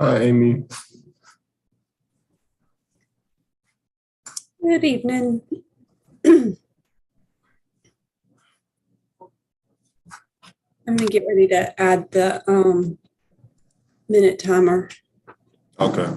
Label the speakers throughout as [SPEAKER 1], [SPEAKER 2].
[SPEAKER 1] Hi, Amy.
[SPEAKER 2] Good evening. I'm gonna get ready to add the minute timer.
[SPEAKER 1] Okay.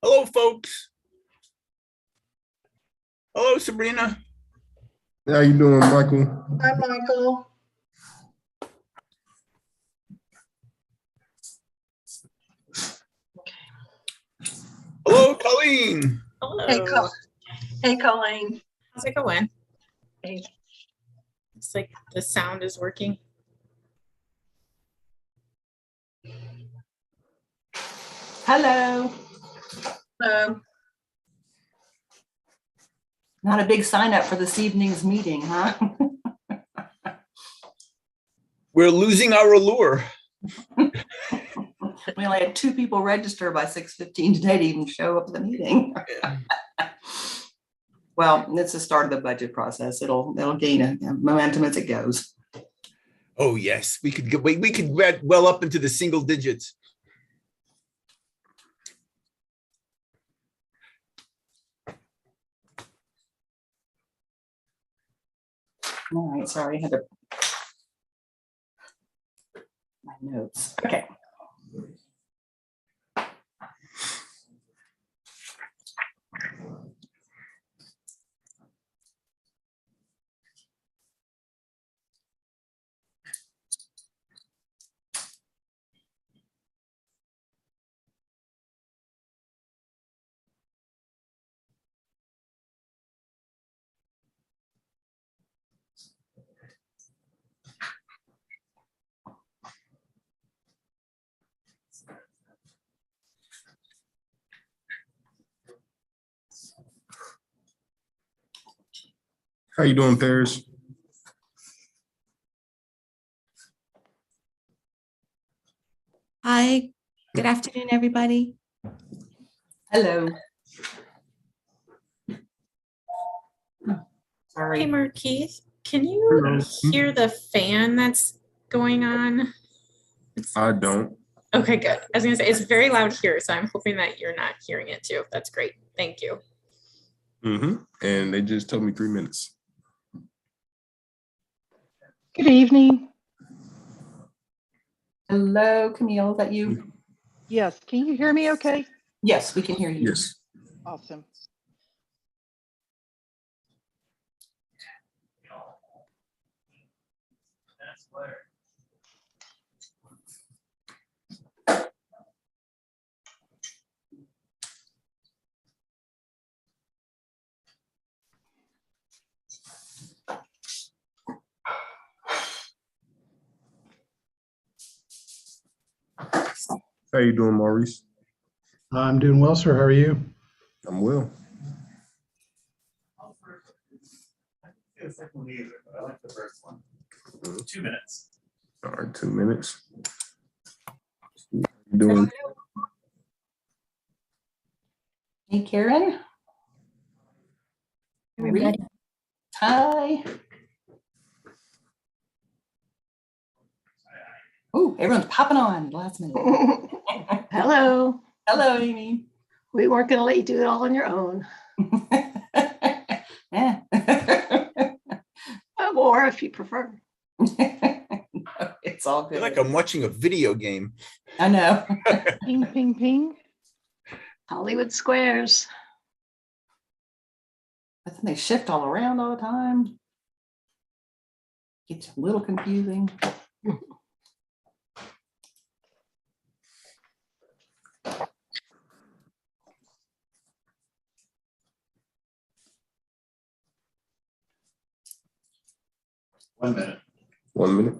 [SPEAKER 3] Hello, folks. Hello, Sabrina.
[SPEAKER 1] How you doing, Michael?
[SPEAKER 4] Hi, Michael.
[SPEAKER 3] Hello, Colleen.
[SPEAKER 5] Hello.
[SPEAKER 4] Hey, Colleen.
[SPEAKER 5] How's it going?
[SPEAKER 4] Hey.
[SPEAKER 5] It's like the sound is working.
[SPEAKER 6] Hello. Not a big sign up for this evening's meeting, huh?
[SPEAKER 3] We're losing our allure.
[SPEAKER 6] We only had 2 people register by 6:15 today to even show up at the meeting. Well, it's the start of the budget process. It'll gain a momentum as it goes.
[SPEAKER 3] Oh, yes, we could get well up into the single digits.
[SPEAKER 6] All right, sorry, I had to my notes. Okay.
[SPEAKER 1] How you doing, Paris?
[SPEAKER 7] Hi, good afternoon, everybody.
[SPEAKER 6] Hello.
[SPEAKER 5] Hey,
[SPEAKER 6] Sorry.
[SPEAKER 5] Marquise, can you
[SPEAKER 1] Hello.
[SPEAKER 5] hear the fan that's going on?
[SPEAKER 1] I don't.
[SPEAKER 5] Okay, good. I was gonna say, it's very loud here, so I'm hoping that you're not hearing it too. That's great. Thank you.
[SPEAKER 1] And they just told me 3 minutes.
[SPEAKER 4] Good evening.
[SPEAKER 6] Hello, Camille, is that you?
[SPEAKER 4] Yes, can you hear me okay?
[SPEAKER 6] Yes, we can hear you.
[SPEAKER 1] Yes.
[SPEAKER 4] Awesome.
[SPEAKER 1] How you doing, Maurice?
[SPEAKER 8] I'm doing well, sir. How are you?
[SPEAKER 1] I'm well.
[SPEAKER 9] The second one either, but I like the first one. 2 minutes.
[SPEAKER 1] All right, 2 minutes. How you doing?
[SPEAKER 6] Hey, Karen.
[SPEAKER 7] Everybody.
[SPEAKER 6] Hi. Oh, everyone's popping on last minute.
[SPEAKER 10] Hello.
[SPEAKER 6] Hello, Amy.
[SPEAKER 10] We weren't going to let you do it all on your own.
[SPEAKER 6] Yeah.
[SPEAKER 10] Or if you prefer.
[SPEAKER 6] No, it's all
[SPEAKER 3] I
[SPEAKER 6] good.
[SPEAKER 3] feel like I'm watching a video game.
[SPEAKER 6] I know.
[SPEAKER 4] Ping, ping, ping.
[SPEAKER 10] Hollywood Squares.
[SPEAKER 6] But then they shift all around all the time. Gets a little confusing.
[SPEAKER 9] One minute.
[SPEAKER 1] 1 minute.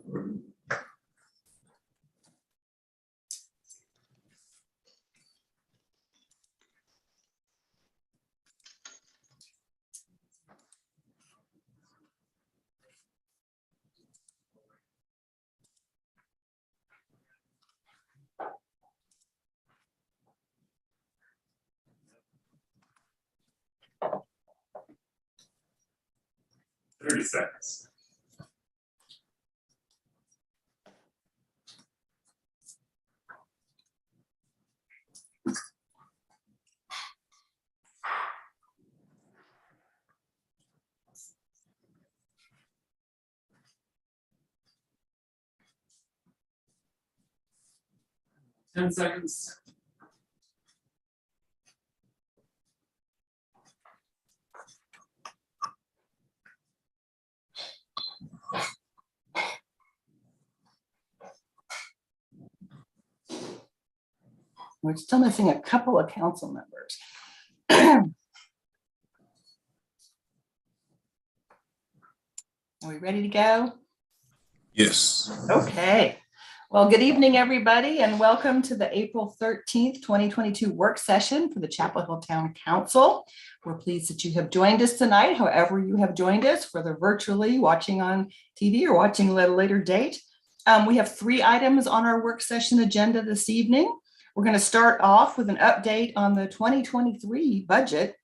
[SPEAKER 9] Thirty seconds. Ten seconds.
[SPEAKER 6] We're still missing a couple of council members. Are we ready to go?
[SPEAKER 1] Yes.
[SPEAKER 6] Okay. Well, good evening, everybody, and welcome to the April 13th, 2022 work session for the Chapel Hill Town Council. We're pleased that you have joined us tonight, however you have joined us, whether virtually, watching on TV, or watching at a later date. We have 3 items on our work session agenda this evening. We're going to start off with an update on the 2023 budget,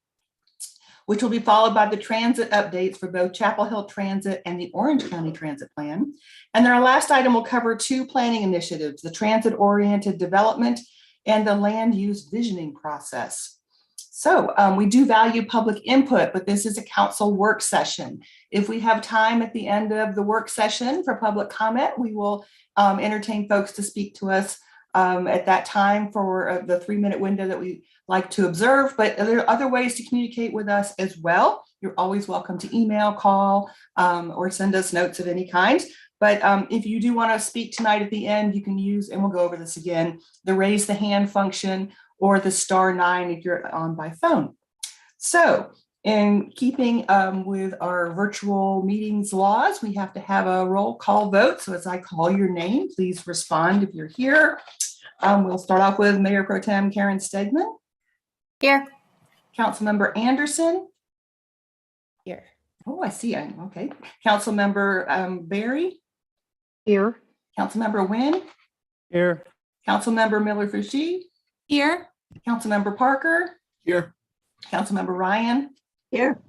[SPEAKER 6] which will be followed by the transit updates for both Chapel Hill Transit and the Orange County Transit Plan. And then our last item will cover 2 planning initiatives, the transit-oriented development and the land use visioning process. So we do value public input, but this is a council work session. If we have time at the end of the work session for public comment, we will entertain folks to speak to us at that time for the 3-minute window that we like to observe, but there are other ways to communicate with us as well. You're always welcome to email, call, or send us notes of any kind. But if you do want to speak tonight at the end, you can use, and we'll go over this again, the raise the hand function or the *9 if you're on by phone. So in keeping with our virtual meetings laws, we have to have a roll call vote. So as I call your name, please respond if you're here. We'll start off with Mayor Pro Tem Karen Stegman.
[SPEAKER 7] Here.
[SPEAKER 6] Councilmember Anderson.
[SPEAKER 2] Here.
[SPEAKER 6] Oh, I see. Okay. Councilmember Barry.
[SPEAKER 4] Here.
[SPEAKER 6] Councilmember Nguyen.
[SPEAKER 8] Here.
[SPEAKER 6] Councilmember Miller-Fouché.
[SPEAKER 7] Here.
[SPEAKER 6] Councilmember Parker.
[SPEAKER 3] Here.
[SPEAKER 6] Councilmember Ryan.
[SPEAKER 10] Here.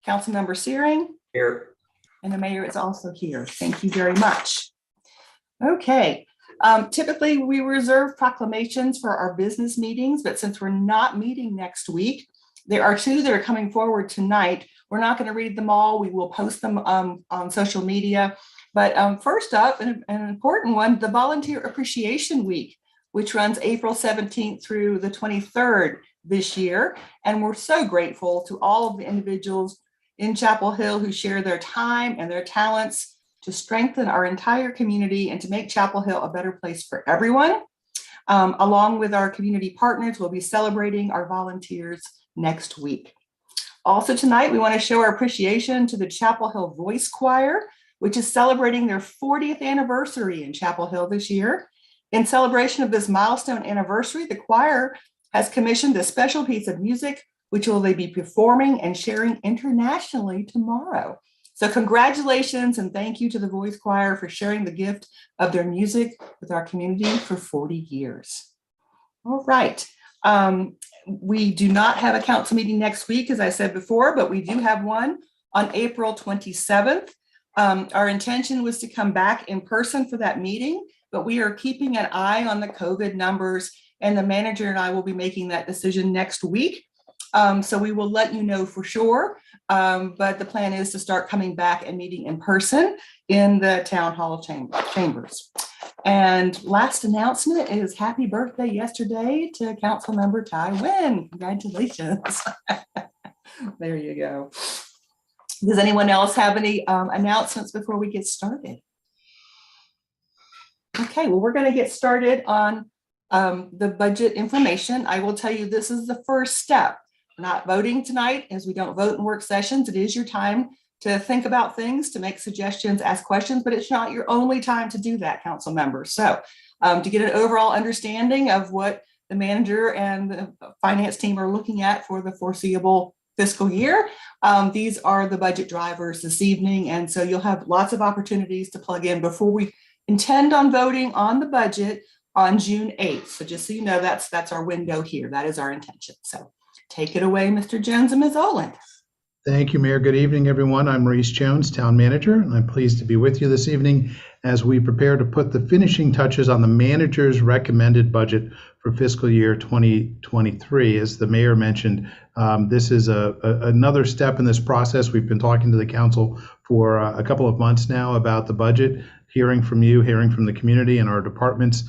[SPEAKER 6] Councilmember Searing.
[SPEAKER 1] Here.
[SPEAKER 6] And the mayor is also here. Thank you very much. Okay. Typically, we reserve proclamations for our business meetings, but since we're not meeting next week, there are 2 that are coming forward tonight. We're not going to read them all. We will post them on social media. But first up, an important one, the Volunteer Appreciation Week, which runs April 17th through the 23rd this year. And we're so grateful to all of the individuals in Chapel Hill who share their time and their talents to strengthen our entire community and to make Chapel Hill a better place for everyone. Along with our community partners, we'll be celebrating our volunteers next week. Also tonight, we want to show our appreciation to the Chapel Hill Voice Choir, which is celebrating their 40th anniversary in Chapel Hill this year. In celebration of this milestone anniversary, the choir has commissioned a special piece of music, which will they be performing and sharing internationally tomorrow. So congratulations and thank you to the Voice Choir for sharing the gift of their music with our community for 40 years. All right. We do not have a council meeting next week, as I said before, but we do have one on April 27th. Our intention was to come back in person for that meeting, but we are keeping an eye on the COVID numbers, and the manager and I will be making that decision next week. So we will let you know for sure. But the plan is to start coming back and meeting in person in the town hall chambers. And last announcement is happy birthday yesterday to Councilmember Ty Nguyen. Congratulations. There you go. Does anyone else have any announcements before we get started? Okay, well, we're going to get started on the budget information. I will tell you this is the first step. We're not voting tonight, as we don't vote in work sessions. It is your time to think about things, to make suggestions, ask questions, but it's not your only time to do that, council members. So to get an overall understanding of what the manager and the finance team are looking at for the foreseeable fiscal year, these are the budget drivers this evening. And so you'll have lots of opportunities to plug in before we intend on voting on the budget on June 8th. So just so you know, that's our window here. That is our intention. So take it away, Mr. Jones and Ms. Oland.
[SPEAKER 8] Thank you, Mayor. Good evening, everyone. I'm Maurice Jones, Town Manager, and I'm pleased to be with you this evening as we prepare to put the finishing touches on the manager's recommended budget for fiscal year 2023. As the mayor mentioned, this is another step in this process. We've been talking to the council for a couple of months now about the budget, hearing from you, hearing from the community and our departments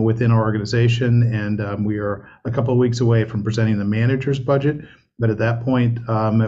[SPEAKER 8] within our organization. And we are a couple of weeks away from presenting the manager's budget. But at that point,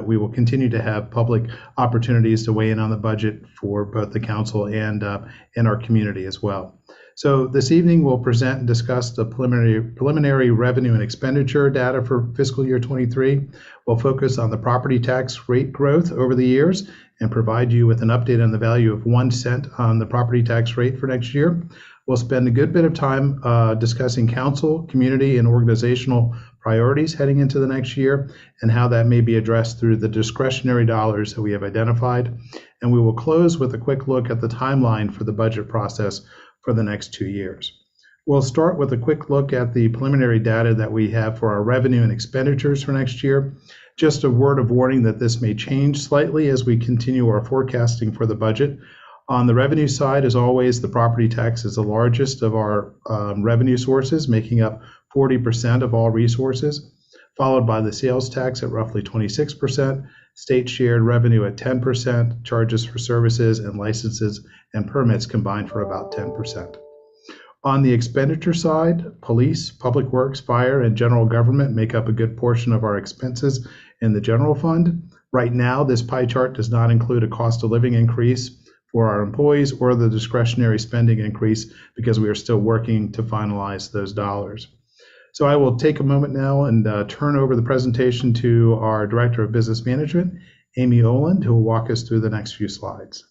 [SPEAKER 8] we will continue to have public opportunities to weigh in on the budget for both the council and our community as well. So this evening, we'll present and discuss the preliminary revenue and expenditure data for fiscal year 23. We'll focus on the property tax rate growth over the years and provide you with an update on the value of 1 cent on the property tax rate for next year. We'll spend a good bit of time discussing council, community, and organizational priorities heading into the next year and how that may be addressed through the discretionary dollars that we have identified. And we will close with a quick look at the timeline for the budget process for the next 2 years. We'll start with a quick look at the preliminary data that we have for our revenue and expenditures for next year. Just a word of warning that this may change slightly as we continue our forecasting for the budget. On the revenue side, as always, the property tax is the largest of our revenue sources, making up 40% of all resources, followed by the sales tax at roughly 26%, state shared revenue at 10%, charges for services and licenses and permits combined for about 10%. On the expenditure side, police, public works, fire, and general government make up a good portion of our expenses in the general fund. Right now, this pie chart does not include a cost of living increase for our employees or the discretionary spending increase because we are still working to finalize those dollars. So I will take a moment now and turn over the presentation to our Director of Business Management, Amy Oland, who will walk us through the next few slides.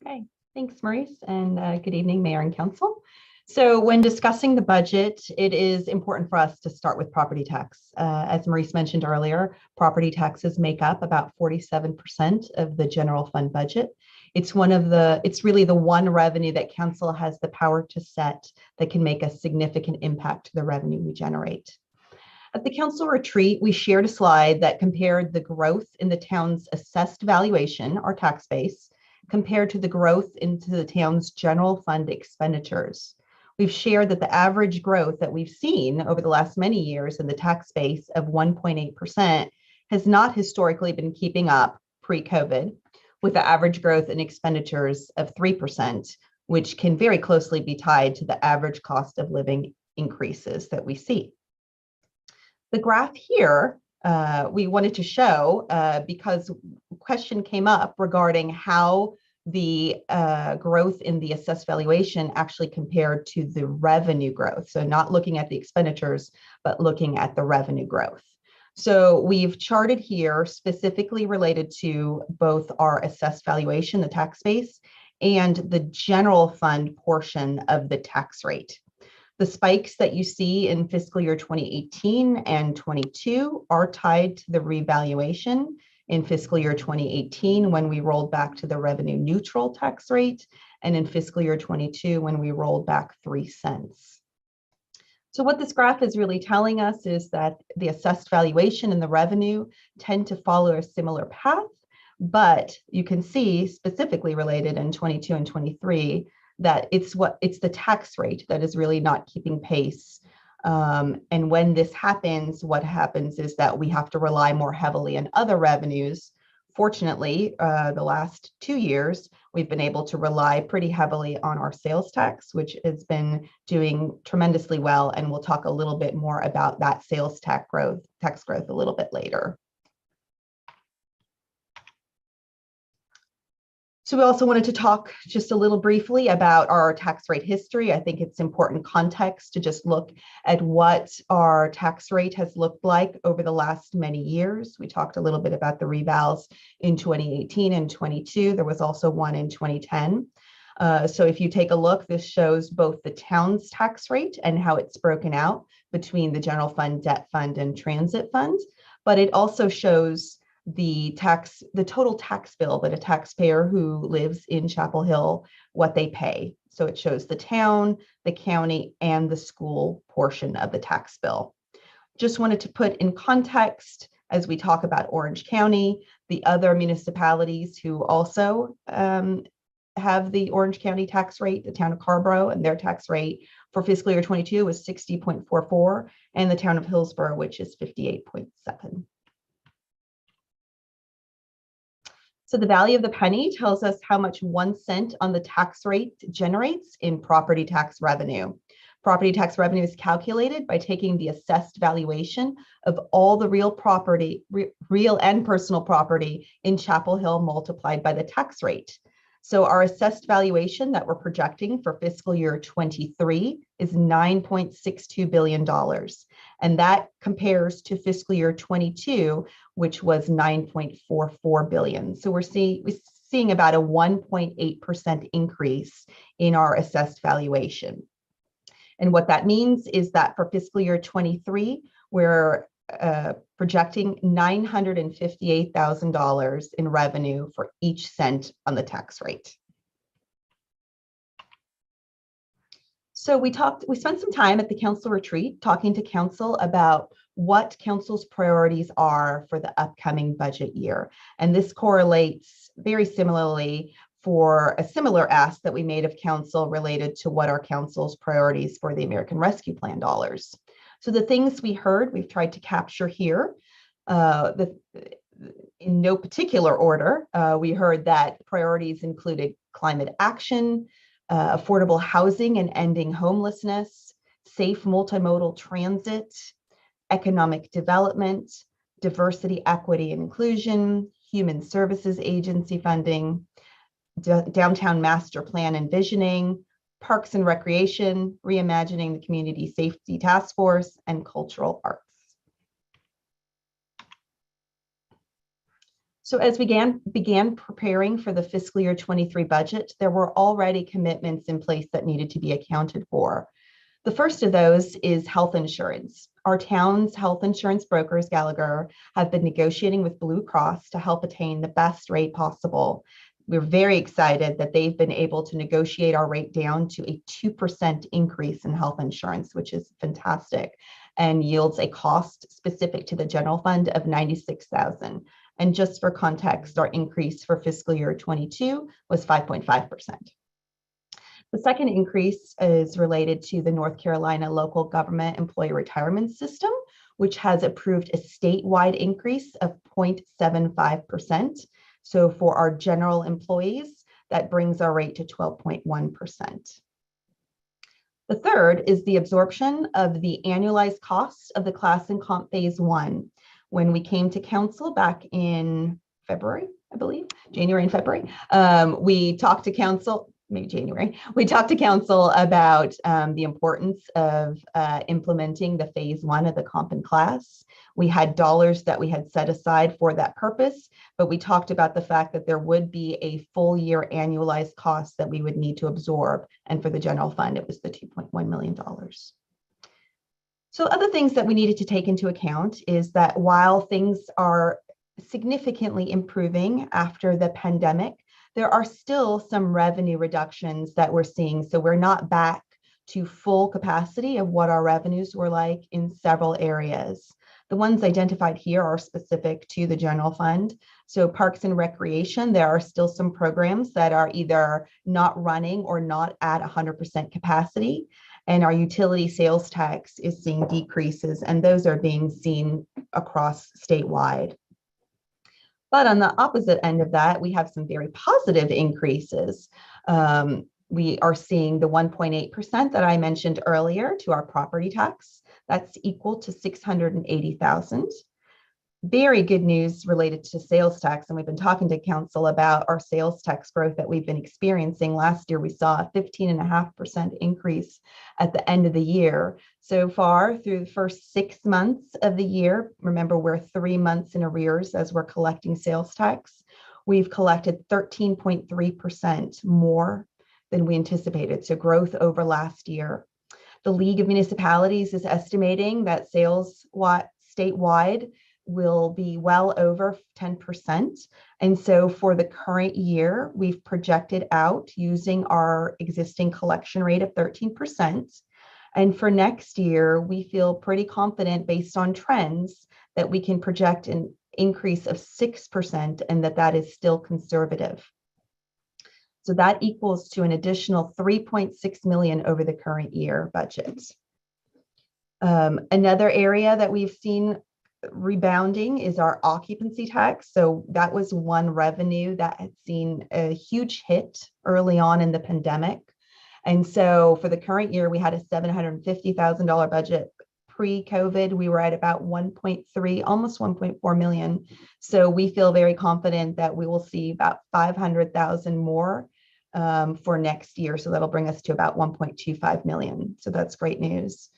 [SPEAKER 11] Okay, thanks, Maurice, and good evening, Mayor and Council. So when discussing the budget, it is important for us to start with property tax. As Maurice mentioned earlier, property taxes make up about 47% of the general fund budget. It's really the one revenue that council has the power to set that can make a significant impact to the revenue we generate. At the council retreat, we shared a slide that compared the growth in the town's assessed valuation, our tax base, compared to the growth into the town's general fund expenditures. We've shared that the average growth that we've seen over the last many years in the tax base of 1.8% has not historically been keeping up pre-COVID, with the average growth in expenditures of 3%, which can very closely be tied to the average cost of living increases that we see. The graph here, we wanted to show because a question came up regarding how the growth in the assessed valuation actually compared to the revenue growth. So not looking at the expenditures, but looking at the revenue growth. So we've charted here specifically related to both our assessed valuation, the tax base, and the general fund portion of the tax rate. The spikes that you see in fiscal year 2018 and 22 are tied to the revaluation in fiscal year 2018 when we rolled back to the revenue neutral tax rate, and in fiscal year 22 when we rolled back 3 cents. So what this graph is really telling us is that the assessed valuation and the revenue tend to follow a similar path, but you can see specifically related in 22 and 23 that it's the tax rate that is really not keeping pace. And when this happens, what happens is that we have to rely more heavily on other revenues. Fortunately, the last 2 years, we've been able to rely pretty heavily on our sales tax, which has been doing tremendously well. And we'll talk a little bit more about that sales tax growth a little bit later. So we also wanted to talk just a little briefly about our tax rate history. I think it's important context to just look at what our tax rate has looked like over the last many years. We talked a little bit about the revals in 2018 and 22. There was also one in 2010. So if you take a look, this shows both the town's tax rate and how it's broken out between the general fund, debt fund, and transit fund. But it also shows the total tax bill that a taxpayer who lives in Chapel Hill, what they pay. So it shows the town, the county, and the school portion of the tax bill. Just wanted to put in context as we talk about Orange County, the other municipalities who also have the Orange County tax rate, the town of Carborough, and their tax rate for fiscal year 22 was 60.44, and the town of Hillsborough, which is 58.7. So the value of the penny tells us how much 1 cent on the tax rate generates in property tax revenue. Property tax revenue is calculated by taking the assessed valuation of all the real property, real and personal property in Chapel Hill multiplied by the tax rate. So our assessed valuation that we're projecting for fiscal year 23 is $9.62 billion. And that compares to fiscal year 22, which was 9.44 billion. So we're seeing about a 1.8% increase in our assessed valuation. And what that means is that for fiscal year 23, we're projecting $958,000 in revenue for each cent on the tax rate. So we spent some time at the council retreat talking to council about what council's priorities are for the upcoming budget year. And this correlates very similarly for a similar ask that we made of council related to what are council's priorities for the American Rescue Plan dollars. So the things we heard, we've tried to capture here. In no particular order, we heard that priorities included climate action, affordable housing and ending homelessness, safe multimodal transit, economic development, diversity, equity, and inclusion, human services agency funding, downtown master plan and visioning, parks and recreation, reimagining the community safety task force, and cultural arts. So as we began preparing for the fiscal year 23 budget, there were already commitments in place that needed to be accounted for. The first of those is health insurance. Our town's health insurance brokers, Gallagher, have been negotiating with Blue Cross to help attain the best rate possible. We're very excited that they've been able to negotiate our rate down to a 2% increase in health insurance, which is fantastic, and yields a cost specific to the general fund of $96,000. And just for context, our increase for fiscal year 22 was 5.5%. The second increase is related to the North Carolina Local Government Employee Retirement System, which has approved a statewide increase of 0.75%. So for our general employees, that brings our rate to 12.1%. The third is the absorption of the annualized cost of the class and comp phase 1. When we came to council back in February, I believe, January and February, we talked to council, maybe January, we talked to council about the importance of implementing the phase 1 of the comp and class. We had dollars that we had set aside for that purpose, but we talked about the fact that there would be a full year annualized cost that we would need to absorb. And for the general fund, it was the $2.1 million. So other things that we needed to take into account is that while things are significantly improving after the pandemic, there are still some revenue reductions that we're seeing. So we're not back to full capacity of what our revenues were like in several areas. The ones identified here are specific to the general fund. So parks and recreation, there are still some programs that are either not running or not at 100% capacity. And our utility sales tax is seeing decreases, and those are being seen across statewide. But on the opposite end of that, we have some very positive increases. We are seeing the 1.8% that I mentioned earlier to our property tax. That's equal to $680,000. Very good news related to sales tax. And we've been talking to council about our sales tax growth that we've been experiencing. Last year, we saw a 15.5% increase at the end of the year. So far, through the first 6 months of the year, remember we're 3 months in arrears as we're collecting sales tax, we've collected 13.3% more than we anticipated. So growth over last year. The League of Municipalities is estimating that sales statewide will be well over 10%. And so for the current year, we've projected out using our existing collection rate of 13%. And for next year, we feel pretty confident based on trends that we can project an increase of 6% and that is still conservative. So that equals to an additional 3.6 million over the current year budget. Another area that we've seen rebounding is our occupancy tax. So that was one revenue that had seen a huge hit early on in the pandemic. And so for the current year, we had a $750,000 budget. Pre-COVID, we were at about 1.3, almost 1.4 million. So we feel very confident that we will see about 500,000 more for next year. So that'll bring us to about 1.25 million. So that's great news.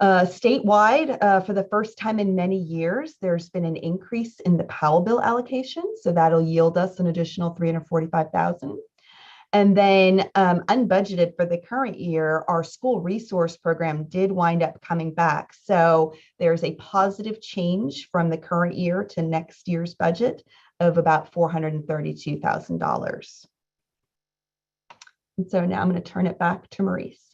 [SPEAKER 11] Statewide, for the first time in many years, there's been an increase in the Powell bill allocation. So that'll yield us an additional 345,000. And then unbudgeted for the current year, our school resource program did wind up coming back. So there's a positive change from the current year to next year's budget of about $432,000. And so now I'm going to turn it back to Maurice.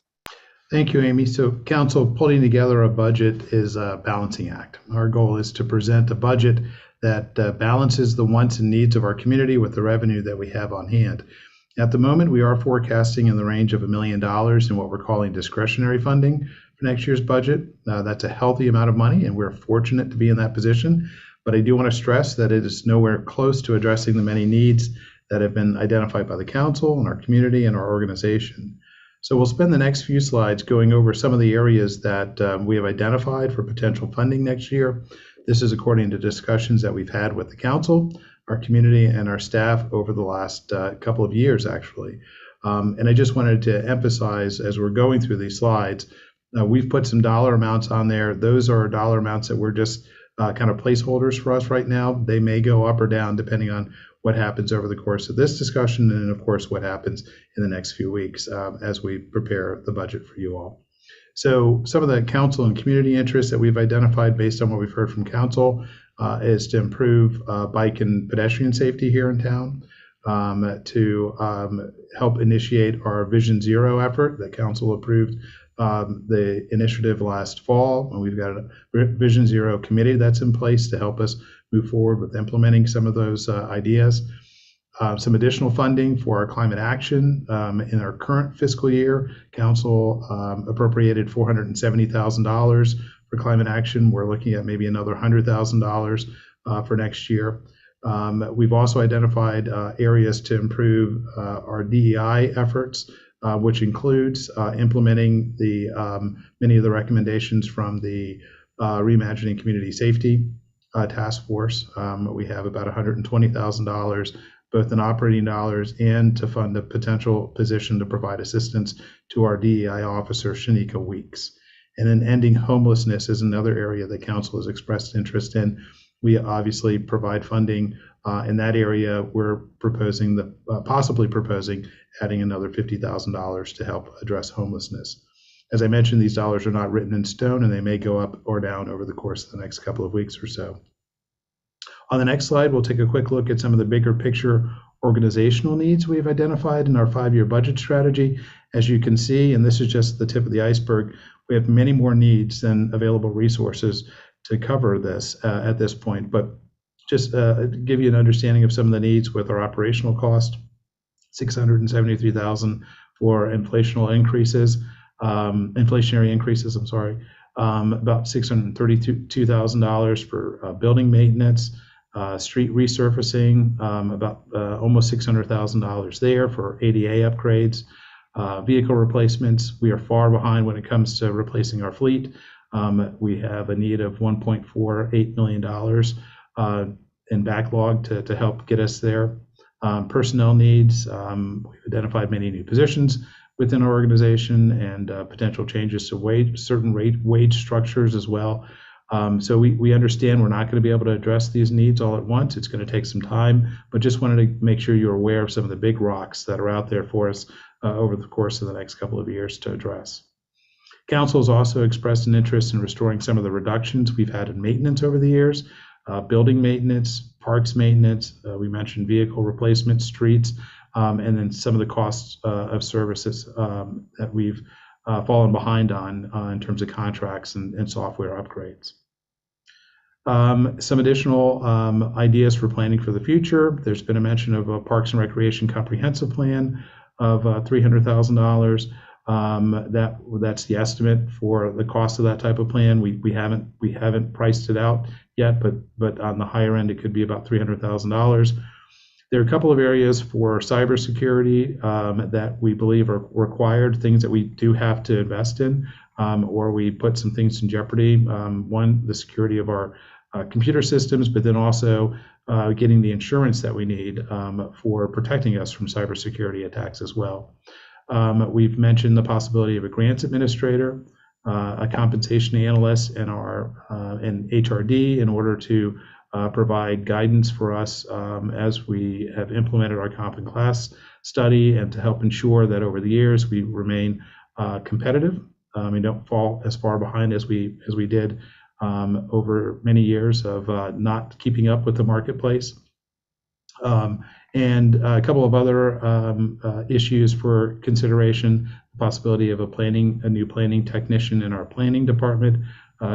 [SPEAKER 8] Thank you, Amy. So council, putting together a budget is a balancing act. Our goal is to present a budget that balances the wants and needs of our community with the revenue that we have on hand. At the moment, we are forecasting in the range of $1 million in what we're calling discretionary funding for next year's budget. That's a healthy amount of money, and we're fortunate to be in that position. But I do want to stress that it is nowhere close to addressing the many needs that have been identified by the council and our community and our organization. So we'll spend the next few slides going over some of the areas that we have identified for potential funding next year. This is according to discussions that we've had with the council, our community, and our staff over the last couple of years, actually. And I just wanted to emphasize, as we're going through these slides, we've put some dollar amounts on there. Those are dollar amounts that we're just kind of placeholders for us right now. They may go up or down depending on what happens over the course of this discussion, and of course what happens in the next few weeks as we prepare the budget for you all. So some of the council and community interests that we've identified based on what we've heard from council is to improve bike and pedestrian safety here in town, to help initiate our Vision Zero effort that council approved the initiative last fall. And we've got a Vision Zero committee that's in place to help us move forward with implementing some of those ideas. Some additional funding for our climate action. In our current fiscal year, council appropriated $470,000 for climate action. We're looking at maybe another $100,000 for next year. We've also identified areas to improve our DEI efforts, which includes implementing the many of the recommendations from the Reimagining Community Safety Task Force. We have about $120,000 both in operating dollars and to fund a potential position to provide assistance to our DEI officer, Shanika Weeks. And then ending homelessness is another area that council has expressed interest in. We obviously provide funding in that area. We're proposing possibly proposing adding another $50,000 to help address homelessness. As I mentioned, these dollars are not written in stone, and they may go up or down over the course of the next couple of weeks or so. On the next slide, we'll take a quick look at some of the bigger picture organizational needs we've identified in our 5-year budget strategy. As you can see, and this is just the tip of the iceberg, we have many more needs than available resources to cover this at this point. But just give you an understanding of some of the needs with our operational cost, $673,000 for inflationary increases, about $632,000 for building maintenance, street resurfacing, about almost $600,000 there for ADA upgrades, vehicle replacements. We are far behind when it comes to replacing our fleet. We have a need of $1.48 million in backlog to help get us there. Personnel needs, we've identified many new positions within our organization and potential changes to certain wage structures as well. So we understand we're not going to be able to address these needs all at once. It's going to take some time, but just wanted to make sure you're aware of some of the big rocks that are out there for us over the course of the next couple of years to address. Council has also expressed an interest in restoring some of the reductions we've had in maintenance over the years, building maintenance, parks maintenance, we mentioned vehicle replacement, streets, and then some of the costs of services that we've fallen behind on in terms of contracts and software upgrades. Some additional ideas for planning for the future. There's been a mention of a Parks and Recreation Comprehensive Plan of $300,000. That's the estimate for the cost of that type of plan. We haven't priced it out yet, but on the higher end, it could be about $300,000. There are a couple of areas for cybersecurity that we believe are required, things that we do have to invest in, or we put some things in jeopardy. One, the security of our computer systems, but then also getting the insurance that we need for protecting us from cybersecurity attacks as well. We've mentioned the possibility of a grants administrator, a compensation analyst, and an HRD in order to provide guidance for us as we have implemented our comp and class study, and to help ensure that over the years we remain competitive. We don't fall as far behind as we did over many years of not keeping up with the marketplace. And a couple of other issues for consideration: the possibility of a new planning technician in our planning department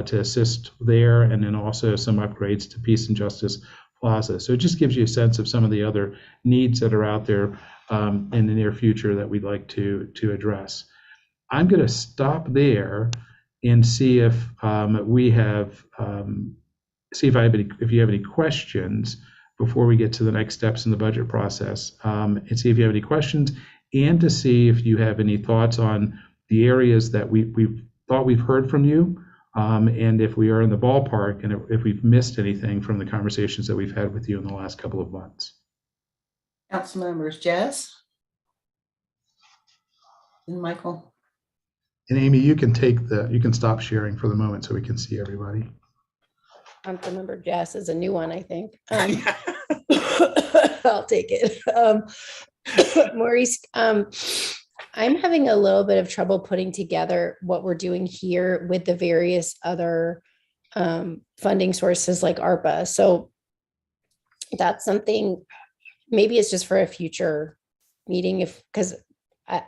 [SPEAKER 8] to assist there, and then also some upgrades to Peace and Justice Plaza. So it just gives you a sense of some of the other needs that are out there in the near future that we'd like to address. I'm going to stop there and see if if you have any questions before we get to the next steps in the budget process, and see if you have any questions, and to see if you have any thoughts on the areas that we've thought we've heard from you, and if we are in the ballpark, and if we've missed anything from the conversations that we've had with you in the last couple of months.
[SPEAKER 6] Council members, Jess and Michael.
[SPEAKER 8] And Amy, you can stop sharing for the moment so we can see everybody.
[SPEAKER 12] Councilmember Jess is a new one, I think. I'll take it. Maurice, I'm having a little bit of trouble putting together what we're doing here with the various other funding sources like ARPA. So that's something, maybe it's just for a future meeting, because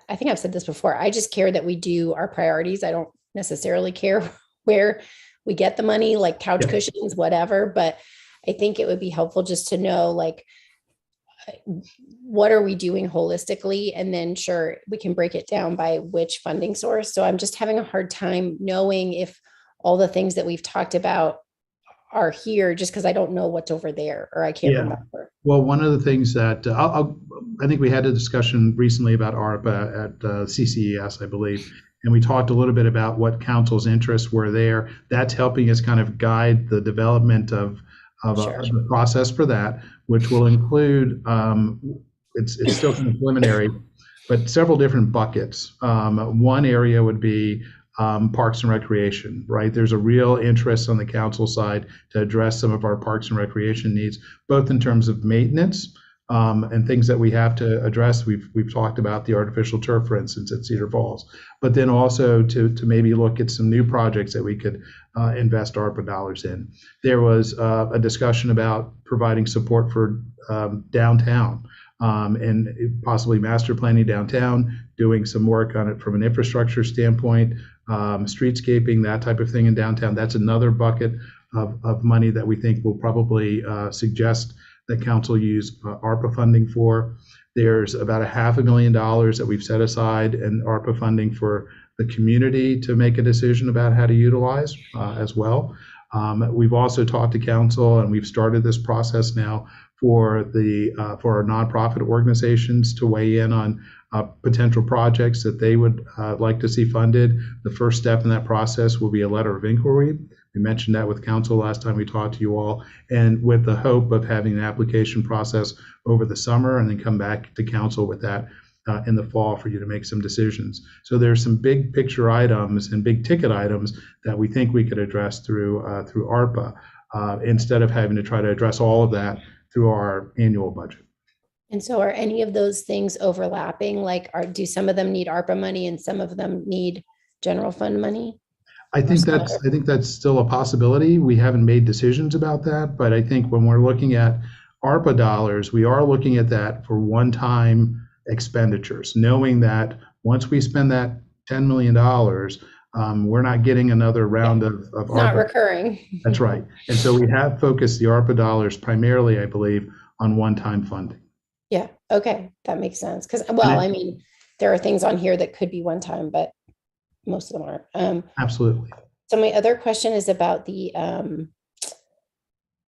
[SPEAKER 12] I think I've said this before. I just care that we do our priorities. I don't necessarily care where we get the money, like couch cushions, whatever. But I think it would be helpful just to know, like, what are we doing holistically? And then sure, we can break it down by which funding source. So I'm just having a hard time knowing if all the things that we've talked about are here, just because I don't know what's over there, or I can't remember.
[SPEAKER 8] Well, one of the things that I think we had a discussion recently about ARPA at CCES, I believe, and we talked a little bit about what council's interests were there. That's helping us kind of guide the development of the process for that, which will include, it's still kind of preliminary, but several different buckets. One area would be Parks and Recreation, right? There's a real interest on the council side to address some of our Parks and Recreation needs, both in terms of maintenance and things that we have to address. We've talked about the artificial turf, for instance, at Cedar Falls, but then also to maybe look at some new projects that we could invest ARPA dollars in. There was a discussion about providing support for downtown and possibly master planning downtown, doing some work on it from an infrastructure standpoint, streetscaping, that type of thing in downtown. That's another bucket of money that we think will probably suggest that council use ARPA funding for. There's about $500,000 that we've set aside in ARPA funding for the community to make a decision about how to utilize as well. We've also talked to council, and we've started this process now for our nonprofit organizations to weigh in on potential projects that they would like to see funded. The first step in that process will be a letter of inquiry. We mentioned that with council last time we talked to you all, and with the hope of having an application process over the summer and then come back to council with that in the fall for you to make some decisions. So there's some big picture items and big ticket items that we think we could address through ARPA instead of having to try to address all of that through our annual budget.
[SPEAKER 12] And so are any of those things overlapping? Like, do some of them need ARPA money and some of them need general fund money?
[SPEAKER 8] I think that's still a possibility. We haven't made decisions about that, but I think when we're looking at ARPA dollars, we are looking at that for one-time expenditures, knowing that once we spend that $10 million, we're not getting another round of ARPA.
[SPEAKER 12] Not recurring.
[SPEAKER 8] That's right. And so we have focused the ARPA dollars primarily, I believe, on one-time funding.
[SPEAKER 12] Yeah. Okay. That makes sense. Because, well, I mean, there are things on here that could be one time, but most of them aren't.
[SPEAKER 8] Absolutely.
[SPEAKER 12] So my other question is about the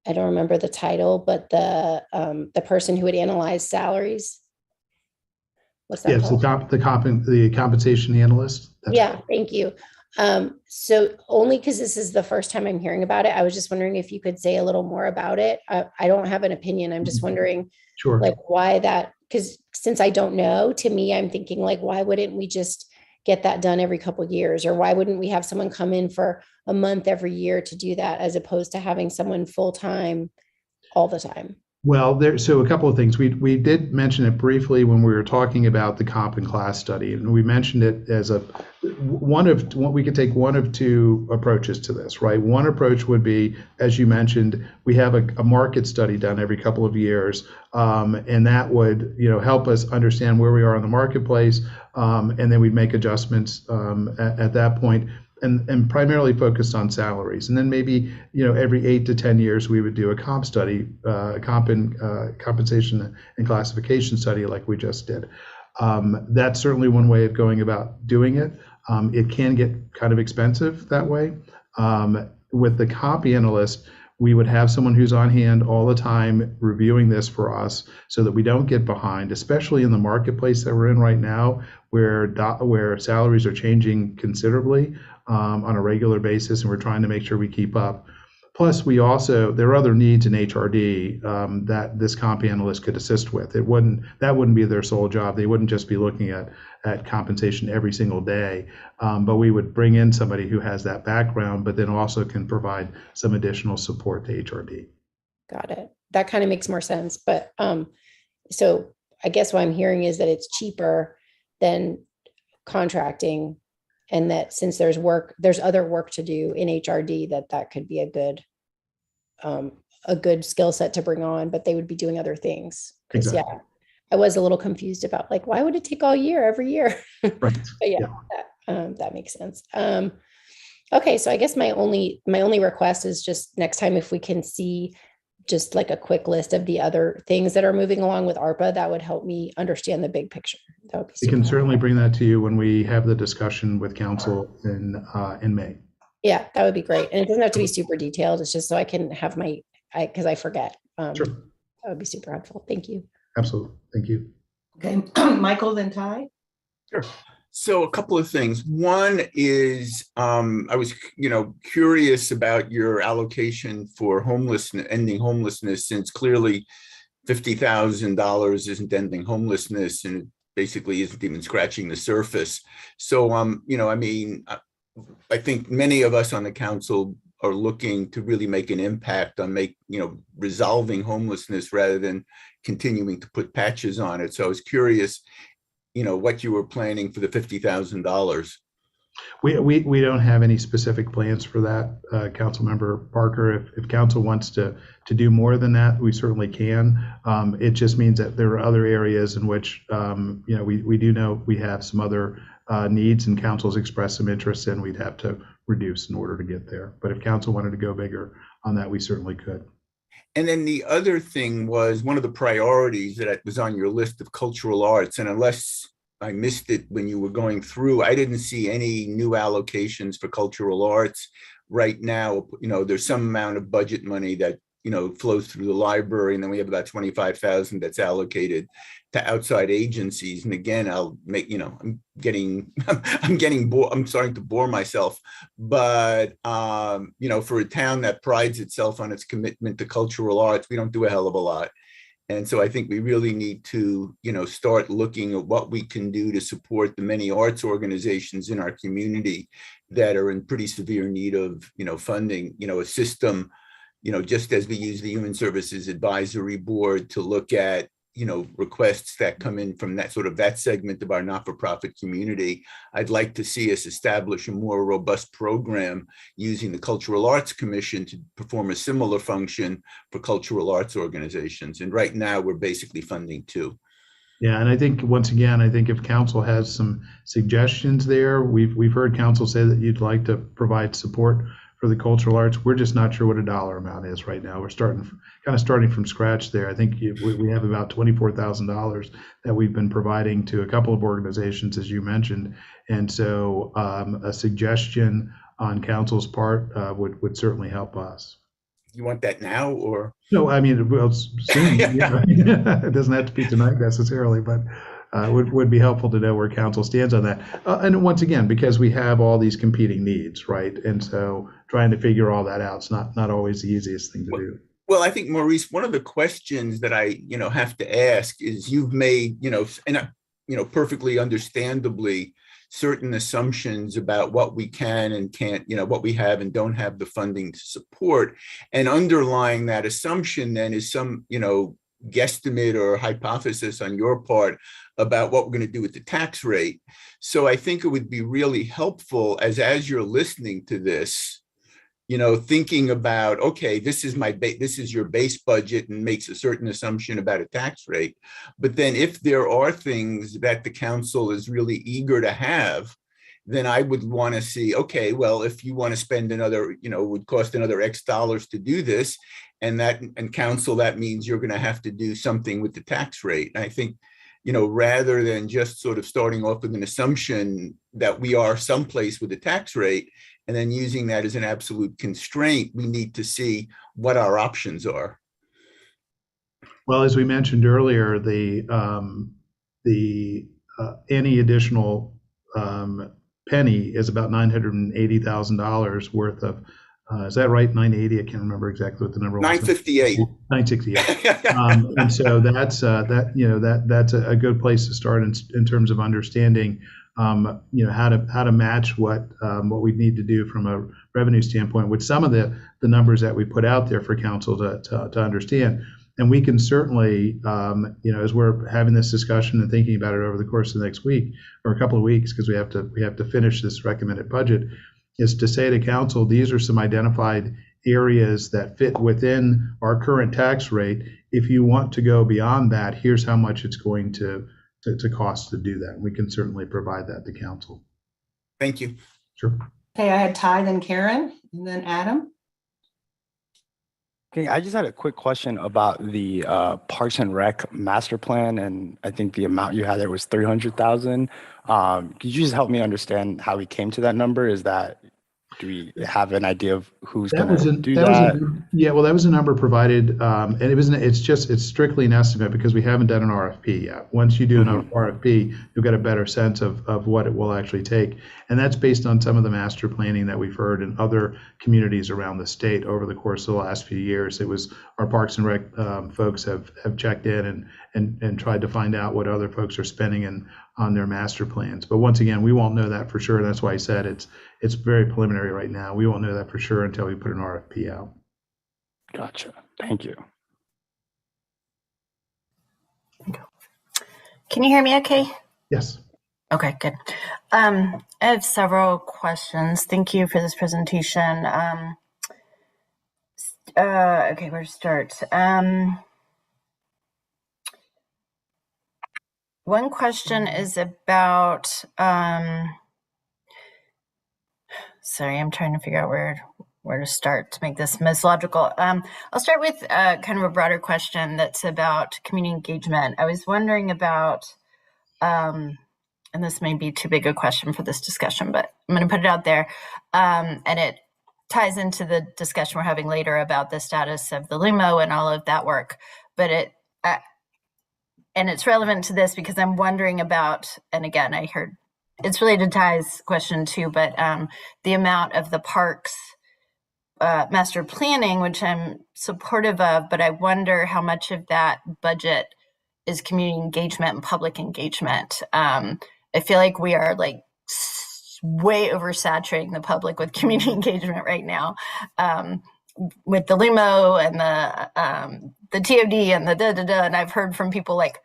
[SPEAKER 12] I don't remember the title, but the person who would analyze salaries. What's that
[SPEAKER 8] Yes,
[SPEAKER 12] called?
[SPEAKER 8] the compensation analyst. That's
[SPEAKER 12] Yeah, thank you. So only because this is the first time I'm hearing about it, I was just wondering if you could say a little more about it. I don't have an opinion. I'm just wondering
[SPEAKER 8] Sure.
[SPEAKER 12] like why that, because since I don't know, to me, I'm thinking like, why wouldn't we just get that done every couple of years? Or why wouldn't we have someone come in for a month every year to do that, as opposed to having someone full-time all the time?
[SPEAKER 8] Well, so a couple of things. We did mention it briefly when we were talking about the comp and class study, and we mentioned it as we could take one of two approaches to this, right? One approach would be, as you mentioned, we have a market study done every couple of years, and that would help us understand where we are in the marketplace, and then we'd make adjustments at that point. And primarily focused on salaries. And then maybe, every 8 to 10 years, we would do a comp study, compensation and classification study like we just did. That's certainly one way of going about doing it. It can get kind of expensive that way. With the comp analyst, we would have someone who's on hand all the time reviewing this for us so that we don't get behind, especially in the marketplace that we're in right now, where salaries are changing considerably on a regular basis, and we're trying to make sure we keep up. Plus, there are other needs in HRD that this comp analyst could assist with. That wouldn't be their sole job. They wouldn't just be looking at compensation every single day, but we would bring in somebody who has that background, but then also can provide some additional support to HRD.
[SPEAKER 12] Got it. That kind of makes more sense. But so I guess what I'm hearing is that it's cheaper than contracting, and that since there's other work to do in HRD, that could be a good skill set to bring on, but they would be doing other things. Because
[SPEAKER 8] Exactly.
[SPEAKER 12] yeah, I was a little confused about like, why would it take all year every year?
[SPEAKER 8] Right.
[SPEAKER 12] But yeah. That makes sense. Okay, so I guess my only request is just next time if we can see just like a quick list of the other things that are moving along with ARPA, that would help me understand the big picture. That would be
[SPEAKER 8] We can
[SPEAKER 12] super
[SPEAKER 8] certainly
[SPEAKER 12] helpful.
[SPEAKER 8] bring that to you when we have the discussion with council in May.
[SPEAKER 12] Yeah, that would be great. And it doesn't have to be super detailed. It's just so I can have because I forget.
[SPEAKER 8] Sure.
[SPEAKER 12] That would be super helpful. Thank you.
[SPEAKER 8] Absolutely. Thank you.
[SPEAKER 6] Okay, Michael, then Ty.
[SPEAKER 3] Sure. So a couple of things. One is I was, curious about your allocation for ending homelessness, since clearly $50,000 isn't ending homelessness, and it basically isn't even scratching the surface. So, I think many of us on the council are looking to really make an impact on resolving homelessness rather than continuing to put patches on it. So I was curious, what you were planning for the $50,000.
[SPEAKER 8] We don't have any specific plans for that, Councilmember Parker. If council wants to do more than that, we certainly can. It just means that there are other areas in which we do know we have some other needs, and council's expressed some interest in. We'd have to reduce in order to get there. But if council wanted to go bigger on that, we certainly could.
[SPEAKER 3] And then the other thing was one of the priorities that was on your list of cultural arts. And unless I missed it when you were going through, I didn't see any new allocations for cultural arts right now. There's some amount of budget money that, flows through the library. And then we have about 25,000 that's allocated to outside agencies. And again, I'm getting bored. I'm starting to bore myself, but for a town that prides itself on its commitment to cultural arts, we don't do a hell of a lot. And so I think we really need to, start looking at what we can do to support the many arts organizations in our community that are in pretty severe need of, funding, a system, just as we use the Human Services Advisory Board to look at, requests that come in from that segment of our not-for-profit community. I'd like to see us establish a more robust program using the Cultural Arts Commission to perform a similar function for cultural arts organizations. And right now we're basically funding two.
[SPEAKER 8] Yeah, and I think once again, if council has some suggestions there, we've heard council say that you'd like to provide support for the cultural arts. We're just not sure what a dollar amount is right now. We're starting from scratch there. I think we have about $24,000 that we've been providing to a couple of organizations, as you mentioned. And so a suggestion on council's part would certainly help us.
[SPEAKER 3] you want that now or?
[SPEAKER 8] No, I mean, well, soon. It doesn't have to be tonight necessarily, but would be helpful to know where council stands on that. And once again, because we have all these competing needs, right? And so trying to figure all that out is not always the easiest thing to do.
[SPEAKER 3] Well, I think, Maurice, one of the questions that I, have to ask is you've made, perfectly understandably certain assumptions about what we can and can't, what we have and don't have the funding to support. And underlying that assumption then is some, guesstimate or hypothesis on your part about what we're going to do with the tax rate. So I think it would be really helpful as you're listening to this, thinking about, okay, this is your base budget and makes a certain assumption about a tax rate. But then if there are things that the council is really eager to have, then I would want to see, okay, well, if you want to spend another, would cost another X dollars to do this, and council, that means you're going to have to do something with the tax rate. And I think, rather than just sort of starting off with an assumption that we are someplace with a tax rate, and then using that as an absolute constraint, we need to see what our options are.
[SPEAKER 8] Well, as we mentioned earlier, any additional penny is about $980,000 worth of. Is that right? 980. I can't remember exactly what the number was.
[SPEAKER 3] 958.
[SPEAKER 8] 968. And so that's that's a good place to start in terms of understanding how to match what we need to do from a revenue standpoint with some of the numbers that we put out there for council to understand. And we can certainly, as we're having this discussion and thinking about it over the course of the next week or a couple of weeks, because we have to finish this recommended budget, is to say to council, these are some identified areas that fit within our current tax rate. If you want to go beyond that, here's how much it's going to cost to do that. We can certainly provide that to council.
[SPEAKER 3] Thank you.
[SPEAKER 8] Sure.
[SPEAKER 6] Okay, I had Ty, then Karen, and then Adam.
[SPEAKER 13] Okay, I just had a quick question about the Parks and Rec master plan, and I think the amount you had there was 300,000. Could you just help me understand how we came to that number? Do we have an idea of who's going to do that?
[SPEAKER 8] That was a number provided, and it's strictly an estimate because we haven't done an RFP yet. Once you do an RFP, you'll get a better sense of what it will actually take, and that's based on some of the master planning that we've heard in other communities around the state over the course of the last few years. It was our Parks and Rec folks have checked in and tried to find out what other folks are spending on their master plans. But once again, we won't know that for sure. That's why I said it's very preliminary right now. We won't know that for sure until we put an RFP out.
[SPEAKER 13] Gotcha. Thank you.
[SPEAKER 14] Can you hear me okay?
[SPEAKER 8] Yes.
[SPEAKER 14] Okay, good. I have several questions. Thank you for this presentation. Okay, where to start? One question is about, sorry, I'm trying to figure out where to start to make this most logical. I'll start with kind of a broader question that's about community engagement. I was wondering about, and this may be too big a question for this discussion, but I'm going to put it out there. And it ties into the discussion we're having later about the status of the LUMO and all of that work. But and it's relevant to this because I'm wondering about, and again, I heard it's related to Ty's question too, but the amount of the parks master planning, which I'm supportive of, but I wonder how much of that budget is community engagement and public engagement. I feel like we are like way oversaturating the public with community engagement right now. With the LUMO and the TOD and the da-da-da, and I've heard from people like,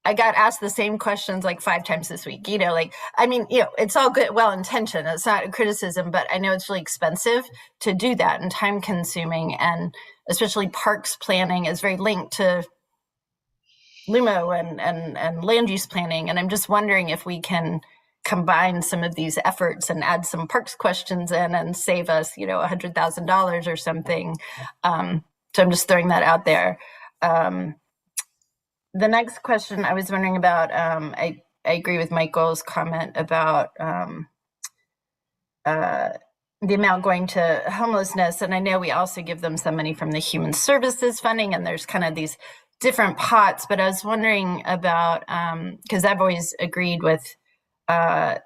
[SPEAKER 14] I got asked the same questions like 5 times this week, it's all good, well-intentioned. It's not a criticism, but I know it's really expensive to do that and time consuming, and especially parks planning is very linked to LUMO and land use planning. And I'm just wondering if we can combine some of these efforts and add some parks questions in and save us, $100,000 or something. So I'm just throwing that out there. The next question I was wondering about, I agree with Michael's comment about the amount going to homelessness. And I know we also give them some money from the human services funding, and there's kind of these different pots, but I was wondering about, because I've always agreed with the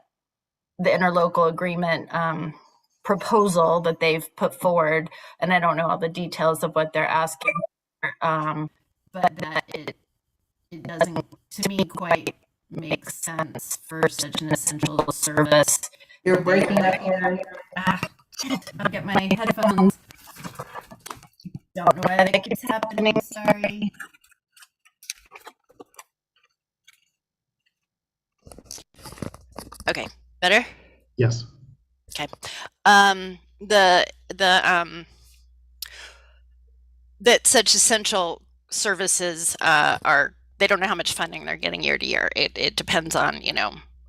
[SPEAKER 14] interlocal agreement proposal that they've put forward, and I don't know all the details of what they're asking, but that it doesn't, to me, quite make sense for such an essential service.
[SPEAKER 6] You're breaking up here.
[SPEAKER 14] I'll get my headphones. Don't know why that keeps happening. Sorry.
[SPEAKER 15] Okay, better?
[SPEAKER 8] Yes.
[SPEAKER 15] Okay. That such essential services they don't know how much funding they're getting year to year. It depends on,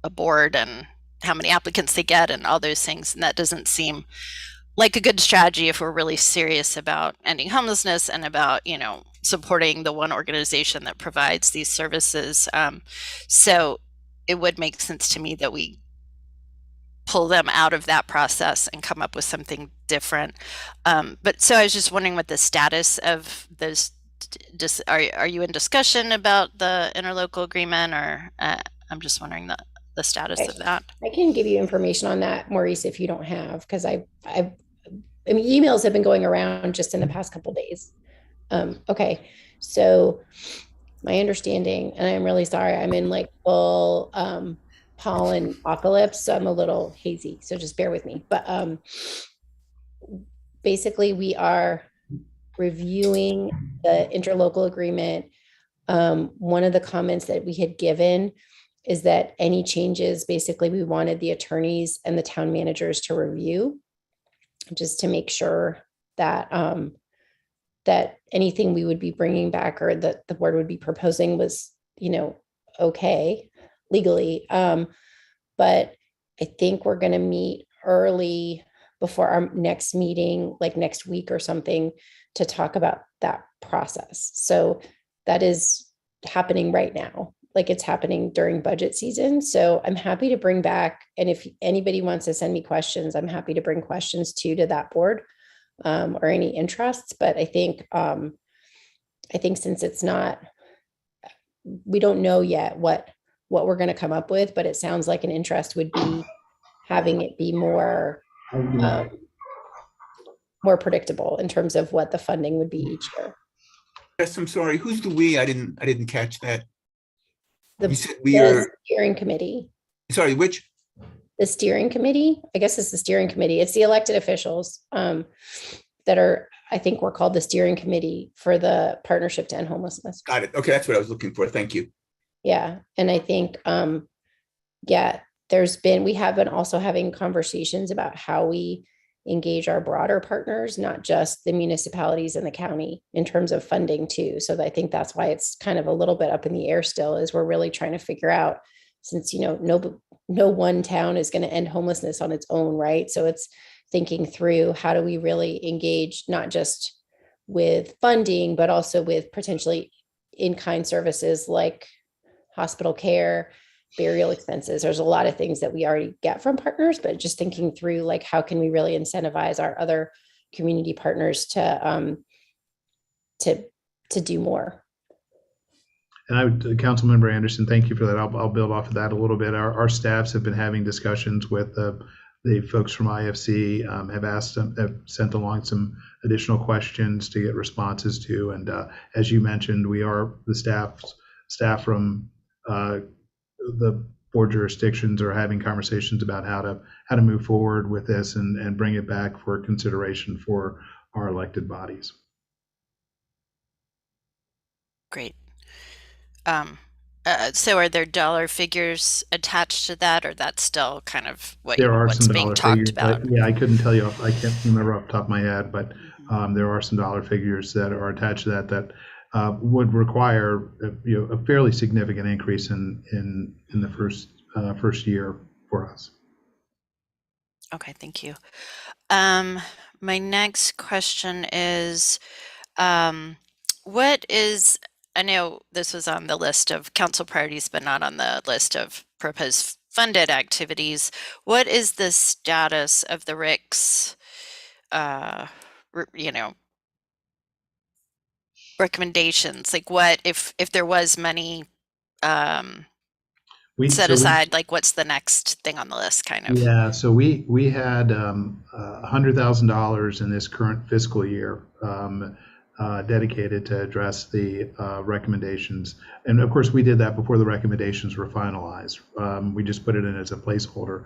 [SPEAKER 15] a board and how many applicants they get and all those things. And that doesn't seem like a good strategy if we're really serious about ending homelessness and about, supporting the one organization that provides these services. So it would make sense to me that we pull them out of that process and come up with something different. But so I was just wondering what the status of those, are you in discussion about the interlocal agreement, or I'm just wondering the status of that.
[SPEAKER 12] I can give you information on that, Maurice, if you don't have, because I mean, emails have been going around just in the past couple of days. Okay, so my understanding, and I'm really sorry, I'm in like full pollen apocalypse, so I'm a little hazy, so just bear with me. But basically, we are reviewing the interlocal agreement. One of the comments that we had given is that any changes, basically, we wanted the attorneys and the town managers to review, just to make sure that that anything we would be bringing back or that the board would be proposing was, okay legally. But I think we're going to meet early before our next meeting, like next week or something, to talk about that process. So that is happening right now. Like it's happening during budget season. So I'm happy to bring back, and if anybody wants to send me questions, I'm happy to bring questions to that board or any interests. But I think since it's not, we don't know yet what we're going to come up with, but it sounds like an interest would be having it be more predictable in terms of what the funding would be each year.
[SPEAKER 3] Yes, I'm sorry. Who's the we? I didn't catch that.
[SPEAKER 12] The,
[SPEAKER 3] You said we are
[SPEAKER 12] steering committee.
[SPEAKER 3] Sorry, which?
[SPEAKER 12] The steering committee. I guess it's the steering committee. It's the elected officials that are, I think we're called the steering committee for the Partnership to End Homelessness.
[SPEAKER 3] Got it. Okay, that's what I was looking for. Thank you.
[SPEAKER 12] Yeah. And I think, we have been also having conversations about how we engage our broader partners, not just the municipalities and the county, in terms of funding too. So I think that's why it's kind of a little bit up in the air still, is we're really trying to figure out, since, no one town is going to end homelessness on its own, right? So it's thinking through, how do we really engage, not just with funding, but also with potentially in-kind services like hospital care, burial expenses. There's a lot of things that we already get from partners, but just thinking through, like, how can we really incentivize our other community partners to do more.
[SPEAKER 8] And Councilmember Anderson, thank you for that. I'll build off of that a little bit. Our staffs have been having discussions with the folks from IFC, have sent along some additional questions to get responses to. And as you mentioned, we are the staff from the board jurisdictions are having conversations about how to move forward with this and bring it back for consideration for our elected bodies.
[SPEAKER 15] Great. So are there dollar figures attached to that, or that's still kind of what's being talked about?
[SPEAKER 8] Yeah, I couldn't tell you. I can't remember off the top of my head, but there are some dollar figures that are attached to that would require a fairly significant increase in the first year for us.
[SPEAKER 15] Okay, thank you. My next question is, I know this was on the list of council priorities, but not on the list of proposed funded activities, what is the status of the RIC's, recommendations? Like what if there was money set aside, like what's the next thing on the list kind of?
[SPEAKER 8] Yeah, so we had $100,000 in this current fiscal year dedicated to address the recommendations. And of course, we did that before the recommendations were finalized. We just put it in as a placeholder.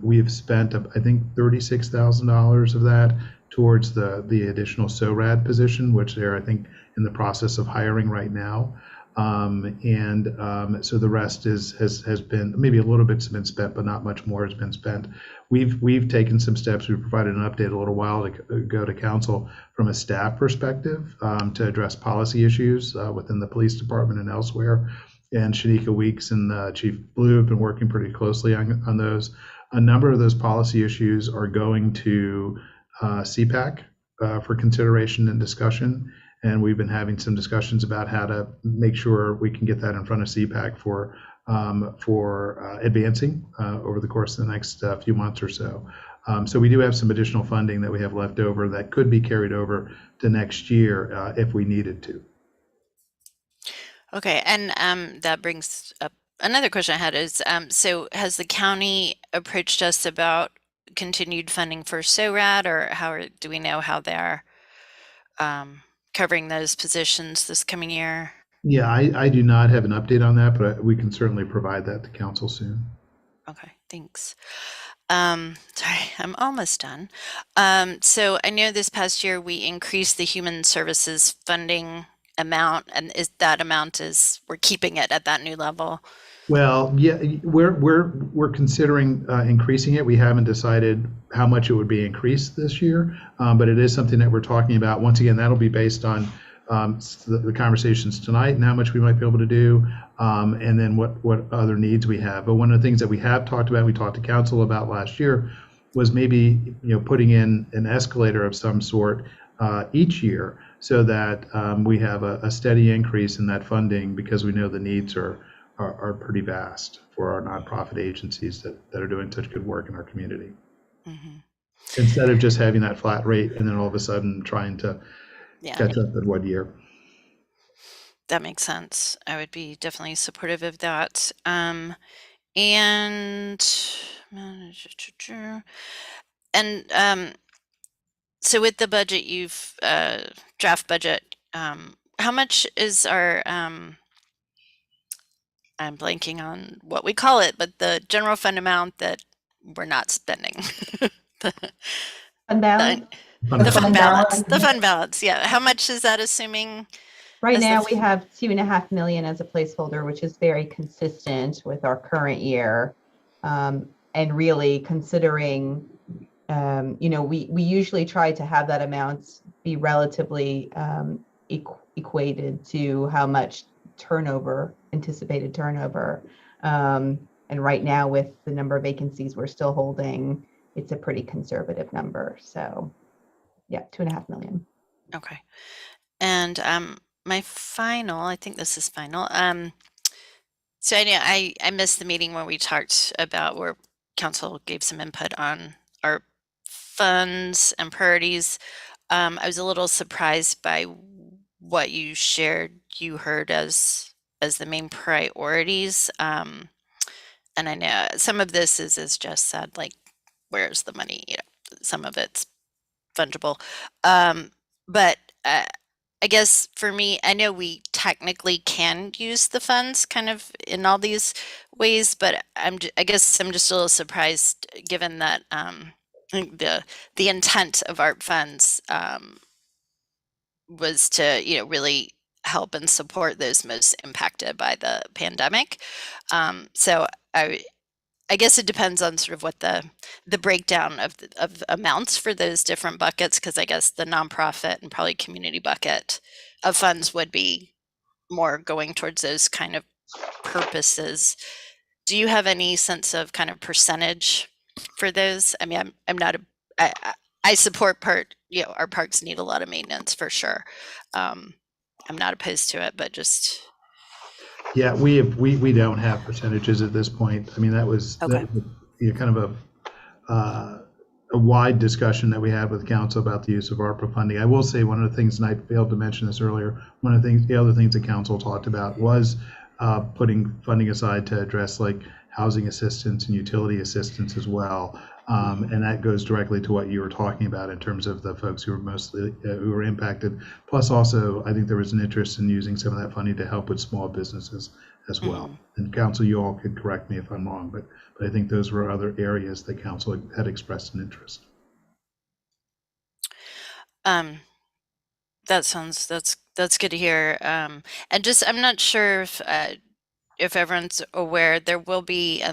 [SPEAKER 8] We have spent, I think, $36,000 of that towards the additional SORAD position, which they're, I think, in the process of hiring right now. So the rest has been, maybe a little bit's been spent, but not much more has been spent. We've taken some steps. We provided an update a little while ago to council from a staff perspective to address policy issues within the police department and elsewhere. And Shanika Weeks and Chief Blue have been working pretty closely on those. A number of those policy issues are going to CPAC for consideration and discussion. And we've been having some discussions about how to make sure we can get that in front of CPAC for advancing over the course of the next few months or so. So we do have some additional funding that we have left over that could be carried over to next year if we needed to.
[SPEAKER 15] Okay, and that brings up another question I had is, so has the county approached us about continued funding for SORAD, or do we know how they're covering those positions this coming year?
[SPEAKER 8] Yeah, I do not have an update on that, but we can certainly provide that to council soon.
[SPEAKER 15] Okay, thanks. Sorry, I'm almost done. So I know this past year we increased the human services funding amount, and we're keeping it at that new level?
[SPEAKER 8] Well, yeah, we're considering increasing it. We haven't decided how much it would be increased this year, but it is something that we're talking about. Once again, that'll be based on the conversations tonight and how much we might be able to do, and then what other needs we have. But one of the things that we have talked about, we talked to council about last year, was maybe putting in an escalator of some sort each year, so that we have a steady increase in that funding, because we know the needs are pretty vast for our nonprofit agencies that are doing such good work in our community. Mm-hmm. Instead of just having that flat rate and then all of a sudden trying to catch up in 1 year.
[SPEAKER 15] That makes sense. I would be definitely supportive of that. So with the budget, you've draft budget, how much is our I'm blanking on what we call it, but the general fund amount that we're not spending.
[SPEAKER 11] Fund balance?
[SPEAKER 15] The fund balance. The fund balance. Yeah. How much is that assuming?
[SPEAKER 11] Right now we have $2.5 million as a placeholder, which is very consistent with our current year. And really considering, we usually try to have that amount be relatively equated to how much anticipated turnover. And right now, with the number of vacancies we're still holding, it's a pretty conservative number. So yeah, $2.5 million.
[SPEAKER 15] Okay. And my final, I think this is final. So I know I missed the meeting where we talked about where council gave some input on our funds and priorities. I was a little surprised by what you heard as the main priorities. And I know some of this is, as Jess said, like, where's the money? Some of it's fungible. But I guess for me, I know we technically can use the funds kind of in all these ways, but I guess I'm just a little surprised, given that the intent of ARP funds was to really help and support those most impacted by the pandemic. So I guess it depends on sort of what the breakdown of amounts for those different buckets, because I guess the nonprofit and probably community bucket of funds would be more going towards those kind of purposes. Do you have any sense of kind of percentage for those? I mean, I support our parks need a lot of maintenance for sure. I'm not opposed to it, but just.
[SPEAKER 8] Yeah, we don't have percentages at this point. I mean, that was
[SPEAKER 15] Okay.
[SPEAKER 8] kind of a wide discussion that we had with council about the use of ARPA funding. I will say one of the things, and I failed to mention this earlier, the other things that council talked about was putting funding aside to address like housing assistance and utility assistance as well. And that goes directly to what you were talking about in terms of the folks who were impacted. Plus, also, I think there was an interest in using some of that funding to help with small businesses as well. And council, you all could correct me if I'm wrong, but I think those were other areas that council had expressed an interest.
[SPEAKER 15] That's good to hear. And just I'm not sure if everyone's aware, there will be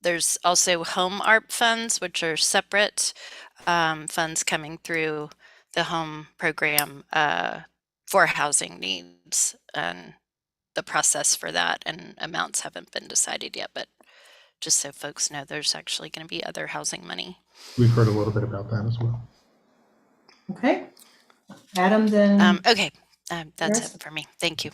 [SPEAKER 15] there's also home ARP funds, which are separate funds coming through the home program for housing needs, and the process for that and amounts haven't been decided yet, but just so folks know, there's actually going to be other housing money.
[SPEAKER 8] We've heard a little bit about that as well.
[SPEAKER 6] Okay. Adam, then.
[SPEAKER 15] Okay, that's it for me. Thank you.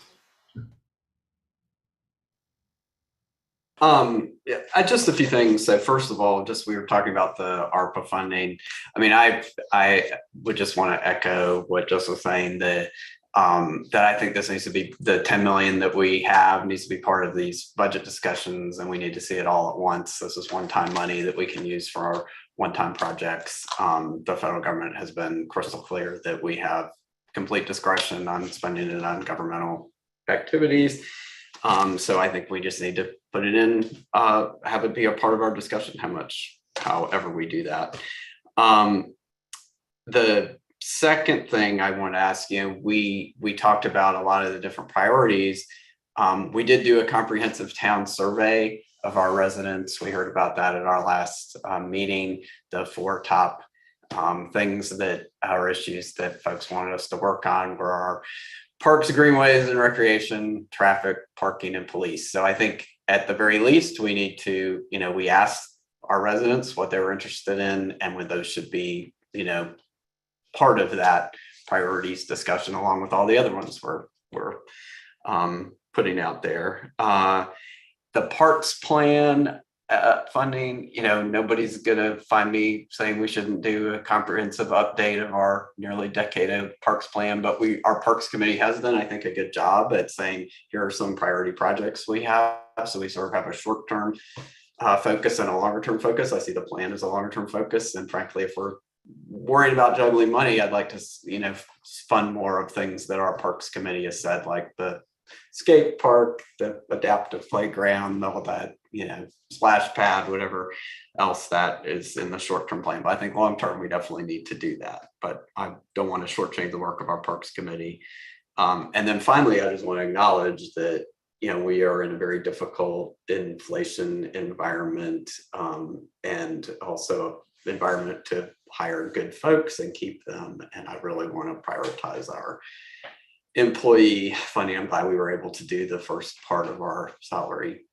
[SPEAKER 16] Yeah, just a few things. So first of all, we were talking about the ARPA funding. I mean, I would just want to echo what Jess was saying, that I think this needs to be, the 10 million that we have needs to be part of these budget discussions, and we need to see it all at once. This is one-time money that we can use for our one-time projects. The federal government has been crystal clear that we have complete discretion on spending it on governmental activities. So I think we just need to put it in, have it be a part of our discussion, however we do that. The second thing I want to ask you, we talked about a lot of the different priorities. We did do a comprehensive town survey of our residents. We heard about that at our last meeting, the 4 top things that are issues that folks wanted us to work on were our parks, greenways, and recreation, traffic, parking, and police. So I think at the very least, we need to, we asked our residents what they were interested in and when those should be, part of that priorities discussion, along with all the other ones we're putting out there. The parks plan funding, nobody's gonna find me saying we shouldn't do a comprehensive update of our nearly decade of parks plan, but our parks committee has done, I think, a good job at saying, here are some priority projects we have. So we sort of have a short-term focus and a longer-term focus. I see the plan as a longer-term focus. And frankly, if we're worried about juggling money, I'd like to, fund more of things that our parks committee has said, like the skate park, the adaptive playground, all that, splash pad, whatever else that is in the short-term plan. But I think long-term, we definitely need to do that. But I don't want to shortchange the work of our parks committee. And then finally, I just want to acknowledge that, we are in a very difficult inflation environment, and also environment to hire good folks and keep them. And I really want to prioritize our employee funding. I'm glad we were able to do the first part of our salary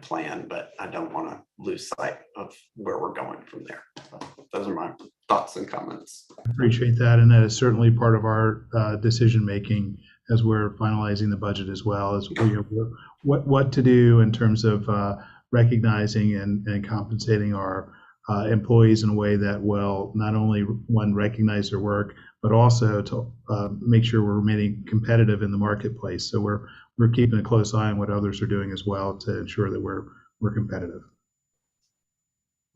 [SPEAKER 16] plan, but I don't want to lose sight of where we're going from there. So those are my thoughts and comments.
[SPEAKER 8] I appreciate that, and that is certainly part of our decision making as we're finalizing the budget, as well as what to do in terms of recognizing and compensating our employees in a way that will not only recognize their work, but also to make sure we're remaining competitive in the marketplace. So we're keeping a close eye on what others are doing as well to ensure that we're competitive.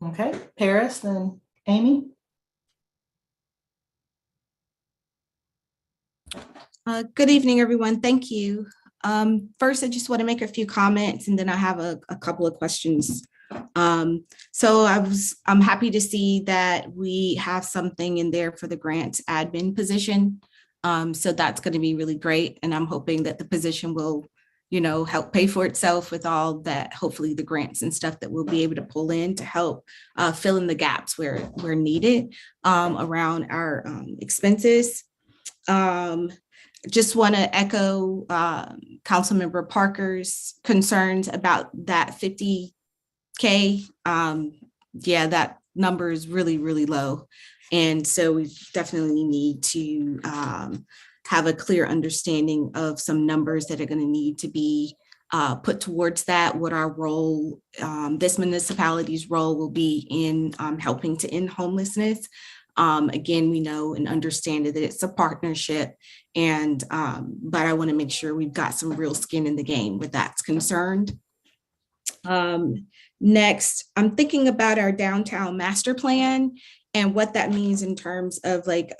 [SPEAKER 6] Okay, Paris, then Amy.
[SPEAKER 7] Good evening, everyone. Thank you. First, I just want to make a few comments, and then I have a couple of questions. So I'm happy to see that we have something in there for the grants admin position. So that's going to be really great. And I'm hoping that the position will, help pay for itself with all that, hopefully the grants and stuff that we'll be able to pull in to help fill in the gaps where needed around our expenses. Just want to echo Councilmember Parker's concerns about that 50K. Yeah, that number is really, really low. And so we definitely need to have a clear understanding of some numbers that are going to need to be put towards that, what our role, this municipality's role will be in helping to end homelessness. Again, we know and understand that it's a partnership, and but I want to make sure we've got some real skin in the game where that's concerned. Next, I'm thinking about our downtown master plan and what that means in terms of like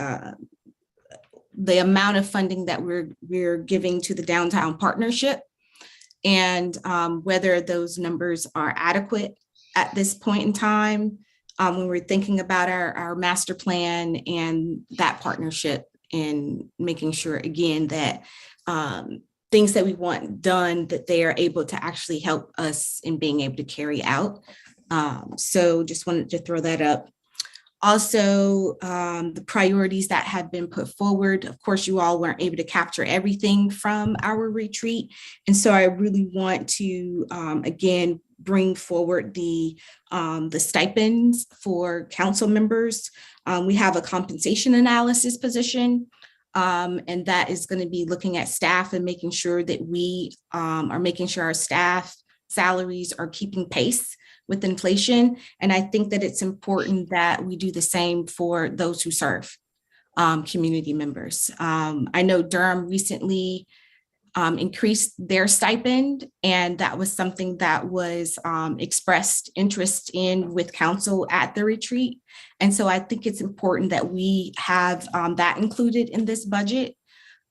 [SPEAKER 7] the amount of funding that we're giving to the downtown partnership, and whether those numbers are adequate at this point in time when we're thinking about our master plan and that partnership, and making sure again that things that we want done, that they are able to actually help us in being able to carry out. So just wanted to throw that up. Also, the priorities that have been put forward. Of course, you all weren't able to capture everything from our retreat. And so I really want to, again, bring forward the stipends for council members. We have a compensation analysis position, and that is going to be looking at staff and making sure that we are making sure our staff salaries are keeping pace with inflation. And I think that it's important that we do the same for those who serve community members. I know Durham recently increased their stipend, and that was something that was expressed interest in with council at the retreat. And so I think it's important that we have that included in this budget.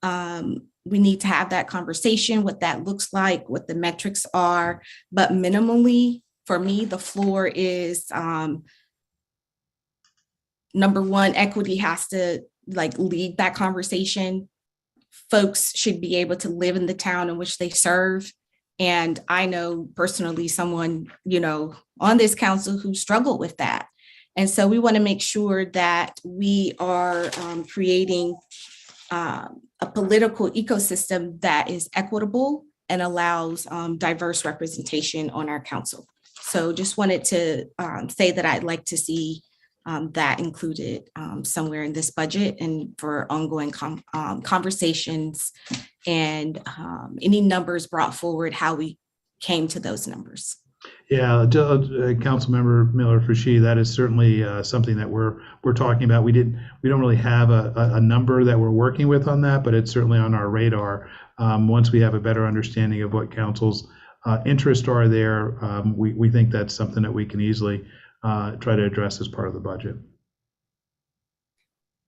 [SPEAKER 7] We need to have that conversation, what that looks like, what the metrics are, but minimally, for me, the floor is number one, equity has to like lead that conversation. Folks should be able to live in the town in which they serve. And I know personally someone, you know, on this council who struggled with that. And so we want to make sure that we are creating a political ecosystem that is equitable and allows diverse representation on our council. So just wanted to say that I'd like to see that included somewhere in this budget, and for ongoing conversations and any numbers brought forward, how we came to those numbers.
[SPEAKER 8] Yeah, Councilmember Miller-Fushi, that is certainly something that we're talking about. We don't really have a number that we're working with on that, but it's certainly on our radar. Once we have a better understanding of what council's interests are there, we think that's something that we can easily try to address as part of the budget.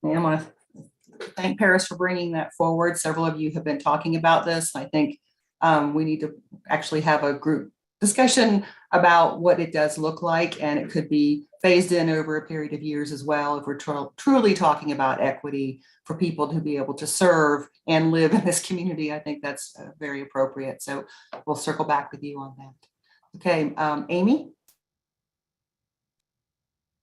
[SPEAKER 6] And I want to thank Paris for bringing that forward. Several of you have been talking about this. I think we need to actually have a group discussion about what it does look like, and it could be phased in over a period of years as well if we're truly talking about equity for people to be able to serve and live in this community. I think that's very appropriate. So we'll circle back with you on that. Okay, Amy?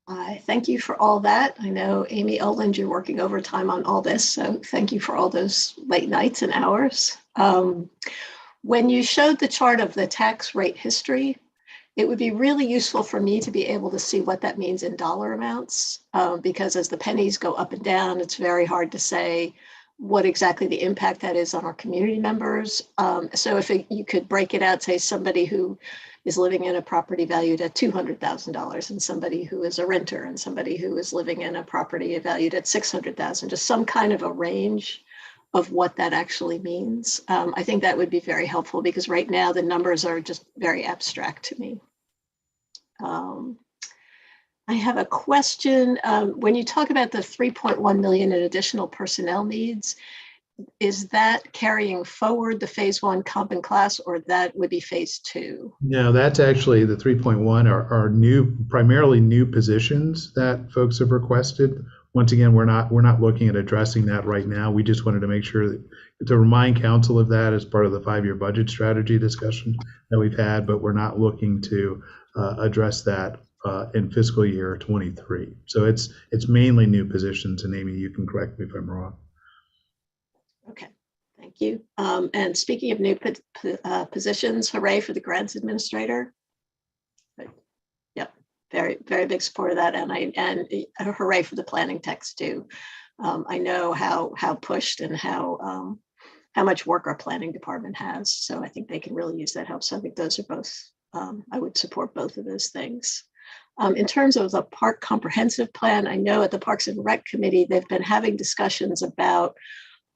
[SPEAKER 10] I thank you for all that. I know, Amy Oland, you're working overtime on all this, so thank you for all those late nights and hours. When you showed the chart of the tax rate history, it would be really useful for me to be able to see what that means in dollar amounts, because as the pennies go up and down, it's very hard to say what exactly the impact that is on our community members. So if you could break it out, say somebody who is living in a property valued at $200,000 and somebody who is a renter and somebody who is living in a property valued at $600,000, just some kind of a range of what that actually means. I think that would be very helpful, because right now the numbers are just very abstract to me. I have a question. When you talk about the 3.1 million in additional personnel needs, is that carrying forward the phase 1 comp and class, or that would be phase 2?
[SPEAKER 8] No, that's actually the 3.1 are new, primarily new positions that folks have requested. Once again, we're not looking at addressing that right now. We just wanted to make sure that, to remind council of that as part of the 5-year budget strategy discussion that we've had, but we're not looking to address that in fiscal year 23. So it's mainly new positions, and Amy, you can correct me if I'm wrong.
[SPEAKER 10] Okay, thank you. And speaking of new positions, hooray for the grants administrator. Yep, very, very big support of that, and hooray for the planning text too. I know how pushed and how much work our planning department has. So I think they can really use that help. So I think those are both, I would support both of those things. In terms of the park comprehensive plan, I know at the Parks and Rec Committee, they've been having discussions about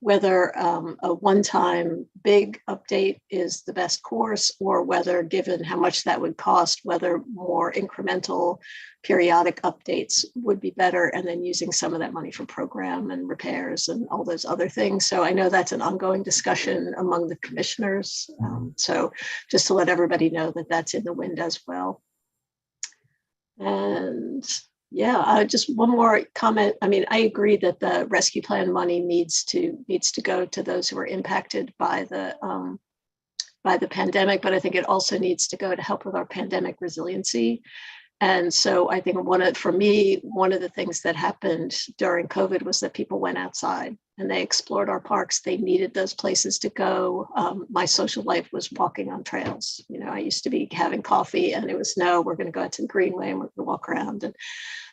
[SPEAKER 10] whether a one-time big update is the best course, or whether, given how much that would cost, whether more incremental periodic updates would be better, and then using some of that money for program and repairs and all those other things. So I know that's an ongoing discussion among the commissioners. So just to let everybody know that that's in the wind as well. And yeah, just one more comment. I mean, I agree that the rescue plan money needs to go to those who are impacted by the pandemic, but I think it also needs to go to help with our pandemic resiliency. And so I think for me, one of the things that happened during COVID was that people went outside and they explored our parks. They needed those places to go. My social life was walking on trails. You know, I used to be having coffee and it was, no, we're going to go out to the Greenway and we're going to walk around. And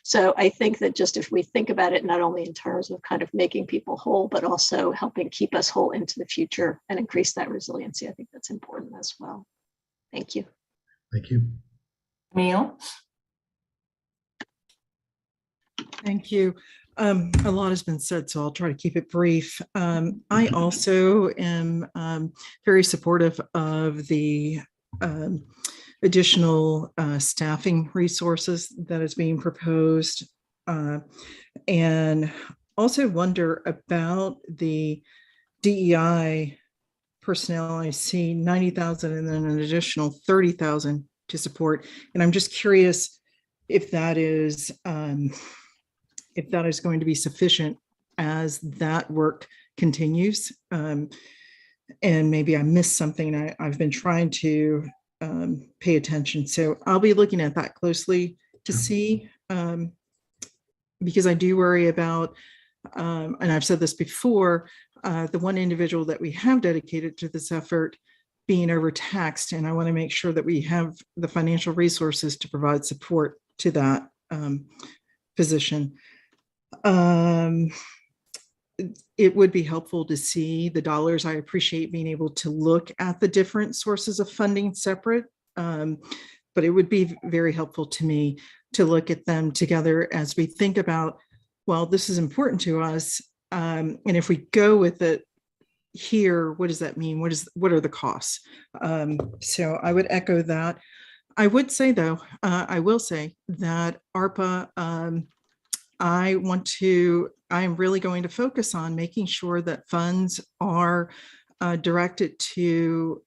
[SPEAKER 10] so I think that just if we think about it, not only in terms of kind of making people whole, but also helping keep us whole into the future and increase that resiliency, I think that's important as well. Thank you.
[SPEAKER 8] Thank you.
[SPEAKER 6] Neil?
[SPEAKER 17] Thank you. A lot has been said, so I'll try to keep it brief. I also am very supportive of the additional staffing resources that is being proposed, and also wonder about the DEI personnel. I see 90,000 and then an additional 30,000 to support, and I'm just curious if that is going to be sufficient as that work continues. And maybe I missed something. I've been trying to pay attention. So I'll be looking at that closely to see, because I do worry about, and I've said this before, the one individual that we have dedicated to this effort being overtaxed. And I want to make sure that we have the financial resources to provide support to that position. It would be helpful to see the dollars. I appreciate being able to look at the different sources of funding separate, but it would be very helpful to me to look at them together as we think about, well, this is important to us. And if we go with it here, what does that mean? What are the costs? So I would echo that. I would say though, I will say that ARPA, I'm really going to focus on making sure that funds are directed to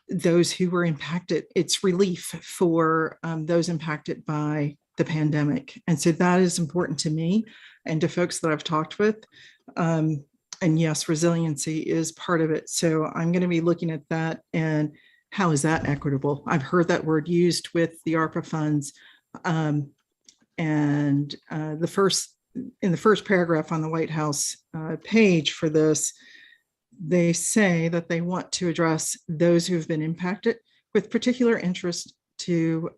[SPEAKER 17] those who were impacted. It's relief for those impacted by the pandemic. And so that is important to me and to folks that I've talked with. And yes, resiliency is part of it. So I'm going to be looking at that and how is that equitable? I've heard that word used with the ARPA funds. And in the first paragraph on the White House page for this, they say that they want to address those who have been impacted with particular interest to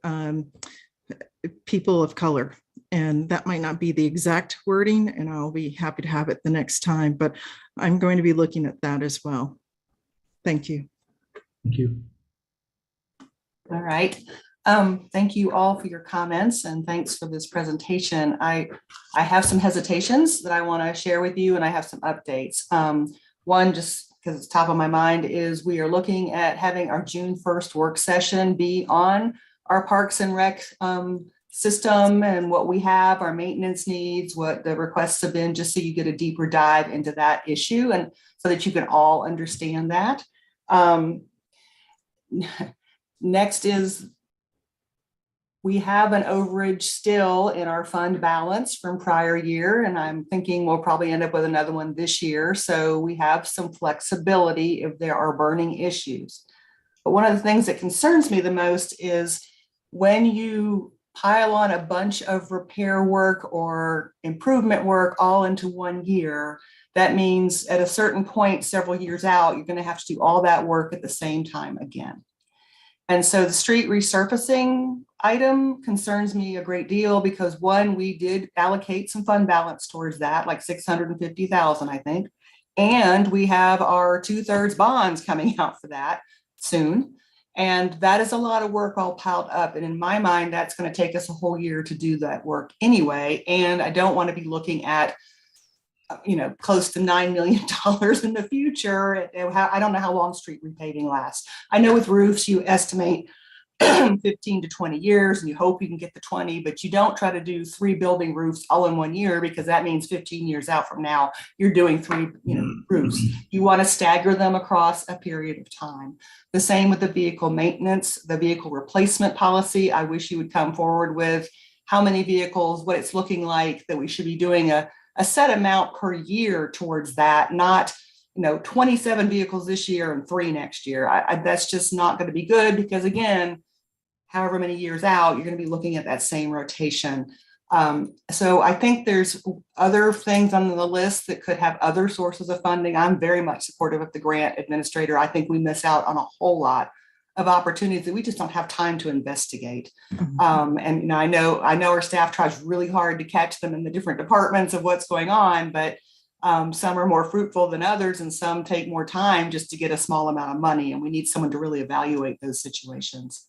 [SPEAKER 17] people of color. And that might not be the exact wording, and I'll be happy to have it the next time, but I'm going to be looking at that as well. Thank you.
[SPEAKER 8] Thank you.
[SPEAKER 6] All right. Thank you all for your comments and thanks for this presentation. I have some hesitations that I want to share with you, and I have some updates. One, just because it's top of my mind, is we are looking at having our June 1st work session be on our Parks and Rec system and what we have, our maintenance needs, what the requests have been, just so you get a deeper dive into that issue and so that you can all understand that. Next is, we have an overage still in our fund balance from prior year, and I'm thinking we'll probably end up with another one this year. So we have some flexibility if there are burning issues. But one of the things that concerns me the most is when you pile on a bunch of repair work or improvement work all into one year, that means at a certain point, several years out, you're going to have to do all that work at the same time again. And so the street resurfacing, item concerns me a great deal because one, we did allocate some fund balance towards that, like 650,000, I think. And we have our 2/3 bonds coming out for that soon. And that is a lot of work all piled up. And in my mind, that's going to take us a whole year to do that work anyway. And I don't want to be looking at, close to $9 million in the future. I don't know how long street repaving lasts. I know with roofs, you estimate 15 to 20 years and you hope you can get the 20, but you don't try to do 3 building roofs all in 1 year because that means 15 years out from now, you're doing 3 roofs. You want to stagger them across a period of time. The same with the vehicle maintenance, the vehicle replacement policy. I wish you would come forward with how many vehicles, what it's looking like, that we should be doing a set amount per year towards that, not 27 vehicles this year and 3 next year. That's just not going to be good because, again, however many years out, you're going to be looking at that same rotation. So I think there's other things on the list that could have other sources of funding. I'm very much supportive of the grant administrator. I think we miss out on a whole lot of opportunities that we just don't have time to investigate. And I know our staff tries really hard to catch them in the different departments of what's going on, but some are more fruitful than others, and some take more time just to get a small amount of money. And we need someone to really evaluate those situations.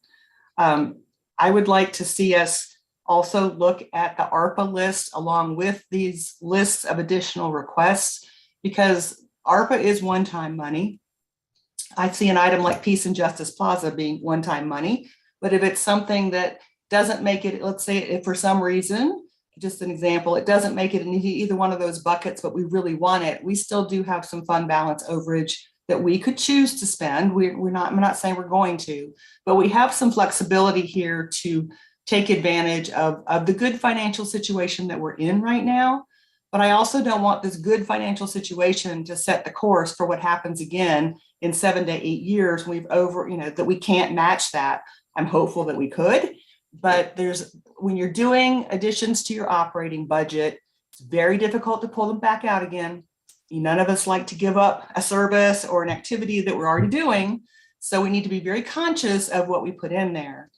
[SPEAKER 6] I would like to see us also look at the ARPA list along with these lists of additional requests, because ARPA is one-time money. I see an item like Peace and Justice Plaza being one-time money, but if it's something that doesn't make it, let's say if for some reason, just an example, it doesn't make it in either one of those buckets, but we really want it, we still do have some fund balance overage that we could choose to spend. I'm not saying we're going to, but we have some flexibility here to take advantage of the good financial situation that we're in right now. But I also don't want this good financial situation to set the course for what happens again in 7 to 8 years. That we can't match that. I'm hopeful that we could, but when you're doing additions to your operating budget, it's very difficult to pull them back out again. None of us like to give up a service or an activity that we're already doing. So we need to be very conscious of what we put in there.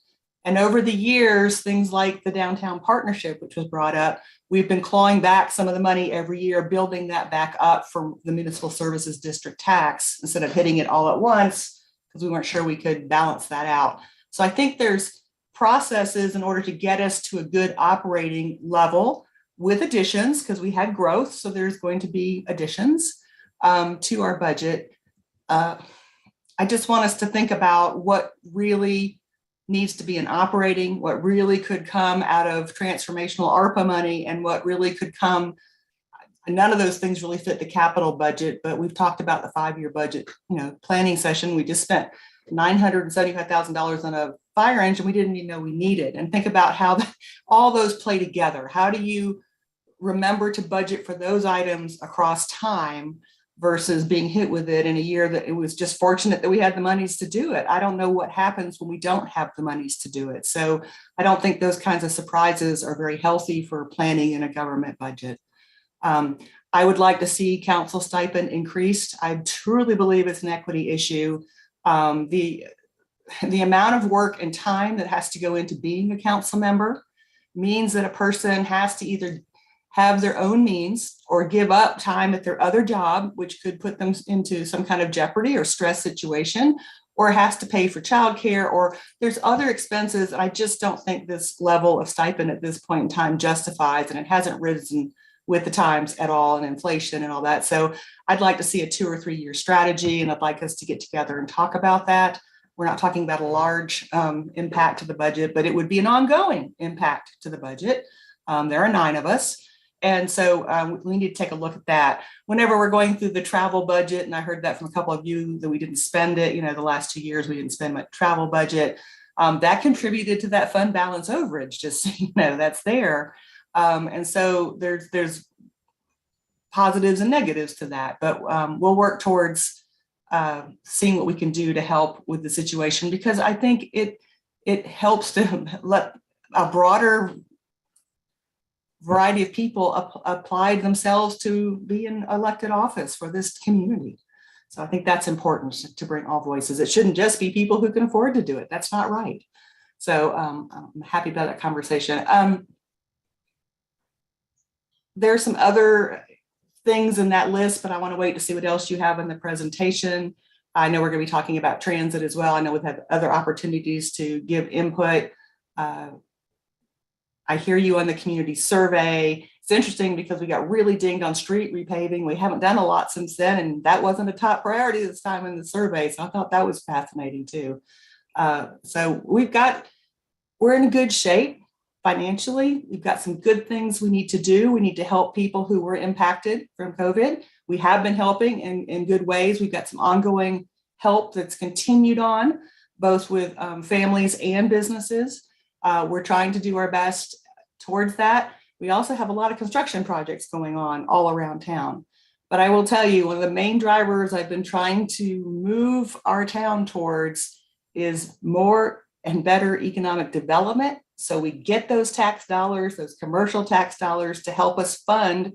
[SPEAKER 6] And over the years, things like the downtown partnership, which was brought up, we've been clawing back some of the money every year, building that back up from the municipal services district tax instead of hitting it all at once because we weren't sure we could balance that out. So I think there's processes in order to get us to a good operating level with additions, because we had growth. So there's going to be additions to our budget. I just want us to think about what really needs to be in operating, what really could come out of transformational ARPA money, and what really could come. None of those things really fit the capital budget, but we've talked about the 5-year budget, planning session. We just spent $975,000 on a fire engine we didn't even know we needed. And think about how all those play together. How do you remember to budget for those items across time versus being hit with it in a year that it was just fortunate that we had the monies to do it? I don't know what happens when we don't have the monies to do it. So I don't think those kinds of surprises are very healthy for planning in a government budget. I would like to see council stipend increased. I truly believe it's an equity issue. The amount of work and time that has to go into being a council member means that a person has to either have their own means or give up time at their other job, which could put them into some kind of jeopardy or stress situation, or has to pay for childcare, or there's other expenses. And I just don't think this level of stipend at this point in time justifies, and it hasn't risen with the times at all, and inflation and all that. So I'd like to see a 2 or 3 year strategy, and I'd like us to get together and talk about that. We're not talking about a large impact to the budget, but it would be an ongoing impact to the budget. There are 9 of us. And so we need to take a look at that. Whenever we're going through the travel budget, and I heard that from a couple of you that we didn't spend it, the last 2 years, we didn't spend much travel budget. That contributed to that fund balance overage, just so you know, that's there. And so there's positives and negatives to that, but we'll work towards seeing what we can do to help with the situation, because I think it helps to let a broader variety of people apply themselves to be in elected office for this community. So I think that's important, to bring all voices. It shouldn't just be people who can afford to do it. That's not right. So I'm happy about that conversation. There's some other things in that list, but I want to wait to see what else you have in the presentation. I know we're going to be talking about transit as well. I know we've had other opportunities to give input. I hear you on the community survey. It's interesting because we got really dinged on street repaving. We haven't done a lot since then, and that wasn't a top priority this time in the survey. So I thought that was fascinating too. So we're in good shape financially. We've got some good things we need to do. We need to help people who were impacted from COVID. We have been helping in good ways. We've got some ongoing help that's continued on, both with families and businesses. We're trying to do our best towards that. We also have a lot of construction projects going on all around town. But I will tell you, one of the main drivers I've been trying to move our town towards is more and better economic development. So we get those tax dollars, those commercial tax dollars, to help us fund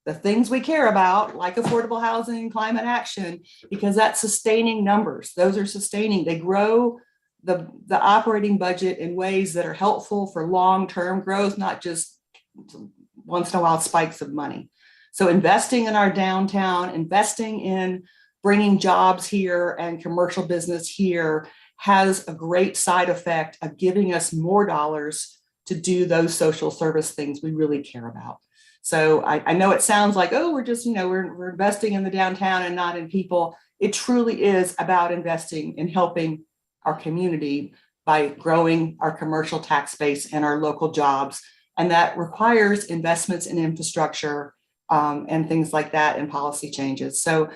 [SPEAKER 6] the things we care about, like affordable housing, climate action, because that's sustaining numbers. Those are sustaining. They grow the operating budget in ways that are helpful for long-term growth, not just once in a while spikes of money. So investing in our downtown, investing in bringing jobs here and commercial business here has a great side effect of giving us more dollars to do those social service things we really care about. So I know it sounds like, oh, we're just, we're investing in the downtown and not in people. It truly is about investing in helping our community by growing our commercial tax base and our local jobs. And that requires investments in infrastructure and things like that and policy changes. So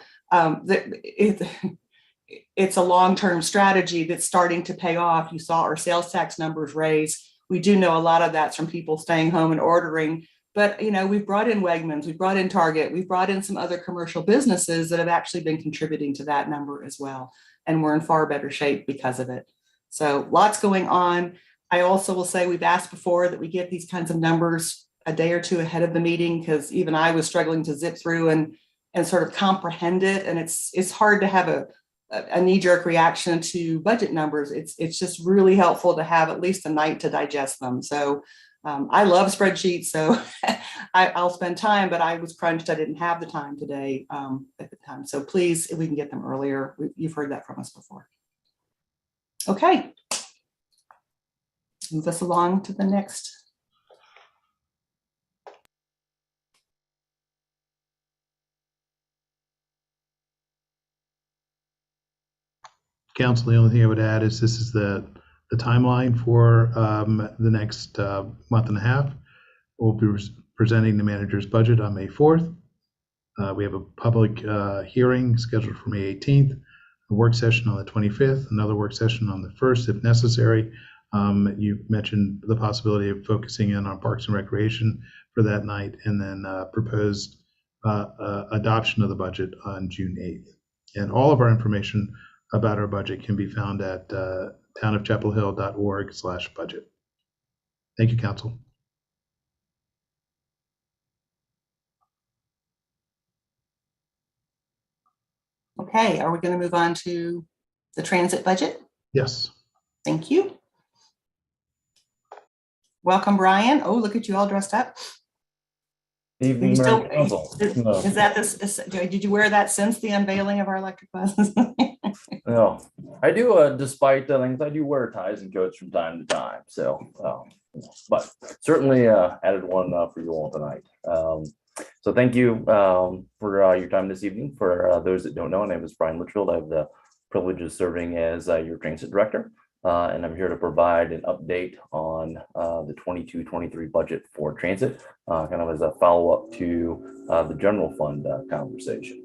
[SPEAKER 6] it's a long-term strategy that's starting to pay off. You saw our sales tax numbers raise. We do know a lot of that's from people staying home and ordering, but we've brought in Wegmans, we've brought in Target, we've brought in some other commercial businesses that have actually been contributing to that number as well. And we're in far better shape because of it. So lots going on. I also will say we've asked before that we get these kinds of numbers a day or two ahead of the meeting, because even I was struggling to zip through and sort of comprehend it. And it's hard to have a knee-jerk reaction to budget numbers. It's just really helpful to have at least a night to digest them. So I love spreadsheets, so I'll spend time, but I was crunched. I didn't have the time today at the time. So please, if we can get them earlier, you've heard that from us before. Okay. Move us along to the next.
[SPEAKER 8] Council, the only thing I would add is this is the timeline for the next month and a half. We'll be presenting the manager's budget on May 4th. We have a public hearing scheduled for May 18th, a work session on the 25th, another work session on the 1st if necessary. You mentioned the possibility of focusing in on Parks and Recreation for that night, and then proposed adoption of the budget on June 8th. And all of our information about our budget can be found at townofchapelhill.org/budget. Thank you, Council.
[SPEAKER 6] Okay, are we going to move on to the transit budget?
[SPEAKER 8] Yes.
[SPEAKER 6] Thank you. Welcome, Brian. Oh, look at you all dressed up.
[SPEAKER 18] Evening,
[SPEAKER 6] Still,
[SPEAKER 18] Mayor Council.
[SPEAKER 6] is that this? Did you wear that since the unveiling of our electric buses?
[SPEAKER 18] No, I do. Despite the things, I do wear ties and coats from time to time. So, but certainly added one for you all tonight. So thank you for your time this evening. For those that don't know, my name is Brian Litchfield. I have the privilege of serving as your transit director, and I'm here to provide an update on the 22-23 budget for transit, kind of as a follow-up to the general fund conversation.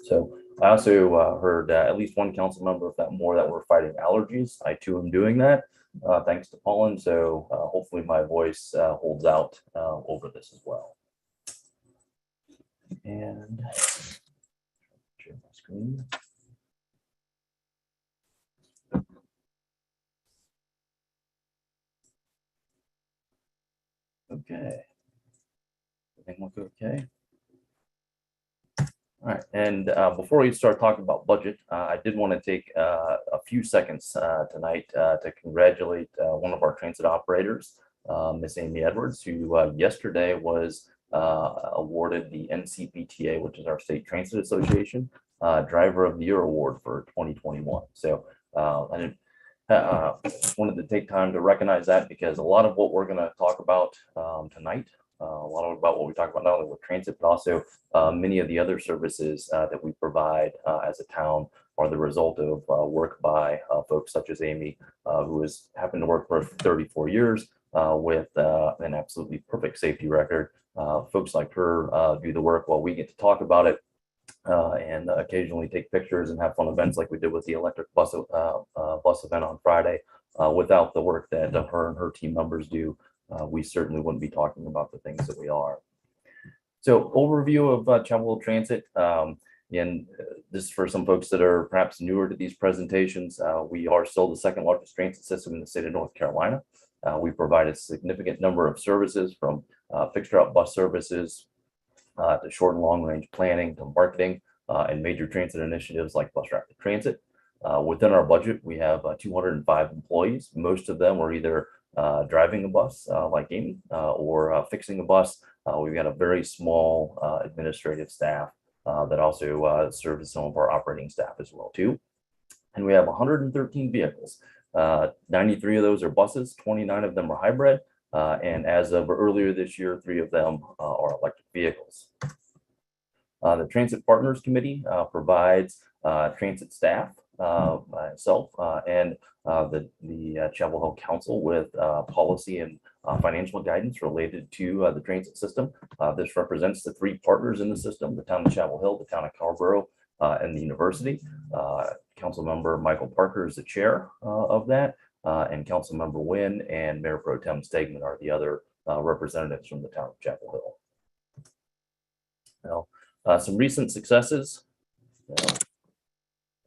[SPEAKER 18] So I also heard at least one council member, if not more, that were fighting allergies. I too am doing that, thanks to pollen. So hopefully my voice holds out over this as well. And share my screen. Okay. Everything look okay? All right, and before we start talking about budget, I did want to take a few seconds tonight to congratulate one of our transit operators, Miss Amy Edwards, who yesterday was awarded the NCPTA, which is our State Transit Association, Driver of the Year Award for 2021. So I wanted to take time to recognize that, because a lot of what we're going to talk about tonight, a lot about what we talk about not only with transit, but also many of the other services that we provide as a town are the result of work by folks such as Amy, who has happened to work for 34 years with an absolutely perfect safety record. Folks like her do the work while we get to talk about it and occasionally take pictures and have fun events like we did with the electric bus event on Friday. Without the work that her and her team members do, we certainly wouldn't be talking about the things that we are. So overview of Chapel Hill Transit. And this is for some folks that are perhaps newer to these presentations. We are still the second largest transit system in the state of North Carolina. We provide a significant number of services, from fixed route bus services to short and long range planning to marketing and major transit initiatives like bus rapid transit. Within our budget, we have 205 employees. Most of them are either driving a bus like Amy or fixing a bus. We've got a very small administrative staff that also serves some of our operating staff as well too. And we have 113 vehicles. 93 of those are buses, 29 of them are hybrid. And as of earlier this year, 3 of them are electric vehicles. The Transit Partners Committee provides transit staff, myself, and the Chapel Hill Council with policy and financial guidance related to the transit system. This represents the 3 partners in the system: the town of Chapel Hill, the town of Carrboro, and the university. Councilmember Michael Parker is the chair of that, and Councilmember Wynn and Mayor Pro Tem Stegman are the other representatives from the town of Chapel Hill. Now, some recent successes.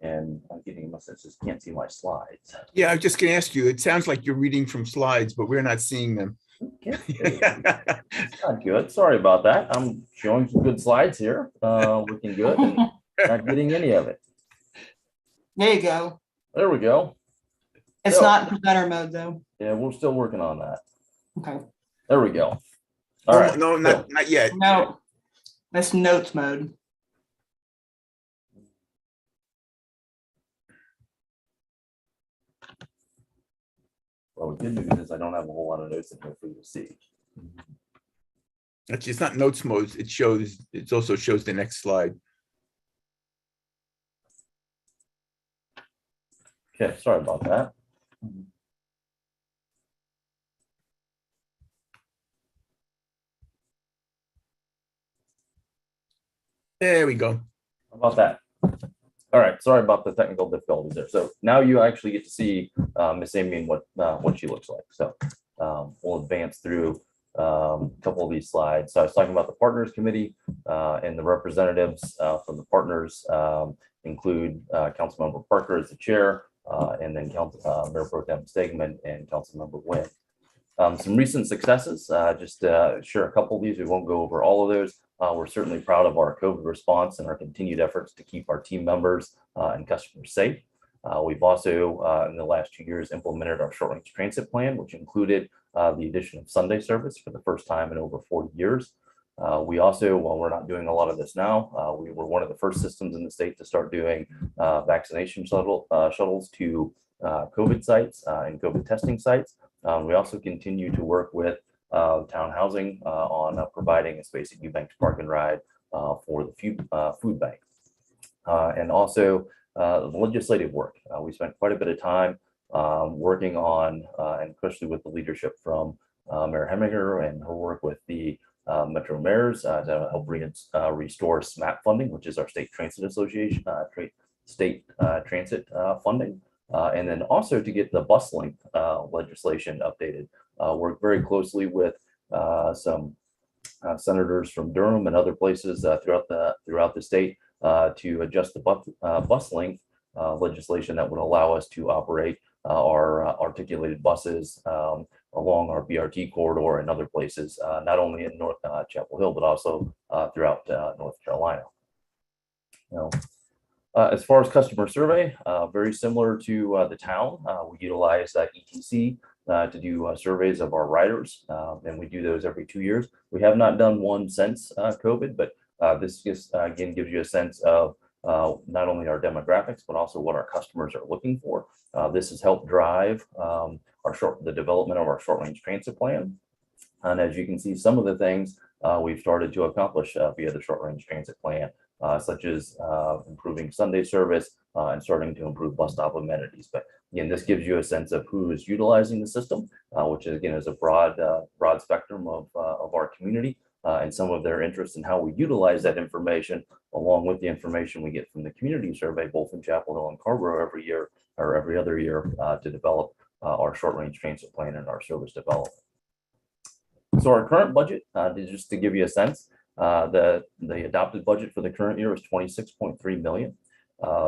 [SPEAKER 18] And I'm getting a message, just can't see my slides.
[SPEAKER 3] Yeah, I was just going to ask you, it sounds like you're reading from slides, but we're not seeing them.
[SPEAKER 18] Not good. Sorry about that. I'm showing some good slides here. Looking good. And not getting any of it.
[SPEAKER 6] There you go.
[SPEAKER 18] There we go.
[SPEAKER 6] It's
[SPEAKER 18] So,
[SPEAKER 6] not in presenter mode though.
[SPEAKER 18] Yeah, we're still working on that.
[SPEAKER 6] Okay.
[SPEAKER 18] There we go. All right.
[SPEAKER 3] No, not yet.
[SPEAKER 6] No, that's notes mode.
[SPEAKER 18] Well, the good news is I don't have a whole lot of notes in here for you to see.
[SPEAKER 3] Actually, it's not notes mode. It also shows the next slide.
[SPEAKER 18] Okay, sorry about that.
[SPEAKER 3] There we go.
[SPEAKER 18] How about that? All right, sorry about the technical difficulties there. So now you actually get to see Miss Amy and what she looks like. So we'll advance through a couple of these slides. So I was talking about the Partners Committee, and the representatives from the partners include Councilmember Parker as the chair, and then Mayor Pro Tem Stegman and Councilmember Wynn. Some recent successes, just share a couple of these. We won't go over all of those. We're certainly proud of our COVID response and our continued efforts to keep our team members and customers safe. We've also, in the last 2 years, implemented our short-range transit plan, which included the addition of Sunday service for the first time in over 40 years. We also, while we're not doing a lot of this now, we were one of the first systems in the state to start doing vaccination shuttles to COVID sites and COVID testing sites. We also continue to work with town housing on providing a space at Eubanks Park and Ride for the food bank. And also legislative work. We spent quite a bit of time working on, and especially with the leadership from Mayor Heminger and her work with the Metro Mayors to help restore SMAP funding, which is our State Transit Association, state transit funding. And then also to get the bus link legislation updated. Work very closely with some senators from Durham and other places throughout the state to adjust the bus link legislation that would allow us to operate our articulated buses along our BRT corridor and other places, not only in North Chapel Hill, but also throughout North Carolina. As far as customer survey, very similar to the town, we utilize ETC to do surveys of our riders, and we do those every 2 years. We have not done one since COVID, but this just again gives you a sense of not only our demographics, but also what our customers are looking for. This has helped drive the development of our short-range transit plan. And as you can see, some of the things we've started to accomplish via the short-range transit plan, such as improving Sunday service and starting to improve bus stop amenities. But again, this gives you a sense of who is utilizing the system, which again is a broad spectrum of our community, and some of their interest in how we utilize that information, along with the information we get from the community survey, both in Chapel Hill and Carrboro every year or every other year, to develop our short-range transit plan and our service development. So our current budget, just to give you a sense, the adopted budget for the current year is $26.3 million.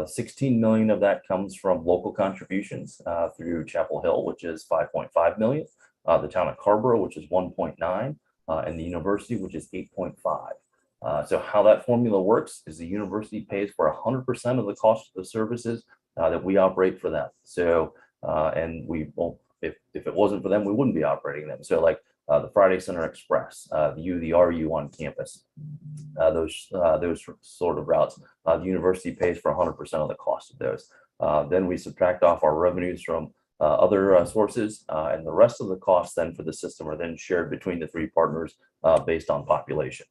[SPEAKER 18] 16 million of that comes from local contributions through Chapel Hill, which is 5.5 million, the town of Carrboro, which is 1.9, and the university, which is 8.5. So how that formula works is the university pays for 100% of the cost of the services that we operate for them. So, and if it wasn't for them, we wouldn't be operating them. So like the Friday Center Express, the RU on campus, those sort of routes, the university pays for 100% of the cost of those. Then we subtract off our revenues from other sources, and the rest of the costs then for the system are then shared between the three partners based on population.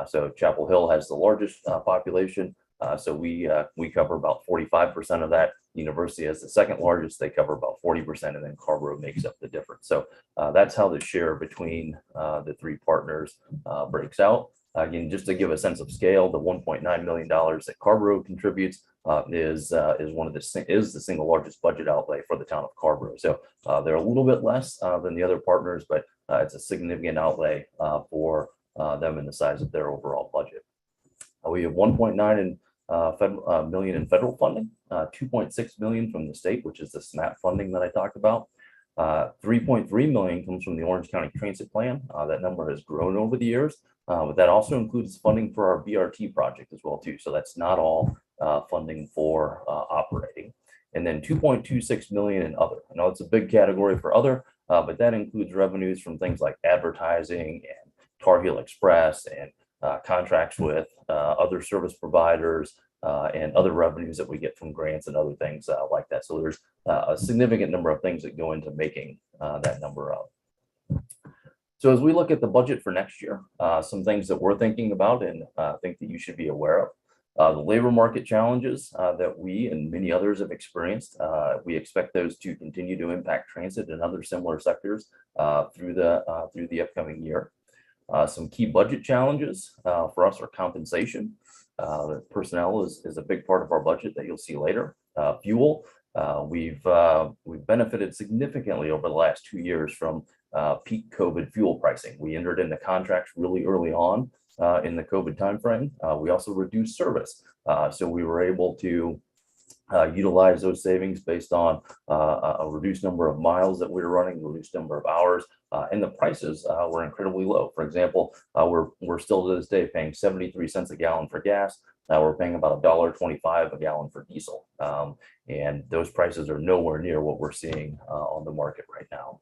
[SPEAKER 18] So Chapel Hill has the largest population, so we cover about 45% of that. University has the second largest, they cover about 40%, and then Carrboro makes up the difference. So that's how the share between the three partners breaks out. Again, just to give a sense of scale, the $1.9 million that Carrboro contributes is the single largest budget outlay for the town of Carrboro. So they're a little bit less than the other partners, but it's a significant outlay for them and the size of their overall budget. We have 1.9 million in federal funding, 2.6 million from the state, which is the SNAP funding that I talked about. 3.3 million comes from the Orange County Transit Plan. That number has grown over the years, but that also includes funding for our BRT project as well too. So that's not all funding for operating. And then 2.26 million in other. I know it's a big category for other, but that includes revenues from things like advertising and Tar Heel Express and contracts with other service providers and other revenues that we get from grants and other things like that. So there's a significant number of things that go into making that number up. So as we look at the budget for next year, some things that we're thinking about and think that you should be aware of. The labor market challenges that we and many others have experienced, we expect those to continue to impact transit and other similar sectors through the upcoming year. Some key budget challenges for us are compensation. Personnel is a big part of our budget that you'll see later. Fuel, we've benefited significantly over the last 2 years from peak COVID fuel pricing. We entered into contracts really early on in the COVID timeframe. We also reduced service, so we were able to utilize those savings based on a reduced number of miles that we were running, reduced number of hours, and the prices were incredibly low. For example, we're still to this day paying 73 cents a gallon for gas. We're paying about $1.25 a gallon for diesel, and those prices are nowhere near what we're seeing on the market right now.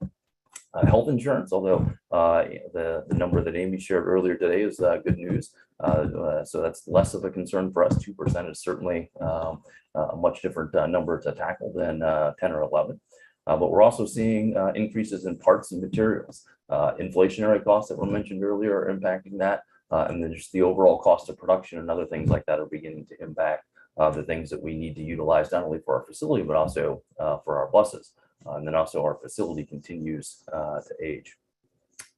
[SPEAKER 18] Health insurance, although the number that Amy shared earlier today is good news. So that's less of a concern for us. 2% is certainly a much different number to tackle than 10 or 11. But we're also seeing increases in parts and materials. Inflationary costs that were mentioned earlier are impacting that. And then just the overall cost of production and other things like that are beginning to impact the things that we need to utilize, not only for our facility, but also for our buses. And then also our facility continues to age.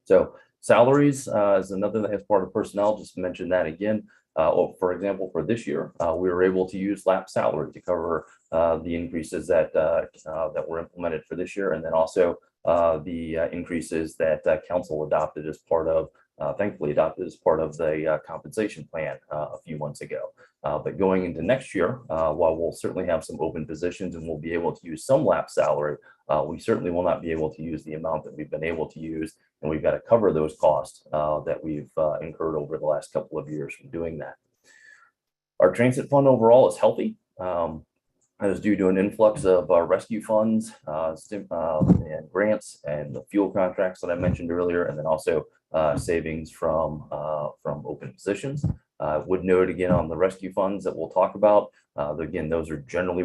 [SPEAKER 18] So salaries is another that has part of personnel. Just mention that again. For example, for this year, we were able to use lap salary to cover the increases that were implemented for this year, and then also the increases that council adopted as part of, thankfully adopted as part of the compensation plan a few months ago. But going into next year, while we'll certainly have some open positions and we'll be able to use some lap salary, we certainly will not be able to use the amount that we've been able to use, and we've got to cover those costs that we've incurred over the last couple of years from doing that. Our transit fund overall is healthy. That is due to an influx of rescue funds and grants and the fuel contracts that I mentioned earlier, and then also savings from open positions. Would note again on the rescue funds that we'll talk about. Again, those are generally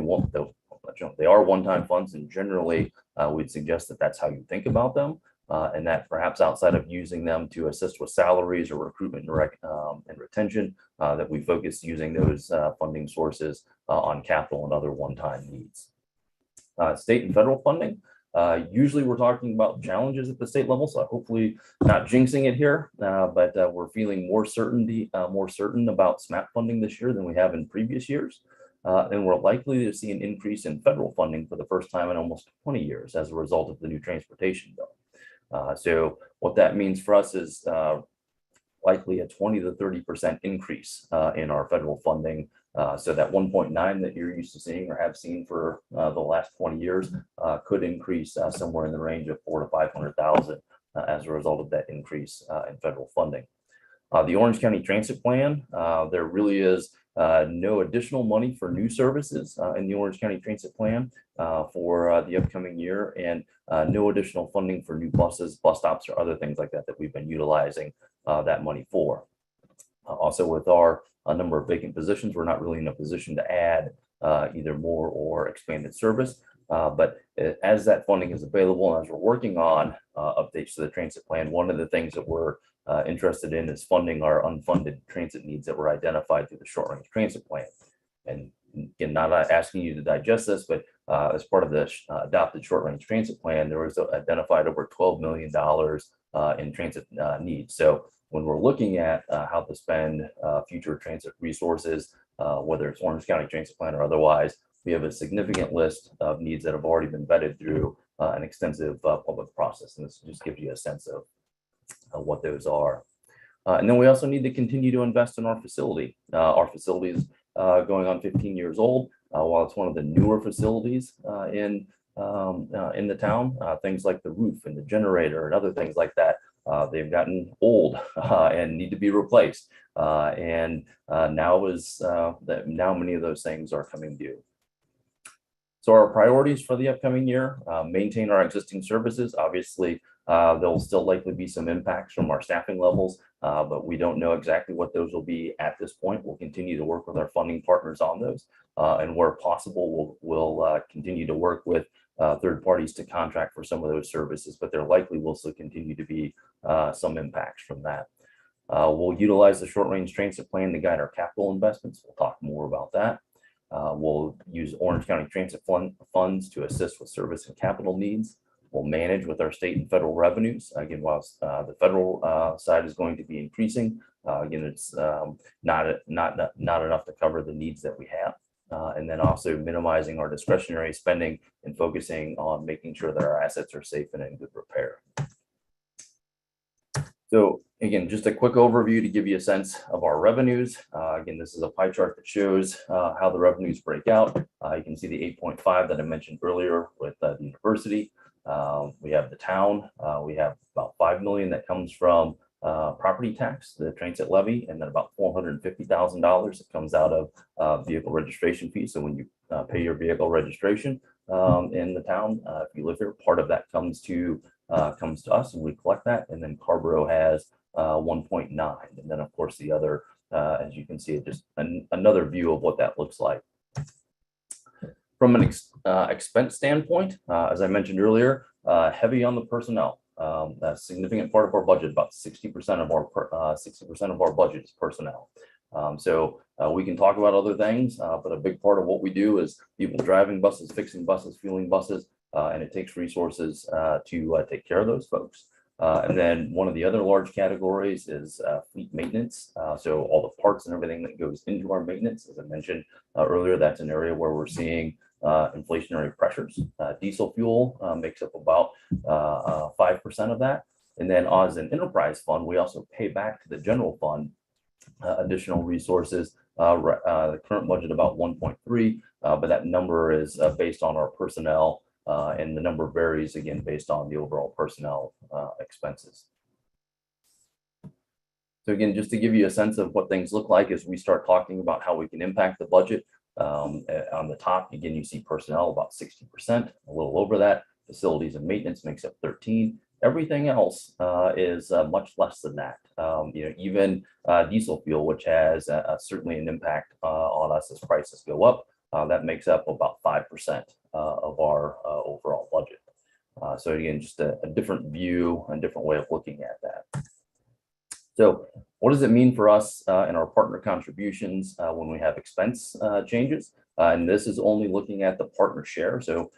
[SPEAKER 18] they are one-time funds, and generally we'd suggest that that's how you think about them, and that perhaps outside of using them to assist with salaries or recruitment and retention, that we focus using those funding sources on capital and other one-time needs. State and federal funding. Usually we're talking about challenges at the state level, so hopefully not jinxing it here, but we're feeling more certain about SMAP funding this year than we have in previous years. And we're likely to see an increase in federal funding for the first time in almost 20 years as a result of the new transportation bill. So what that means for us is likely a 20 to 30% increase in our federal funding. So that 1.9 that you're used to seeing or have seen for the last 20 years could increase somewhere in the range of 400,000 to 500,000 as a result of that increase in federal funding. The Orange County Transit Plan, there really is no additional money for new services in the Orange County Transit Plan for the upcoming year, and no additional funding for new buses, bus stops, or other things like that that we've been utilizing that money for. Also, with our number of vacant positions, we're not really in a position to add either more or expanded service. But as that funding is available, and as we're working on updates to the transit plan, one of the things that we're interested in is funding our unfunded transit needs that were identified through the short range transit plan. And again, not asking you to digest this, but as part of the adopted short range transit plan, there was identified over $12 million in transit needs. So when we're looking at how to spend future transit resources, whether it's Orange County Transit Plan or otherwise, we have a significant list of needs that have already been vetted through an extensive public process. And this just gives you a sense of what those are. And then we also need to continue to invest in our facility. Our facility is going on 15 years old. While it's one of the newer facilities in the town, things like the roof and the generator and other things like that, they've gotten old and need to be replaced. And now many of those things are coming due. So our priorities for the upcoming year: maintain our existing services. Obviously, there'll still likely be some impacts from our staffing levels, but we don't know exactly what those will be at this point. We'll continue to work with our funding partners on those, and where possible, we'll continue to work with third parties to contract for some of those services, but there likely will still continue to be some impacts from that. We'll utilize the short range transit plan to guide our capital investments. We'll talk more about that. We'll use Orange County Transit funds to assist with service and capital needs. We'll manage with our state and federal revenues. Again, whilst the federal side is going to be increasing, again, it's not enough to cover the needs that we have. And then also minimizing our discretionary spending and focusing on making sure that our assets are safe and in good repair. So again, just a quick overview to give you a sense of our revenues. Again, this is a pie chart that shows how the revenues break out. You can see the 8.5 that I mentioned earlier with the university. We have the town. We have about $5 million that comes from property tax, the transit levy, and then about $450,000 that comes out of vehicle registration fees. So when you pay your vehicle registration in the town, if you live here, part of that comes to us, and we collect that. And then Carborough has 1.9, and then of course the other, as you can see, just another view of what that looks like. From an expense standpoint, as I mentioned earlier, heavy on the personnel. That's a significant part of our budget. About 60% of our budget is personnel. So we can talk about other things, but a big part of what we do is people driving buses, fixing buses, fueling buses, and it takes resources to take care of those folks. And then one of the other large categories is fleet maintenance. So all the parts and everything that goes into our maintenance, as I mentioned earlier, that's an area where we're seeing inflationary pressures. Diesel fuel makes up about 5% of that. And then as an enterprise fund, we also pay back to the general fund additional resources. The current budget about 1.3, but that number is based on our personnel, and the number varies again based on the overall personnel expenses. So again, just to give you a sense of what things look like as we start talking about how we can impact the budget, on the top, again, you see personnel about 60%, a little over that. Facilities and maintenance makes up 13%. Everything else is much less than that. Even diesel fuel, which has certainly an impact on us as prices go up, that makes up about 5% of our overall budget. So again, just a different view and different way of looking at that. So what does it mean for us in our partner contributions when we have expense changes? And this is only looking at the partner share. So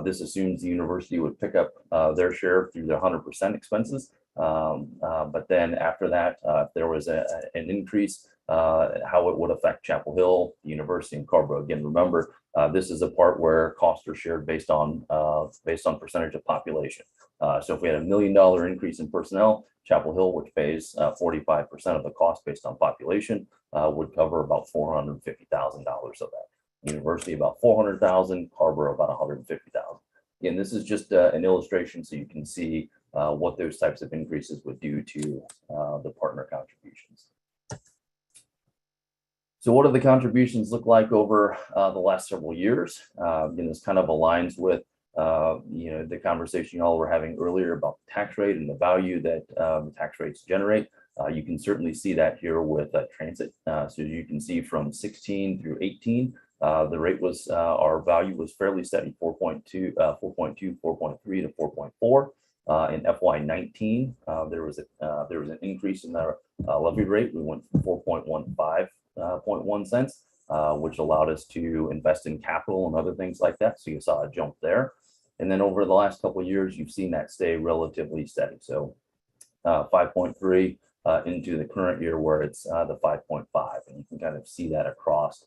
[SPEAKER 18] this assumes the university would pick up their share through their 100% expenses. But then after that, if there was an increase, how it would affect Chapel Hill, the university, and Carrboro. Again, remember, this is a part where costs are shared based on percentage of population. So if we had $1 million increase in personnel, Chapel Hill, which pays 45% of the cost based on population, would cover about $450,000 of that. University about $400,000, Carrboro about $150,000. Again, this is just an illustration so you can see what those types of increases would do to the partner contributions. So what do the contributions look like over the last several years? Again, this kind of aligns with the conversation y'all were having earlier about the tax rate and the value that the tax rates generate. You can certainly see that here with transit. So you can see from 16 through 18, the rate was, our value was fairly steady, 4.2, 4.2, 4.3 to 4.4. In FY19, there was an increase in the levy rate. We went from 4.15.1 cents, which allowed us to invest in capital and other things like that. So you saw a jump there. And then over the last couple of years, you've seen that stay relatively steady. So 5.3 into the current year where it's the 5.5, and you can kind of see that across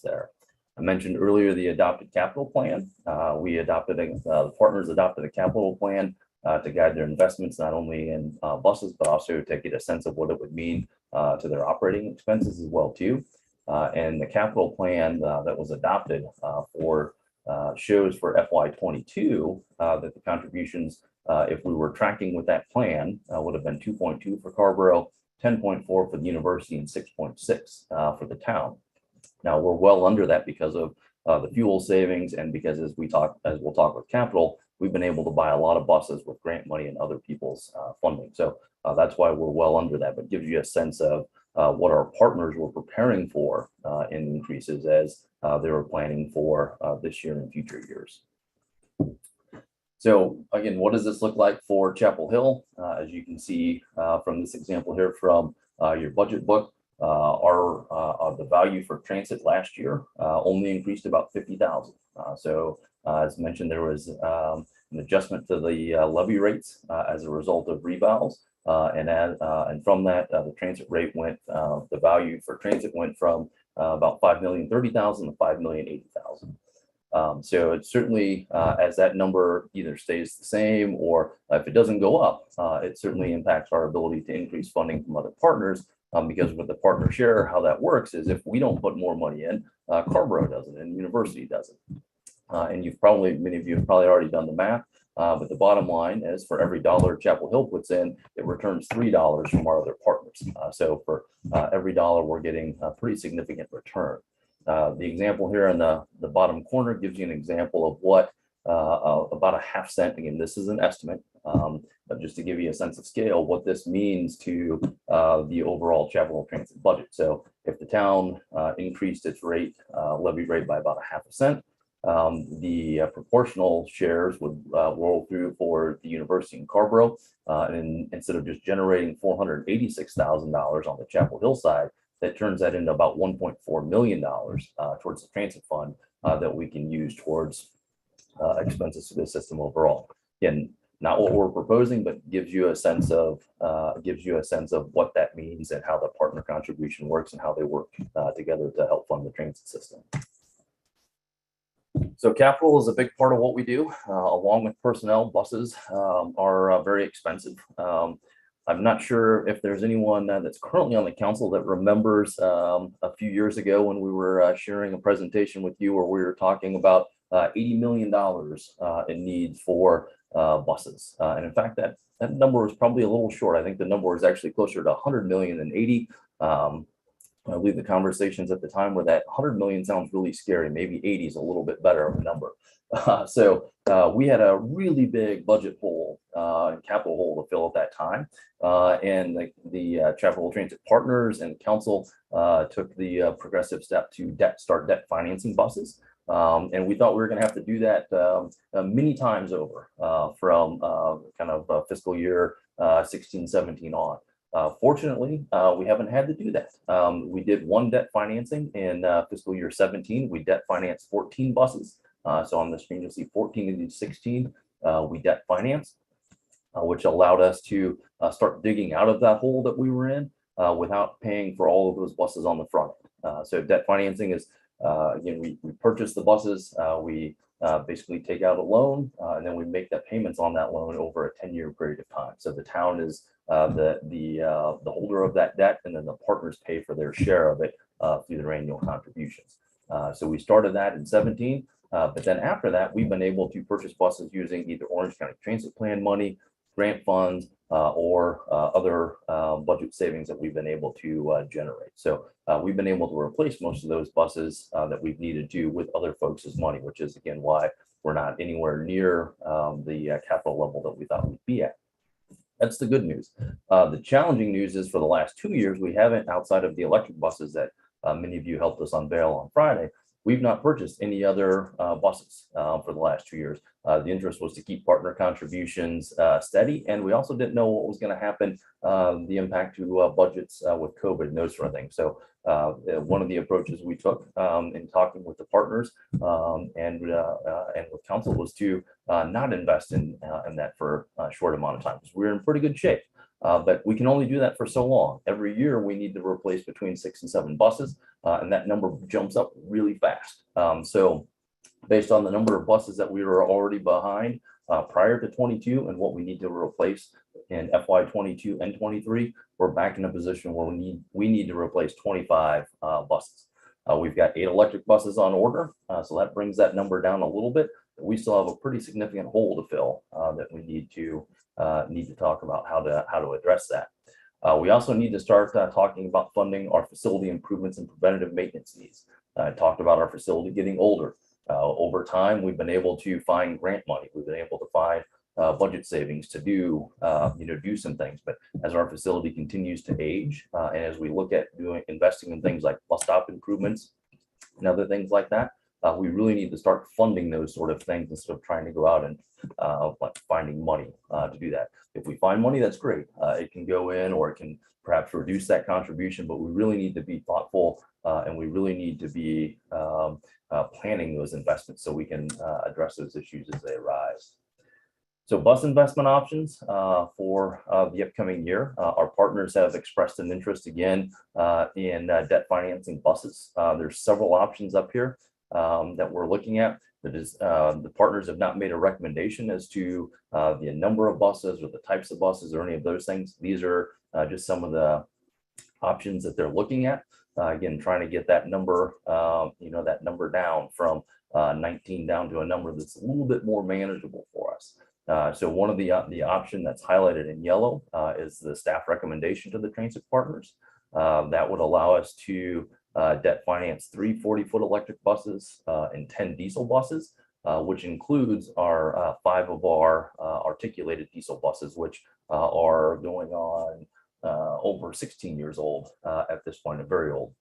[SPEAKER 18] there. I mentioned earlier the adopted capital plan. The partners adopted a capital plan to guide their investments, not only in buses, but also to get a sense of what it would mean to their operating expenses as well too. And the capital plan that was adopted shows for FY22 that the contributions, if we were tracking with that plan, would have been 2.2 for Carrboro, 10.4 for the university, and 6.6 for the town. Now we're well under that because of the fuel savings, and because as we'll talk with capital, we've been able to buy a lot of buses with grant money and other people's funding. So that's why we're well under that, but gives you a sense of what our partners were preparing for in increases as they were planning for this year and future years. So again, what does this look like for Chapel Hill? As you can see from this example here from your budget book, the value for transit last year only increased about $50,000. So as mentioned, there was an adjustment to the levy rates as a result of revals. And from that, the transit rate went, the value for transit went from about $5,030,000 to $5,080,000. So it's certainly, as that number either stays the same or if it doesn't go up, it certainly impacts our ability to increase funding from other partners. Because with the partner share, how that works is if we don't put more money in, Carrboro does it and the university does it. And many of you have probably already done the math. But the bottom line is for every dollar Chapel Hill puts in, it returns $3 from our other partners. So for every dollar, we're getting a pretty significant return. The example here in the bottom corner gives you an example of what about a half cent. Again, this is an estimate, but just to give you a sense of scale, what this means to the overall Chapel Hill transit budget. So if the town increased its levy rate by about a half a cent, the proportional shares would roll through for the university in Carrboro, and instead of just generating $486,000 on the Chapel Hill side, that turns that into about $1.4 million towards the transit fund that we can use towards expenses to the system overall. Again, not what we're proposing, but gives you a sense of what that means and how the partner contribution works and how they work together to help fund the transit system. So capital is a big part of what we do, along with personnel. Buses are very expensive. I'm not sure if there's anyone that's currently on the council that remembers a few years ago when we were sharing a presentation with you where we were talking about $80 million in needs for buses. And in fact, that number was probably a little short. I think the number was actually closer to 100 million than 80. I believe the conversations at the time were that 100 million sounds really scary. Maybe 80 is a little bit better of a number. So we had a really big budget hole and capital hole to fill at that time. And the Chapel Hill Transit Partners and council took the progressive step to start debt financing buses. And we thought we were going to have to do that many times over from kind of fiscal year 16, 17 on. Fortunately, we haven't had to do that. We did one debt financing in fiscal year 17. We debt financed 14 buses. So on the screen, you'll see 14 of these 16 we debt financed, which allowed us to start digging out of that hole that we were in without paying for all of those buses on the front. So debt financing is, again, we purchase the buses, we basically take out a loan, and then we make the payments on that loan over a 10-year period of time. So the town is the holder of that debt, and then the partners pay for their share of it through their annual contributions. So we started that in 17, but then after that, we've been able to purchase buses using either Orange County Transit Plan money, grant funds, or other budget savings that we've been able to generate. So we've been able to replace most of those buses that we've needed to with other folks' money, which is again why we're not anywhere near the capital level that we thought we'd be at. That's the good news. The challenging news is for the last 2 years, we haven't, outside of the electric buses that many of you helped us unveil on Friday, we've not purchased any other buses for the last 2 years. The interest was to keep partner contributions steady, and we also didn't know what was going to happen, the impact to budgets with COVID and those sort of things. So one of the approaches we took in talking with the partners and with council was to not invest in that for a short amount of time, because we're in pretty good shape. But we can only do that for so long. Every year we need to replace between 6 and 7 buses, and that number jumps up really fast. So based on the number of buses that we were already behind prior to 22 and what we need to replace in FY 22 and 23, we're back in a position where we need to replace 25 buses. We've got 8 electric buses on order, so that brings that number down a little bit. But we still have a pretty significant hole to fill that we need to talk about how to address that. We also need to start talking about funding our facility improvements and preventative maintenance needs. I talked about our facility getting older. Over time, we've been able to find grant money. We've been able to find budget savings to do some things. But as our facility continues to age, and as we look at investing in things like bus stop improvements and other things like that, we really need to start funding those sort of things instead of trying to go out and finding money to do that. If we find money, that's great. It can go in, or it can perhaps reduce that contribution, but we really need to be thoughtful and we really need to be planning those investments so we can address those issues as they arise. So bus investment options for the upcoming year. Our partners have expressed an interest again in debt financing buses. There's several options up here that we're looking at. That is, the partners have not made a recommendation as to the number of buses or the types of buses or any of those things. These are just some of the options that they're looking at. Again, trying to get that number, that number down from 19 down to a number that's a little bit more manageable for us. So one of the option that's highlighted in yellow is the staff recommendation to the transit partners. That would allow us to debt finance 3 40-foot electric buses and 10 diesel buses, which includes our 5 of our articulated diesel buses, which are going on over 16 years old at this point, and very old,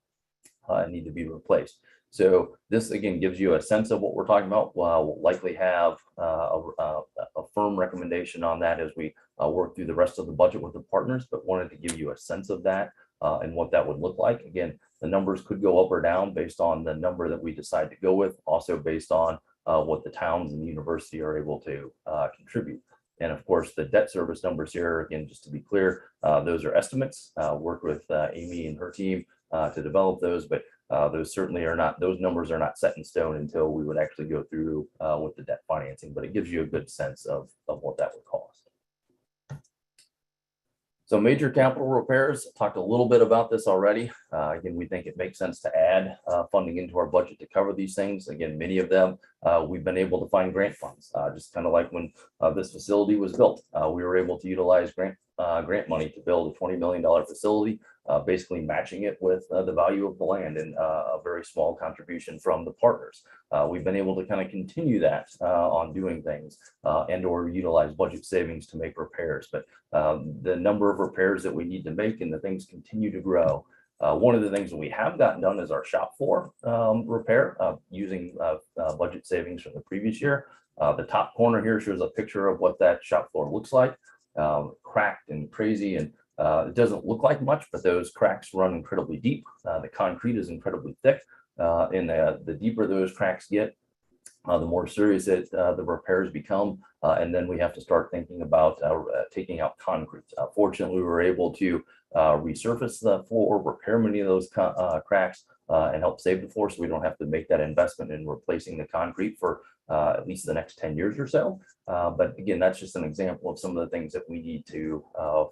[SPEAKER 18] and need to be replaced. So this again gives you a sense of what we're talking about. We'll likely have a firm recommendation on that as we work through the rest of the budget with the partners, but wanted to give you a sense of that and what that would look like. Again, the numbers could go up or down based on the number that we decide to go with, also based on what the towns and the university are able to contribute. And of course, the debt service numbers here, again, just to be clear, those are estimates. Work with Amy and her team to develop those, but those certainly are not, those numbers are not set in stone until we would actually go through with the debt financing, but it gives you a good sense of what that would cost. So major capital repairs, talked a little bit about this already. Again, we think it makes sense to add funding into our budget to cover these things. Again, many of them we've been able to find grant funds, just kind of like when this facility was built. We were able to utilize grant money to build a $20 million facility, basically matching it with the value of the land and a very small contribution from the partners. We've been able to kind of continue that on doing things and or utilize budget savings to make repairs. But the number of repairs that we need to make and the things continue to grow. One of the things that we have gotten done is our shop floor repair using budget savings from the previous year. The top corner here shows a picture of what that shop floor looks like, cracked and crazy, and it doesn't look like much, but those cracks run incredibly deep. The concrete is incredibly thick, and the deeper those cracks get, the more serious the repairs become, and then we have to start thinking about taking out concrete. Fortunately, we were able to resurface the floor, repair many of those cracks, and help save the floor, so we don't have to make that investment in replacing the concrete for at least the next 10 years or so. But again, that's just an example of some of the things that we need to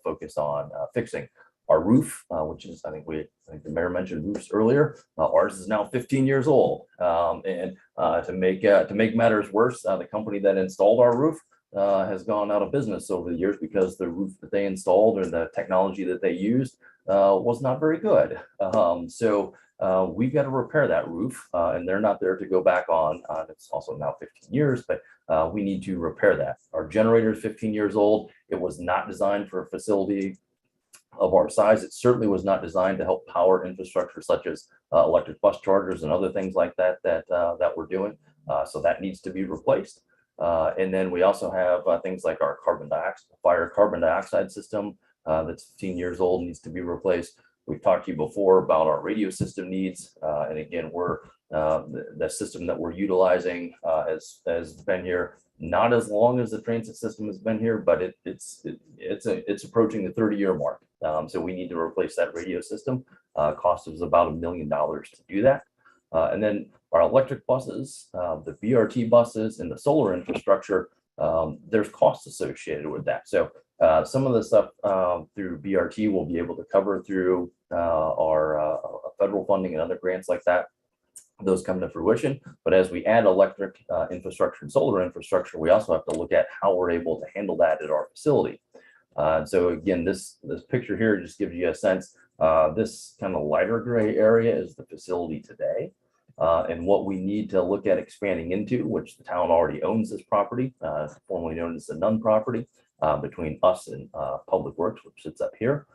[SPEAKER 18] focus on fixing. Our roof, which is, I think the mayor mentioned roofs earlier. Ours is now 15 years old, and to make matters worse, the company that installed our roof has gone out of business over the years because the roof that they installed or the technology that they used was not very good. So we've got to repair that roof, and they're not there to go back on. It's also now 15 years, but we need to repair that. Our generator is 15 years old. It was not designed for a facility of our size. It certainly was not designed to help power infrastructure such as electric bus chargers and other things like that that we're doing. So that needs to be replaced. And then we also have things like our carbon dioxide system that's 15 years old, needs to be replaced. We've talked to you before about our radio system needs, and again, the system that we're utilizing has been here not as long as the transit system has been here, but it's approaching the 30-year mark. So we need to replace that radio system. Cost us about $1 million to do that. And then our electric buses, the BRT buses, and the solar infrastructure, there's costs associated with that. So some of the stuff through BRT we'll be able to cover through our federal funding and other grants like that. Those come to fruition. But as we add electric infrastructure and solar infrastructure, we also have to look at how we're able to handle that at our facility. So again, this picture here just gives you a sense. This kind of lighter gray area is the facility today. And what we need to look at expanding into, which the town already owns this property, formerly known as the Nunn property, between us and Public Works, which sits up here,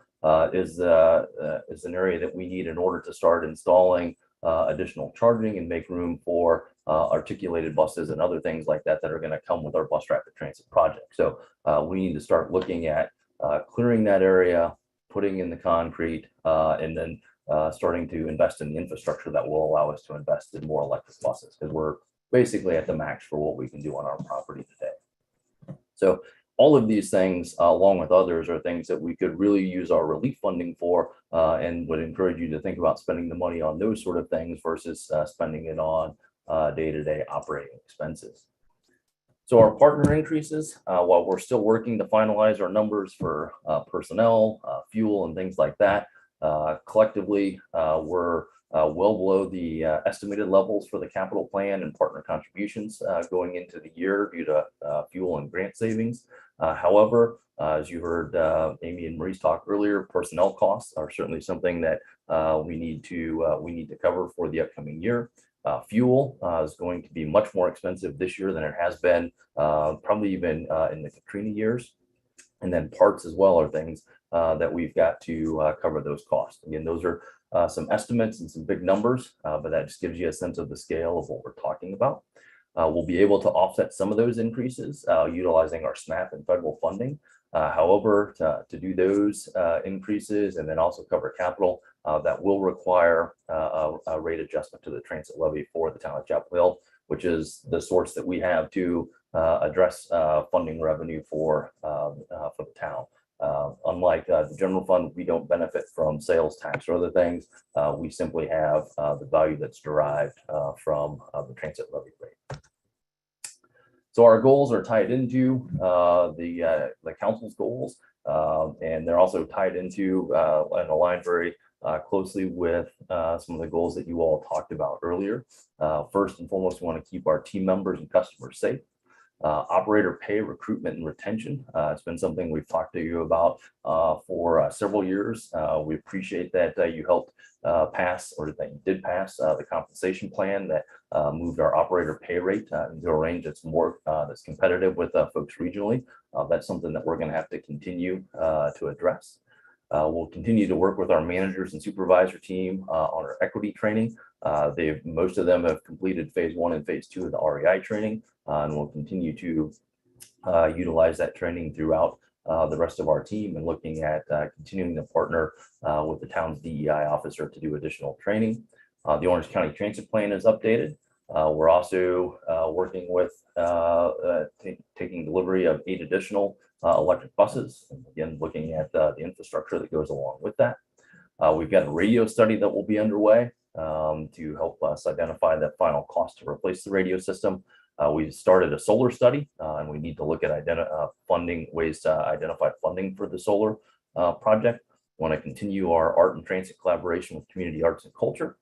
[SPEAKER 18] is an area that we need in order to start installing additional charging and make room for articulated buses and other things like that that are going to come with our bus rapid transit project. So we need to start looking at clearing that area, putting in the concrete, and then starting to invest in the infrastructure that will allow us to invest in more electric buses, because we're basically at the max for what we can do on our property today. So all of these things, along with others, are things that we could really use our relief funding for, and would encourage you to think about spending the money on those sort of things versus spending it on day-to-day operating expenses. So our partner increases, while we're still working to finalize our numbers for personnel, fuel, and things like that, collectively, we're well below the estimated levels for the capital plan and partner contributions going into the year due to fuel and grant savings. However, as you heard Amy and Maurice talk earlier, personnel costs are certainly something that we need to cover for the upcoming year. Fuel is going to be much more expensive this year than it has been, probably even in the Katrina years. And then parts as well are things that we've got to cover those costs. Again, those are some estimates and some big numbers, but that just gives you a sense of the scale of what we're talking about. We'll be able to offset some of those increases utilizing our SNAP and federal funding. However, to do those increases and then also cover capital, that will require a rate adjustment to the transit levy for the town of Chapel Hill, which is the source that we have to address funding revenue for the town. Unlike the general fund, we don't benefit from sales tax or other things. We simply have the value that's derived from the transit levy rate. So our goals are tied into the council's goals. And they're also tied into and aligned very closely with some of the goals that you all talked about earlier. First and foremost, we want to keep our team members and customers safe. Operator pay, recruitment, and retention. It's been something we've talked to you about for several years. We appreciate that you helped pass, or that you did pass, the compensation plan that moved our operator pay rate into a range that's more that's competitive with folks regionally. That's something that we're going to have to continue to address. We'll continue to work with our managers and supervisor team on our equity training. Most of them have completed phase 1 and phase 2 of the REI training, and we'll continue to utilize that training throughout the rest of our team, and looking at continuing to partner with the town's DEI officer to do additional training. The Orange County Transit Plan is updated. We're also working with taking delivery of 8 additional electric buses, and again, looking at the infrastructure that goes along with that. We've got a radio study that will be underway to help us identify the final cost to replace the radio system. We've started a solar study, and we need to look at ways to identify funding for the solar project. We want to continue our art and transit collaboration with community arts and culture,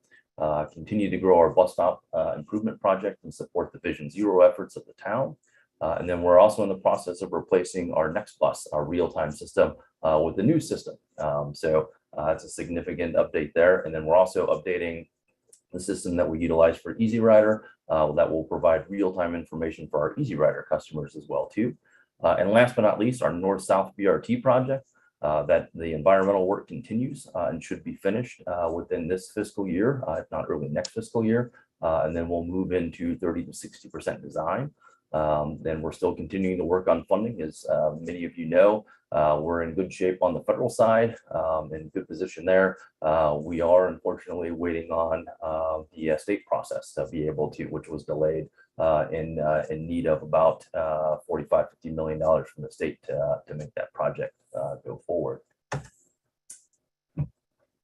[SPEAKER 18] continue to grow our bus stop improvement project and support the Vision Zero efforts of the town. And then we're also in the process of replacing our next bus, our real-time system, with the new system. So it's a significant update there. And then we're also updating the system that we utilize for Easy Rider that will provide real-time information for our Easy Rider customers as well too. And last but not least, our North-South BRT project, that the environmental work continues and should be finished within this fiscal year, if not early next fiscal year. And then we'll move into 30 to 60% design. Then we're still continuing to work on funding. As many of you know, we're in good shape on the federal side, in good position there. We are unfortunately waiting on the state process to be able to, which was delayed, in need of about $45–50 million from the state to make that project go forward.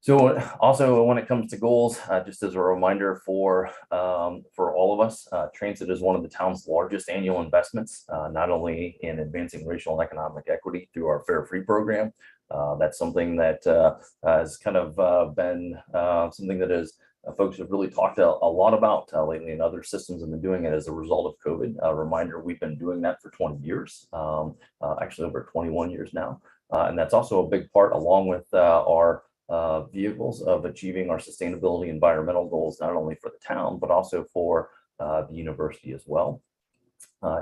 [SPEAKER 18] So also when it comes to goals, just as a reminder for all of us, transit is one of the town's largest annual investments, not only in advancing racial and economic equity through our Fare Free program. That's something that has kind of been something that is folks have really talked a lot about lately, and other systems have been doing it as a result of COVID. A reminder, we've been doing that for 20 years, actually over 21 years now. And that's also a big part, along with our vehicles, of achieving our sustainability environmental goals, not only for the town, but also for the university as well,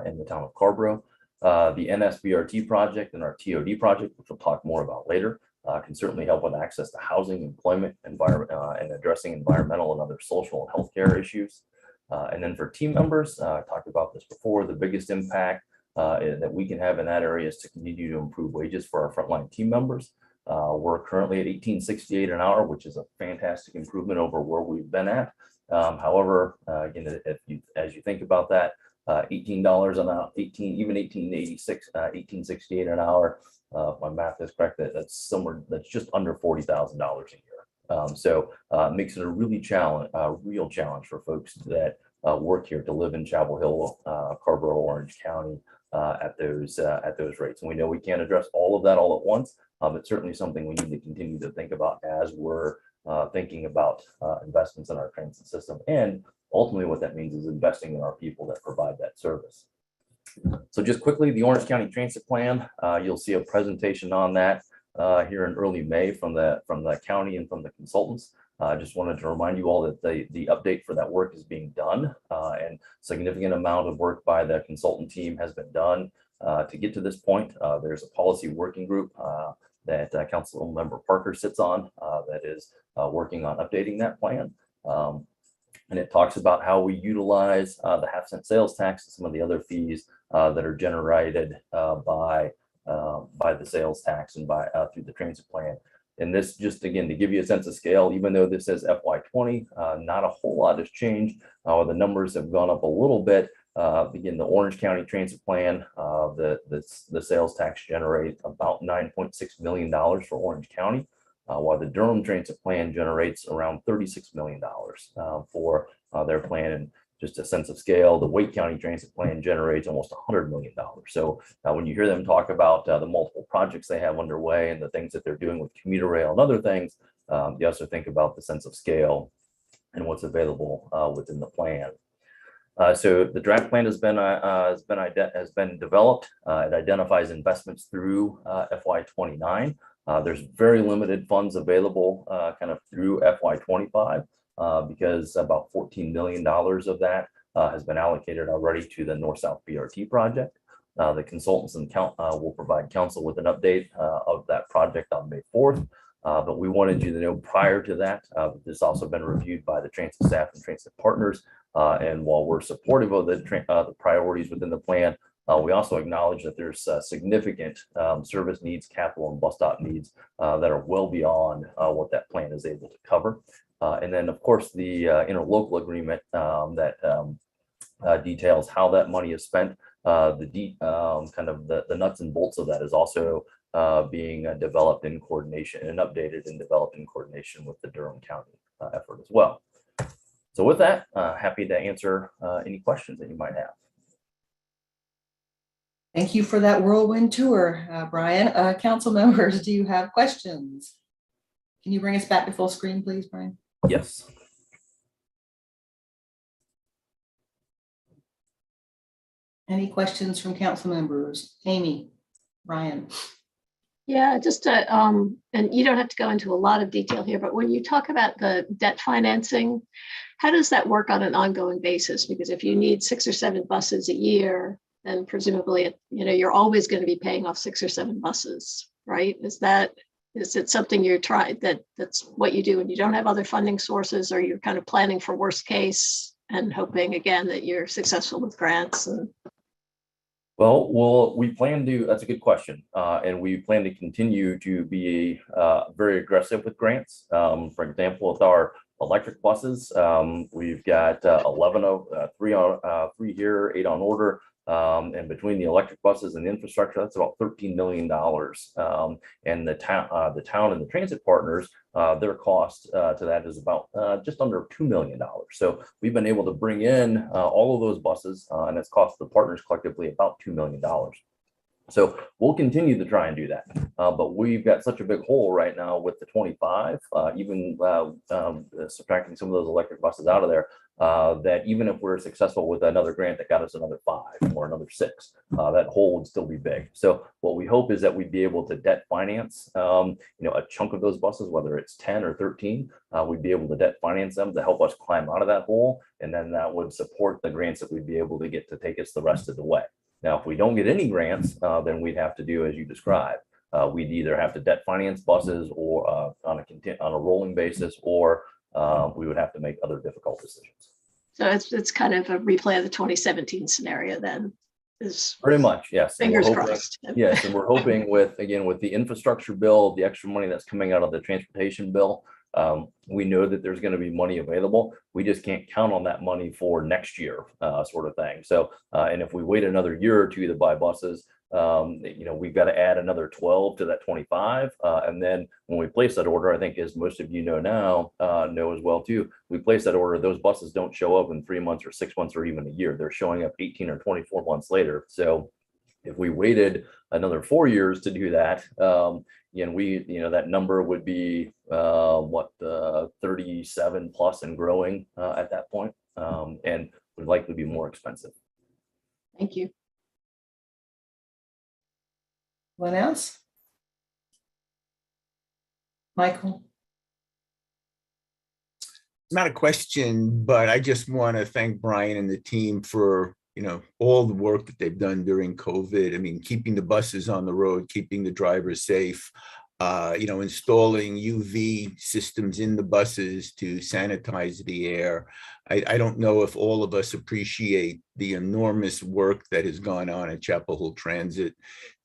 [SPEAKER 18] in the town of Carborough. The NSBRT project and our TOD project, which we'll talk more about later, can certainly help with access to housing, employment, environment, and addressing environmental and other social and healthcare issues. And then for team members, I talked about this before, the biggest impact that we can have in that area is to continue to improve wages for our frontline team members. We're currently at $18.68 an hour, which is a fantastic improvement over where we've been at. However, again, as you think about that, $18 an hour, even $18.68 an hour, if my math is correct, that's just under $40,000 a year. So it makes it a real challenge for folks that work here to live in Chapel Hill, Carborough, Orange County, at those rates. And we know we can't address all of that all at once. It's certainly something we need to continue to think about as we're thinking about investments in our transit system. And ultimately what that means is investing in our people that provide that service. So just quickly, the Orange County Transit Plan, you'll see a presentation on that here in early May from the county and from the consultants. I just wanted to remind you all that the update for that work is being done, and significant amount of work by the consultant team has been done to get to this point. There's a policy working group that Council Member Parker sits on that is working on updating that plan. And it talks about how we utilize the half-cent sales tax and some of the other fees that are generated by the sales tax and through the transit plan. And this, just again, to give you a sense of scale, even though this says FY20, not a whole lot has changed. The numbers have gone up a little bit. Again, the Orange County Transit Plan, the sales tax generates about $9.6 million for Orange County, while the Durham Transit Plan generates around $36 million for their plan. And just a sense of scale, the Wake County Transit Plan generates almost $100 million. So when you hear them talk about the multiple projects they have underway and the things that they're doing with commuter rail and other things, you also think about the sense of scale and what's available within the plan. So the draft plan has been developed. It identifies investments through FY29. There's very limited funds available kind of through FY25 because about $14 million of that has been allocated already to the North-South BRT project. The consultants and will provide council with an update of that project on May 4th. But we wanted you to know prior to that, this has also been reviewed by the transit staff and transit partners. And while we're supportive of the priorities within the plan, we also acknowledge that there's significant service needs, capital and bus stop needs that are well beyond what that plan is able to cover. And then, of course, the interlocal agreement that details how that money is spent. Kind of the nuts and bolts of that is also being developed in coordination and updated and developed in coordination with the Durham County effort as well. So with that, happy to answer any questions that you might have.
[SPEAKER 6] Thank you for that whirlwind tour, Brian. Council members, do you have questions? Can you bring us back to full screen, please, Brian?
[SPEAKER 18] Yes.
[SPEAKER 6] Any questions from council members? Amy, Brian?
[SPEAKER 10] Yeah, just and you don't have to go into a lot of detail here, but when you talk about the debt financing, how does that work on an ongoing basis? Because if you need 6 or 7 buses a year, then presumably, you're always going to be paying off 6 or 7 buses, right? Is it something you're trying, that's what you do when you don't have other funding sources, or you're kind of planning for worst case and hoping again that you're successful with grants? And
[SPEAKER 18] Well, we plan to, that's a good question. And we plan to continue to be very aggressive with grants. For example, with our electric buses, we've got 11 of 3 here, 8 on order. And between the electric buses and the infrastructure, that's about $13 million. And the town and the transit partners, their cost to that is about just under $2 million. So we've been able to bring in all of those buses, and it's cost the partners collectively about $2 million. So we'll continue to try and do that. But we've got such a big hole right now with the 25, even subtracting some of those electric buses out of there, that even if we're successful with another grant that got us another 5 or another 6, that hole would still be big. So what we hope is that we'd be able to debt finance, a chunk of those buses, whether it's 10 or 13, we'd be able to debt finance them to help us climb out of that hole. And then that would support the grants that we'd be able to get to take us the rest of the way. Now, if we don't get any grants, then we'd have to do as you described. We'd either have to debt finance buses or on a rolling basis, or we would have to make other difficult decisions.
[SPEAKER 10] so it's kind of a replay of the 2017 scenario then. Is
[SPEAKER 18] pretty much, yes.
[SPEAKER 10] Fingers crossed.
[SPEAKER 18] Yes, and we're hoping with the infrastructure bill, the extra money that's coming out of the transportation bill, we know that there's going to be money available. We just can't count on that money for next year, sort of thing. So, and if we wait another year or two to buy buses, we've got to add another 12 to that 25. And then when we place that order, I think as most of you know now, know as well too, we place that order, those buses don't show up in 3 months or 6 months or even a year. They're showing up 18 or 24 months later. So if we waited another 4 years to do that, that number would be 37 plus and growing at that point, and would likely be more expensive.
[SPEAKER 10] Thank you.
[SPEAKER 6] What else? Michael?
[SPEAKER 3] Not a question, but I just want to thank Brian and the team for all the work that they've done during COVID. I mean, keeping the buses on the road, keeping the drivers safe, installing UV systems in the buses to sanitize the air. I don't know if all of us appreciate the enormous work that has gone on at Chapel Hill Transit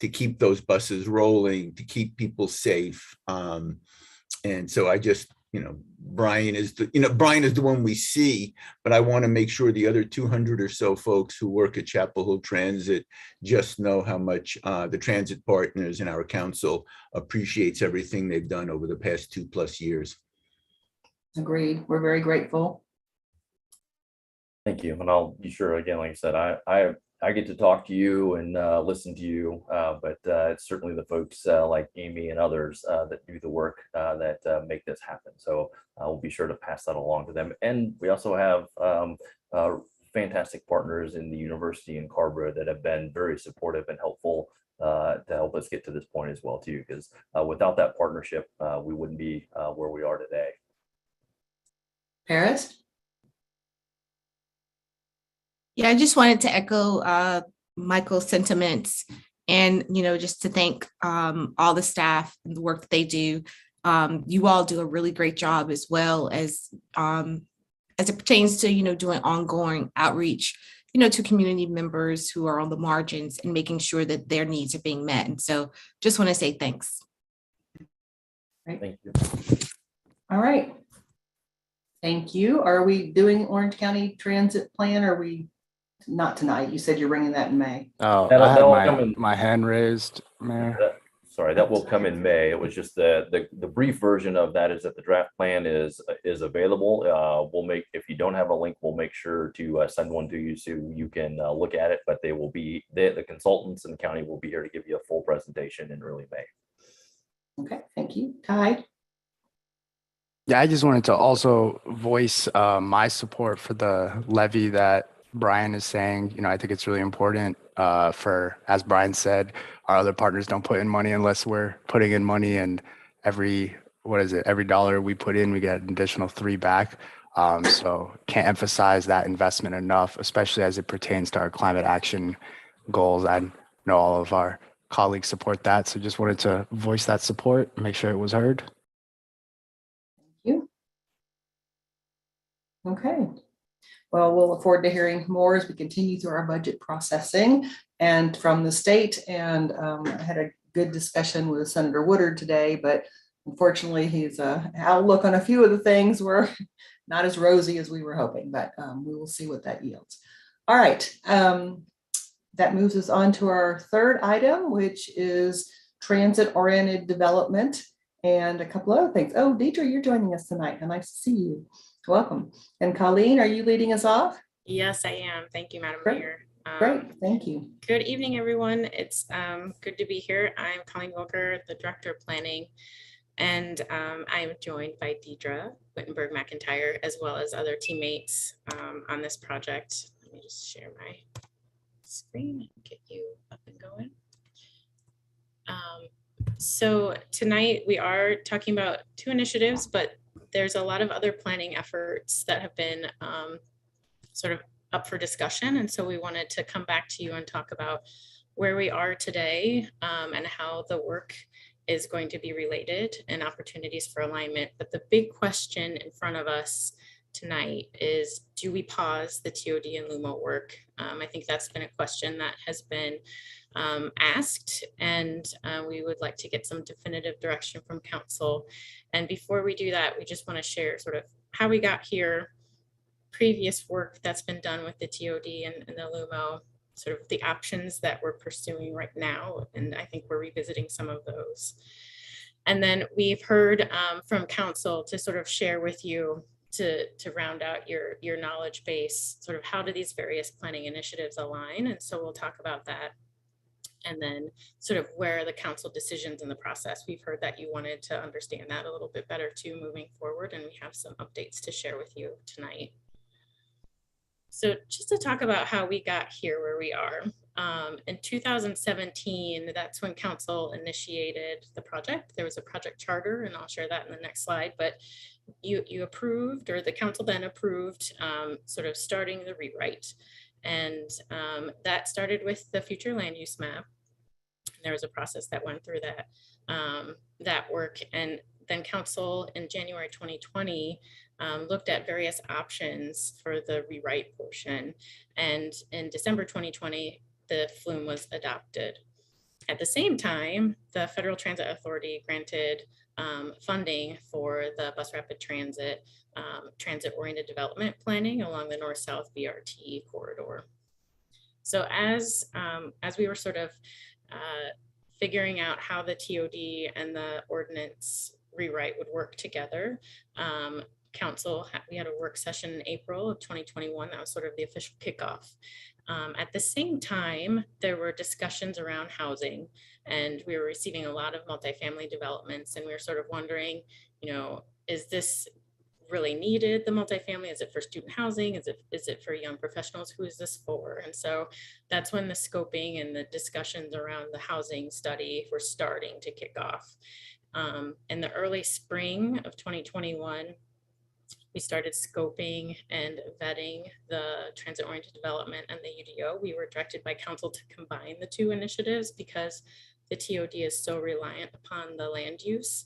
[SPEAKER 3] to keep those buses rolling, to keep people safe. And so I just, Brian is the one we see, but I want to make sure the other 200 or so folks who work at Chapel Hill Transit just know how much the transit partners and our council appreciates everything they've done over the past 2+ years.
[SPEAKER 6] Agreed. We're very grateful.
[SPEAKER 18] Thank you. And I'll be sure, again, like I said, I get to talk to you and listen to you, but it's certainly the folks like Amy and others that do the work that make this happen. So we'll be sure to pass that along to them. And we also have fantastic partners in the university in Carrboro that have been very supportive and helpful to help us get to this point as well too, because without that partnership, we wouldn't be where we are today.
[SPEAKER 6] Paris?
[SPEAKER 7] Yeah, I just wanted to echo Michael's sentiments and, just to thank all the staff and the work that they do. You all do a really great job as well as it pertains to, doing ongoing outreach, to community members who are on the margins and making sure that their needs are being met. And so just want to say thanks.
[SPEAKER 6] Right.
[SPEAKER 18] Thank you.
[SPEAKER 6] All right. Thank you. Are we doing Orange County Transit Plan? Or are we not tonight? You said you're bringing that in May.
[SPEAKER 13] Oh,
[SPEAKER 18] That'll-
[SPEAKER 13] I
[SPEAKER 18] that'll
[SPEAKER 13] have
[SPEAKER 18] come in-
[SPEAKER 13] my hand raised, Mayor.
[SPEAKER 18] Sorry, that will come in May. It was just the brief version of that is that the draft plan is available. We'll make, if you don't have a link, we'll make sure to send one to you so you can look at it, but they will be, the consultants in the county will be here to give you a full presentation in early May.
[SPEAKER 6] Okay, thank you. Ty?
[SPEAKER 13] Yeah, I just wanted to also voice my support for the levy that Brian is saying. I think it's really important for, as Brian said, our other partners don't put in money unless we're putting in money, and every dollar we put in, we get an additional 3 back. So can't emphasize that investment enough, especially as it pertains to our climate action goals. I know all of our colleagues support that. So just wanted to voice that support, make sure it was heard.
[SPEAKER 6] Okay. Well, we'll look forward to hearing more as we continue through our budget processing and from the state. And I had a good discussion with Senator Woodard today, but unfortunately his outlook on a few of the things were not as rosy as we were hoping, but we will see what that yields. All right. That moves us on to our third item, which is transit-oriented development and a couple other things. Oh, Deidre, you're joining us tonight. Nice to see you. Welcome. And Colleen, are you leading us off?
[SPEAKER 5] Yes, I am. Thank you, Madam
[SPEAKER 6] Great.
[SPEAKER 5] Mayor.
[SPEAKER 6] Great, thank you.
[SPEAKER 5] Good evening, everyone. It's good to be here. I'm Colleen Wilker, the Director of Planning, and I am joined by Deidre Wittenberg-McIntyre, as well as other teammates on this project. Let me just share my screen and get you up and going. So tonight we are talking about 2 initiatives, but there's a lot of other planning efforts that have been sort of up for discussion. And so we wanted to come back to you and talk about where we are today and how the work is going to be related and opportunities for alignment. But the big question in front of us tonight is, do we pause the TOD and LUMO work? I think that's been a question that has been asked, and we would like to get some definitive direction from council. And before we do that, we just want to share sort of how we got here, previous work that's been done with the TOD and the LUMO, sort of the options that we're pursuing right now. And I think we're revisiting some of those. And then we've heard from council to sort of share with you to round out your knowledge base, sort of how do these various planning initiatives align? And so we'll talk about that. And then sort of where are the council decisions in the process. We've heard that you wanted to understand that a little bit better too moving forward, and we have some updates to share with you tonight. So just to talk about how we got here where we are. In 2017, that's when council initiated the project. There was a project charter, and I'll share that in the next slide, but you approved, or the council then approved, sort of starting the rewrite. And that started with the future land use map. There was a process that went through that work. And then council in January 2020 looked at various options for the rewrite portion. And in December 2020, the FLUME was adopted. At the same time, the Federal Transit Authority granted funding for the bus rapid transit, transit-oriented development planning along the north-south BRT corridor. So as we were sort of figuring out how the TOD and the ordinance rewrite would work together, council, we had a work session in April of 2021. That was sort of the official kickoff. At the same time, there were discussions around housing, and we were receiving a lot of multifamily developments, and we were sort of wondering, you know, is this really needed, the multifamily? Is it for student housing? Is it for young professionals? Who is this for? And so that's when the scoping and the discussions around the housing study were starting to kick off. In the early spring of 2021, we started scoping and vetting the transit-oriented development and the UDO. We were directed by council to combine the two initiatives because the TOD is so reliant upon the land use.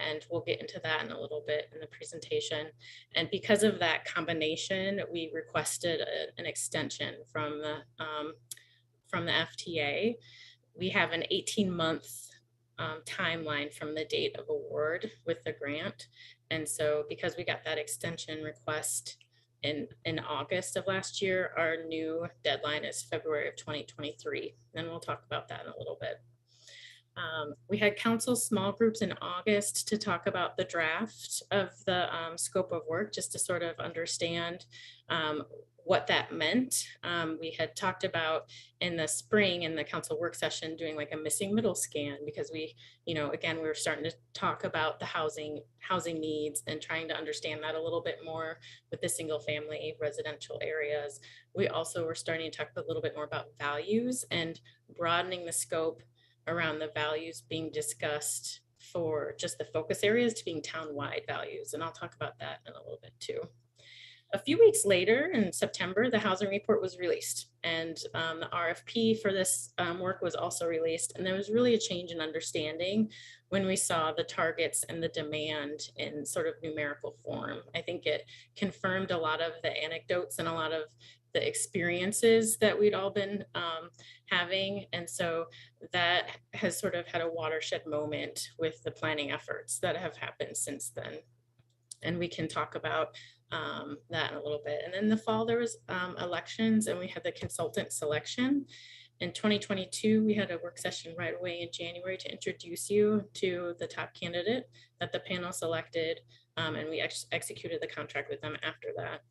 [SPEAKER 5] And we'll get into that in a little bit in the presentation. And because of that combination, we requested an extension from the FTA. We have an 18-month timeline from the date of award with the grant. And so because we got that extension request in August of last year, our new deadline is February of 2023. And we'll talk about that in a little bit. We had council small groups in August to talk about the draft of the scope of work, just to sort of understand what that meant. We had talked about in the spring in the council work session doing like a missing middle scan, because we, you know, again, we were starting to talk about the housing needs and trying to understand that a little bit more with the single family residential areas. We also were starting to talk a little bit more about values and broadening the scope around the values being discussed for just the focus areas to being town-wide values. And I'll talk about that in a little bit too. A few weeks later in September, the housing report was released, and the RFP for this work was also released. And there was really a change in understanding when we saw the targets and the demand in sort of numerical form. I think it confirmed a lot of the anecdotes and a lot of the experiences that we'd all been having. And so that has sort of had a watershed moment with the planning efforts that have happened since then. And we can talk about that in a little bit. And then in the fall, there was elections, and we had the consultant selection. In 2022, we had a work session right away in January to introduce you to the top candidate that the panel selected, and we executed the contract with them after that.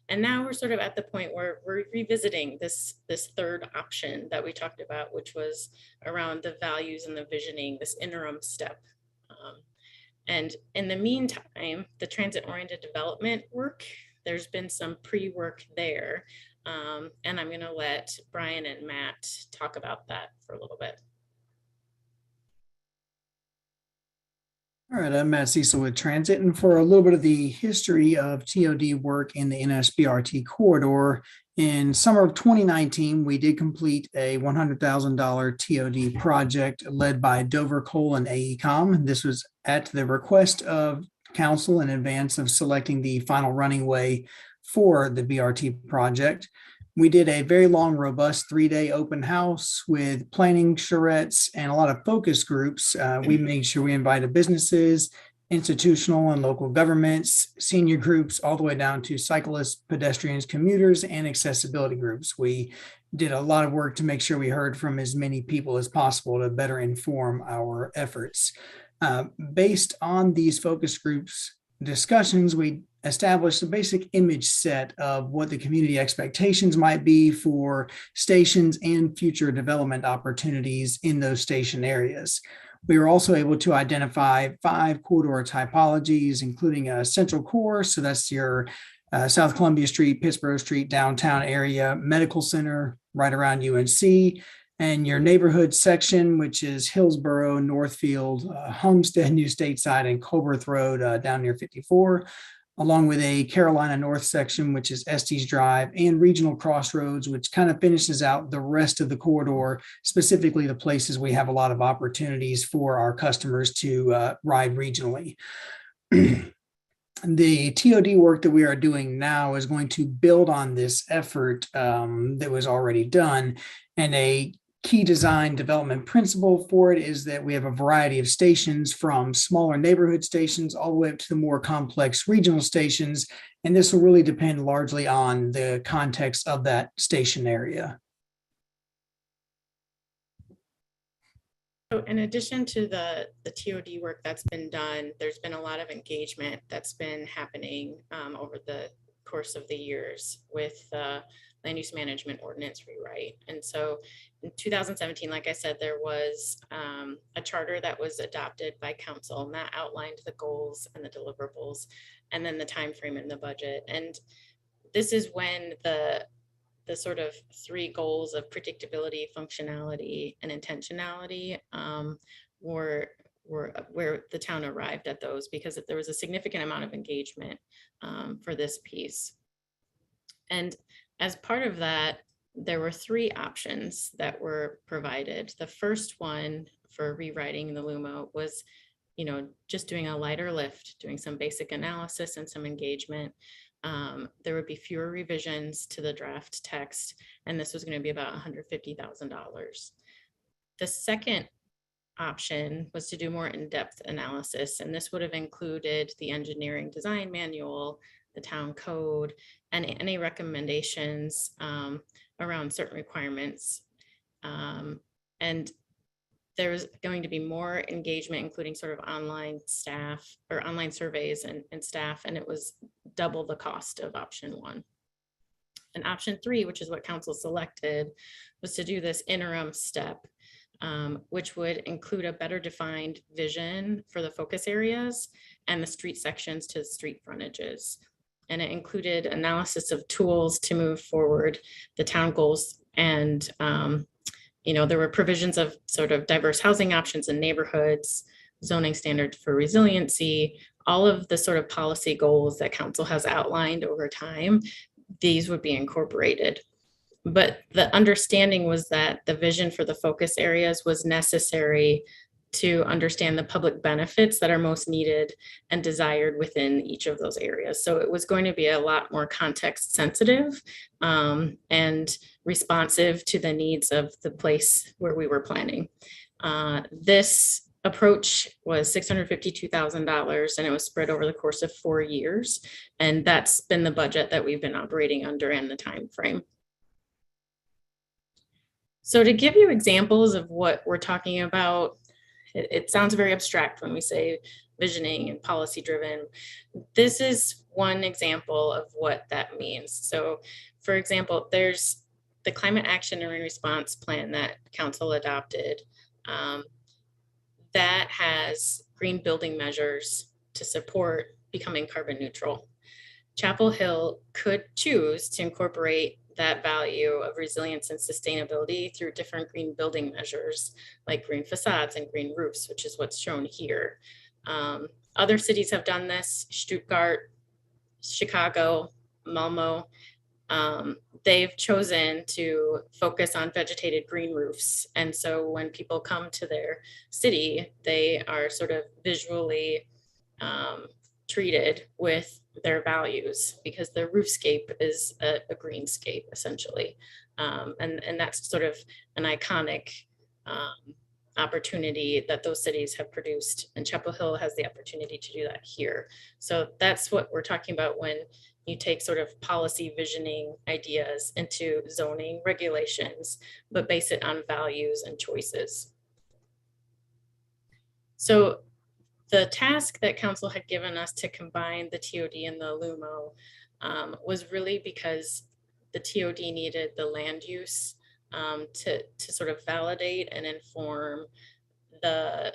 [SPEAKER 5] And now we're sort of at the point where we're revisiting this third option that we talked about, which was around the values and the visioning, this interim step. And in the meantime, the transit-oriented development work, there's been some pre-work there. And I'm gonna let Brian and Matt talk about that for a little bit.
[SPEAKER 19] All right, I'm Matt Cecil with Transit, and for a little bit of the history of TOD work in the NSBRT corridor, in summer of 2019, we did complete a $100,000 TOD project led by Dover Coal and AECom. This was at the request of council in advance of selecting the final running way for the BRT project. We did a very long, robust 3-day open house with planning charrettes and a lot of focus groups. We made sure we invited businesses, institutional and local governments, senior groups, all the way down to cyclists, pedestrians, commuters, and accessibility groups. We did a lot of work to make sure we heard from as many people as possible to better inform our efforts. Based on these focus groups discussions, we established a basic image set of what the community expectations might be for stations and future development opportunities in those station areas. We were also able to identify 5 corridor typologies, including a central core. So that's your South Columbia Street, Pittsburgh Street, downtown area, medical center right around UNC, and your neighborhood section, which is Hillsborough, Northfield, Homestead, New Stateside, and Colbert Road down near 54. Along with a Carolina North section, which is Estes Drive, and Regional Crossroads, which kind of finishes out the rest of the corridor, specifically the places we have a lot of opportunities for our customers to ride regionally. The TOD work that we are doing now is going to build on this effort that was already done, and a key design development principle for it is that we have a variety of stations, from smaller neighborhood stations all the way up to the more complex regional stations. And this will really depend largely on the context of that station area.
[SPEAKER 5] So in addition to the TOD work that's been done, there's been a lot of engagement that's been happening over the course of the years with land use management ordinance rewrite. And so in 2017, like I said, there was a charter that was adopted by council, and that outlined the goals and the deliverables, and then the time frame in the budget. And this is when the sort of three goals of predictability, functionality, and intentionality were where the town arrived at those, because there was a significant amount of engagement for this piece. And as part of that, there were three options that were provided. The first one for rewriting the LUMA was, just doing a lighter lift, doing some basic analysis and some engagement. There would be fewer revisions to the draft text, and this was going to be about $150,000. The second option was to do more in-depth analysis, and this would have included the engineering design manual, the town code, and any recommendations around certain requirements. And there's going to be more engagement, including sort of online staff or online surveys and staff, and it was double the cost of option one. And option three, which is what council selected, was to do this interim step, which would include a better defined vision for the focus areas and the street sections to street frontages. And it included analysis of tools to move forward the town goals. And, there were provisions of sort of diverse housing options in neighborhoods, zoning standards for resiliency, all of the sort of policy goals that council has outlined over time. These would be incorporated. But the understanding was that the vision for the focus areas was necessary to understand the public benefits that are most needed and desired within each of those areas. So it was going to be a lot more context sensitive and responsive to the needs of the place where we were planning. This approach was $652,000, and it was spread over the course of 4 years. And that's been the budget that we've been operating under and the time frame. So to give you examples of what we're talking about, it sounds very abstract when we say visioning and policy driven. This is one example of what that means. So for example, there's the climate action and response plan that council adopted that has green building measures to support becoming carbon neutral. Chapel Hill could choose to incorporate that value of resilience and sustainability through different green building measures like green facades and green roofs, which is what's shown here. Other cities have done this: Stuttgart, Chicago, Malmo. They've chosen to focus on vegetated green roofs. And so when people come to their city, they are sort of visually treated with their values because their roofscape is a greenscape essentially. And that's sort of an iconic opportunity that those cities have produced, and Chapel Hill has the opportunity to do that here. So that's what we're talking about when you take sort of policy visioning ideas into zoning regulations, but base it on values and choices. So the task that council had given us to combine the TOD and the LUMO was really because the TOD needed the land use to sort of validate and inform the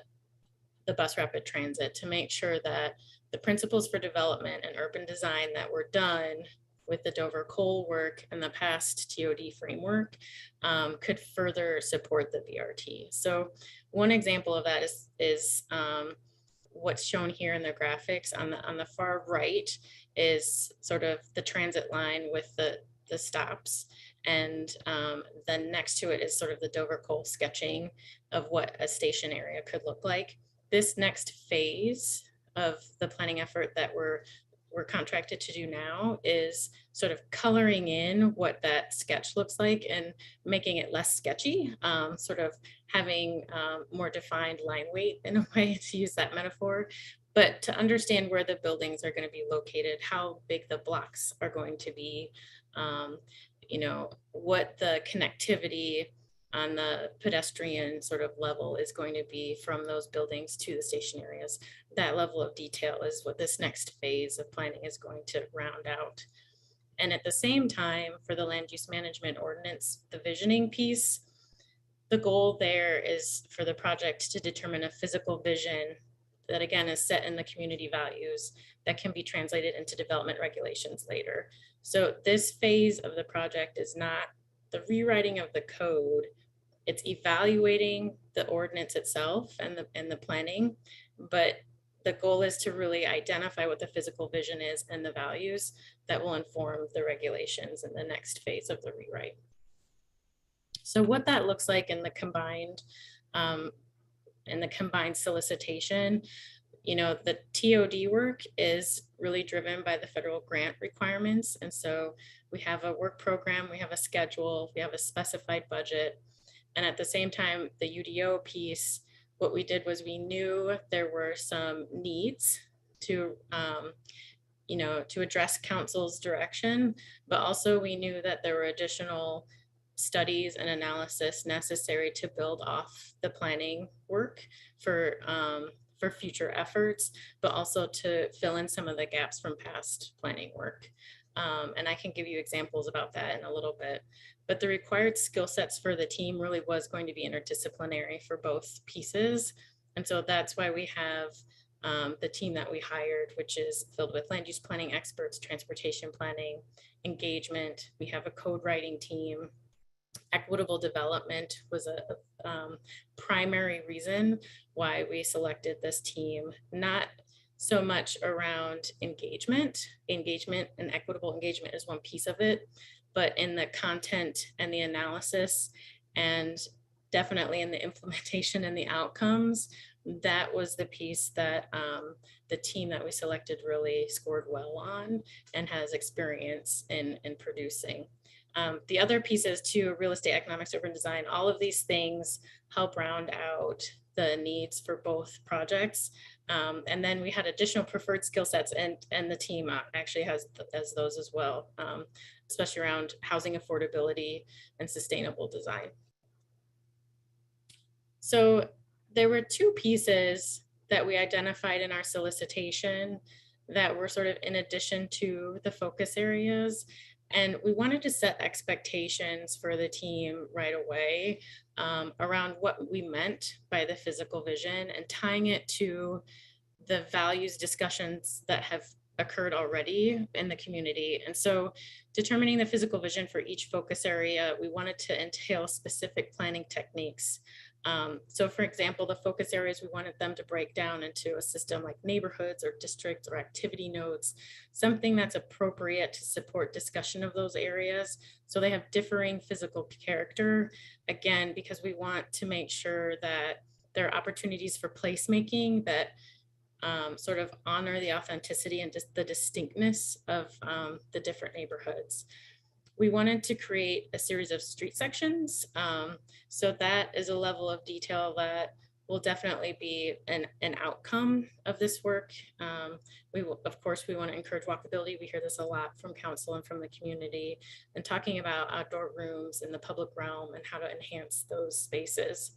[SPEAKER 5] bus rapid transit, to make sure that the principles for development and urban design that were done with the Dover Coal work and the past TOD framework could further support the BRT. So one example of that is what's shown here in the graphics. On the far right is sort of the transit line with the stops. And then next to it is sort of the Dover Coal sketching of what a station area could look like. This next phase of the planning effort that we're contracted to do now is sort of coloring in what that sketch looks like and making it less sketchy, sort of having more defined line weight in a way, to use that metaphor, but to understand where the buildings are going to be located, how big the blocks are going to be, what the connectivity on the pedestrian sort of level is going to be from those buildings to the station areas. That level of detail is what this next phase of planning is going to round out. And at the same time, for the land use management ordinance, the visioning piece, the goal there is for the project to determine a physical vision that again is set in the community values that can be translated into development regulations later. So this phase of the project is not the rewriting of the code, it's evaluating the ordinance itself and the planning, but the goal is to really identify what the physical vision is and the values that will inform the regulations in the next phase of the rewrite. So what that looks like in the combined solicitation, you know, the TOD work is really driven by the federal grant requirements. And so we have a work program, we have a schedule, we have a specified budget. And at the same time, the UDO piece, what we did was we knew there were some needs to, you know, to address council's direction, but also we knew that there were additional studies and analysis necessary to build off the planning work for future efforts, but also to fill in some of the gaps from past planning work. And I can give you examples about that in a little bit. But the required skill sets for the team really was going to be interdisciplinary for both pieces. And so that's why we have the team that we hired, which is filled with land use planning experts, transportation planning, engagement. We have a code writing team. Equitable development was a primary reason why we selected this team, not so much around engagement and equitable engagement is one piece of it, but in the content and the analysis and definitely in the implementation and the outcomes, that was the piece that the team that we selected really scored well on and has experience in producing. The other pieces too, real estate economics, urban design, all of these things help round out the needs for both projects. And then we had additional preferred skill sets and the team actually has those as well, especially around housing affordability and sustainable design. So there were two pieces that we identified in our solicitation that were sort of in addition to the focus areas. And we wanted to set expectations for the team right away around what we meant by the physical vision and tying it to the values discussions that have occurred already in the community. And so determining the physical vision for each focus area, we wanted to entail specific planning techniques. So for example, the focus areas, we wanted them to break down into a system like neighborhoods or districts or activity nodes, something that's appropriate to support discussion of those areas. So they have differing physical character, again, because we want to make sure that there are opportunities for placemaking that sort of honor the authenticity and just the distinctness of the different neighborhoods. We wanted to create a series of street sections. So that is a level of detail that will definitely be an outcome of this work. We will, of course, we want to encourage walkability. We hear this a lot from council and from the community, and talking about outdoor rooms in the public realm and how to enhance those spaces.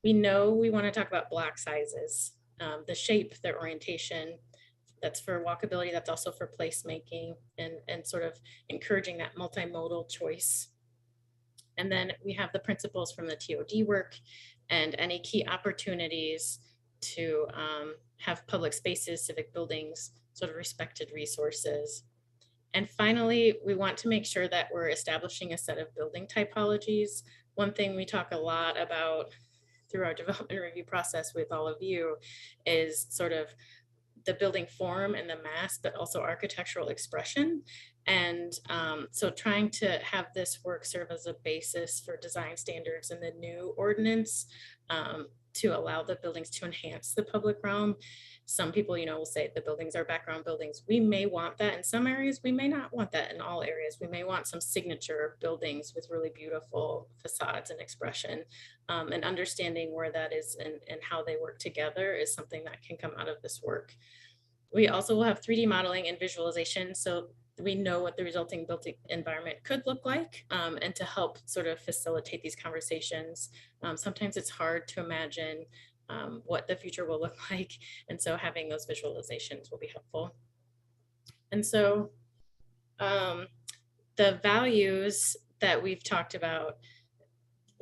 [SPEAKER 5] We know we want to talk about block sizes, the shape, their orientation. That's for walkability, that's also for placemaking and sort of encouraging that multimodal choice. And then we have the principles from the TOD work and any key opportunities to have public spaces, civic buildings, sort of respected resources. And finally, we want to make sure that we're establishing a set of building typologies. One thing we talk a lot about through our development review process with all of you is sort of the building form and the mass, but also architectural expression. And so trying to have this work serve as a basis for design standards in the new ordinance to allow the buildings to enhance the public realm. Some people, you know, will say the buildings are background buildings. We may want that in some areas. We may not want that in all areas. We may want some signature buildings with really beautiful facades and expression. And understanding where that is and how they work together is something that can come out of this work. We also will have 3D modeling and visualization. So we know what the resulting built environment could look like, and to help sort of facilitate these conversations. Sometimes it's hard to imagine what the future will look like. And so having those visualizations will be helpful. And so the values that we've talked about,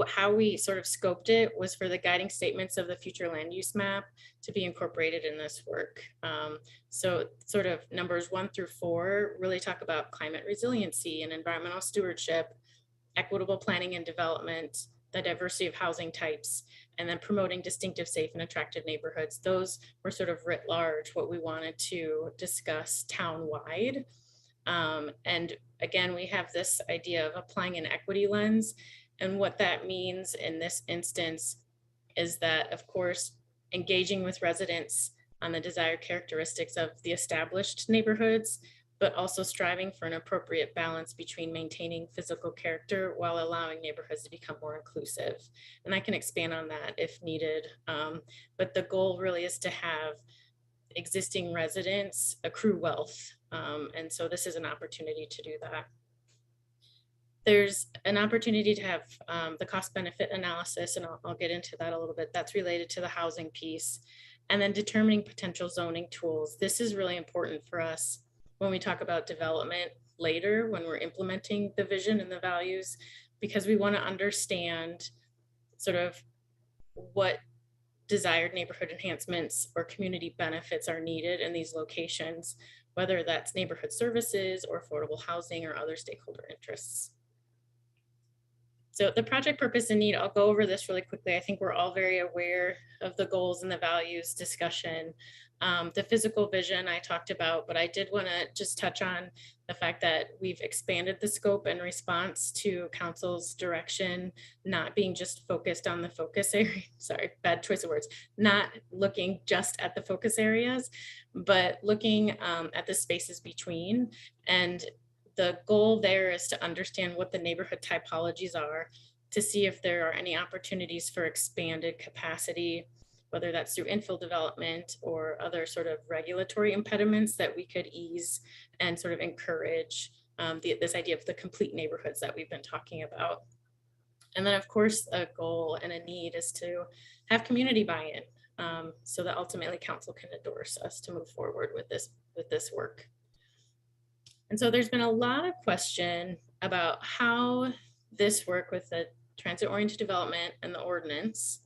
[SPEAKER 5] how we sort of scoped it was for the guiding statements of the future land use map to be incorporated in this work. So sort of numbers 1 through 4 really talk about climate resiliency and environmental stewardship, equitable planning and development, the diversity of housing types, and then promoting distinctive, safe, and attractive neighborhoods. Those were sort of writ large what we wanted to discuss town-wide. And again, we have this idea of applying an equity lens. And what that means in this instance is that, of course, engaging with residents on the desired characteristics of the established neighborhoods, but also striving for an appropriate balance between maintaining physical character while allowing neighborhoods to become more inclusive. And I can expand on that if needed. But the goal really is to have existing residents accrue wealth. And so this is an opportunity to do that. There's an opportunity to have the cost benefit analysis, and I'll get into that a little bit. That's related to the housing piece. And then determining potential zoning tools. This is really important for us when we talk about development later, when we're implementing the vision and the values, because we want to understand sort of what desired neighborhood enhancements or community benefits are needed in these locations, whether that's neighborhood services or affordable housing or other stakeholder interests. So the project purpose and need, I'll go over this really quickly. I think we're all very aware of the goals and the values discussion. The physical vision I talked about, but I did want to just touch on the fact that we've expanded the scope in response to council's direction, not being just focused on the focus area, sorry, bad choice of words, not looking just at the focus areas, but looking at the spaces between. And the goal there is to understand what the neighborhood typologies are, to see if there are any opportunities for expanded capacity, whether that's through infill development or other sort of regulatory impediments that we could ease and sort of encourage this idea of the complete neighborhoods that we've been talking about. And then of course, a goal and a need is to have community buy-in so that ultimately council can endorse us to move forward with this work. And so there's been a lot of question about how this work with the transit-oriented development and the ordinance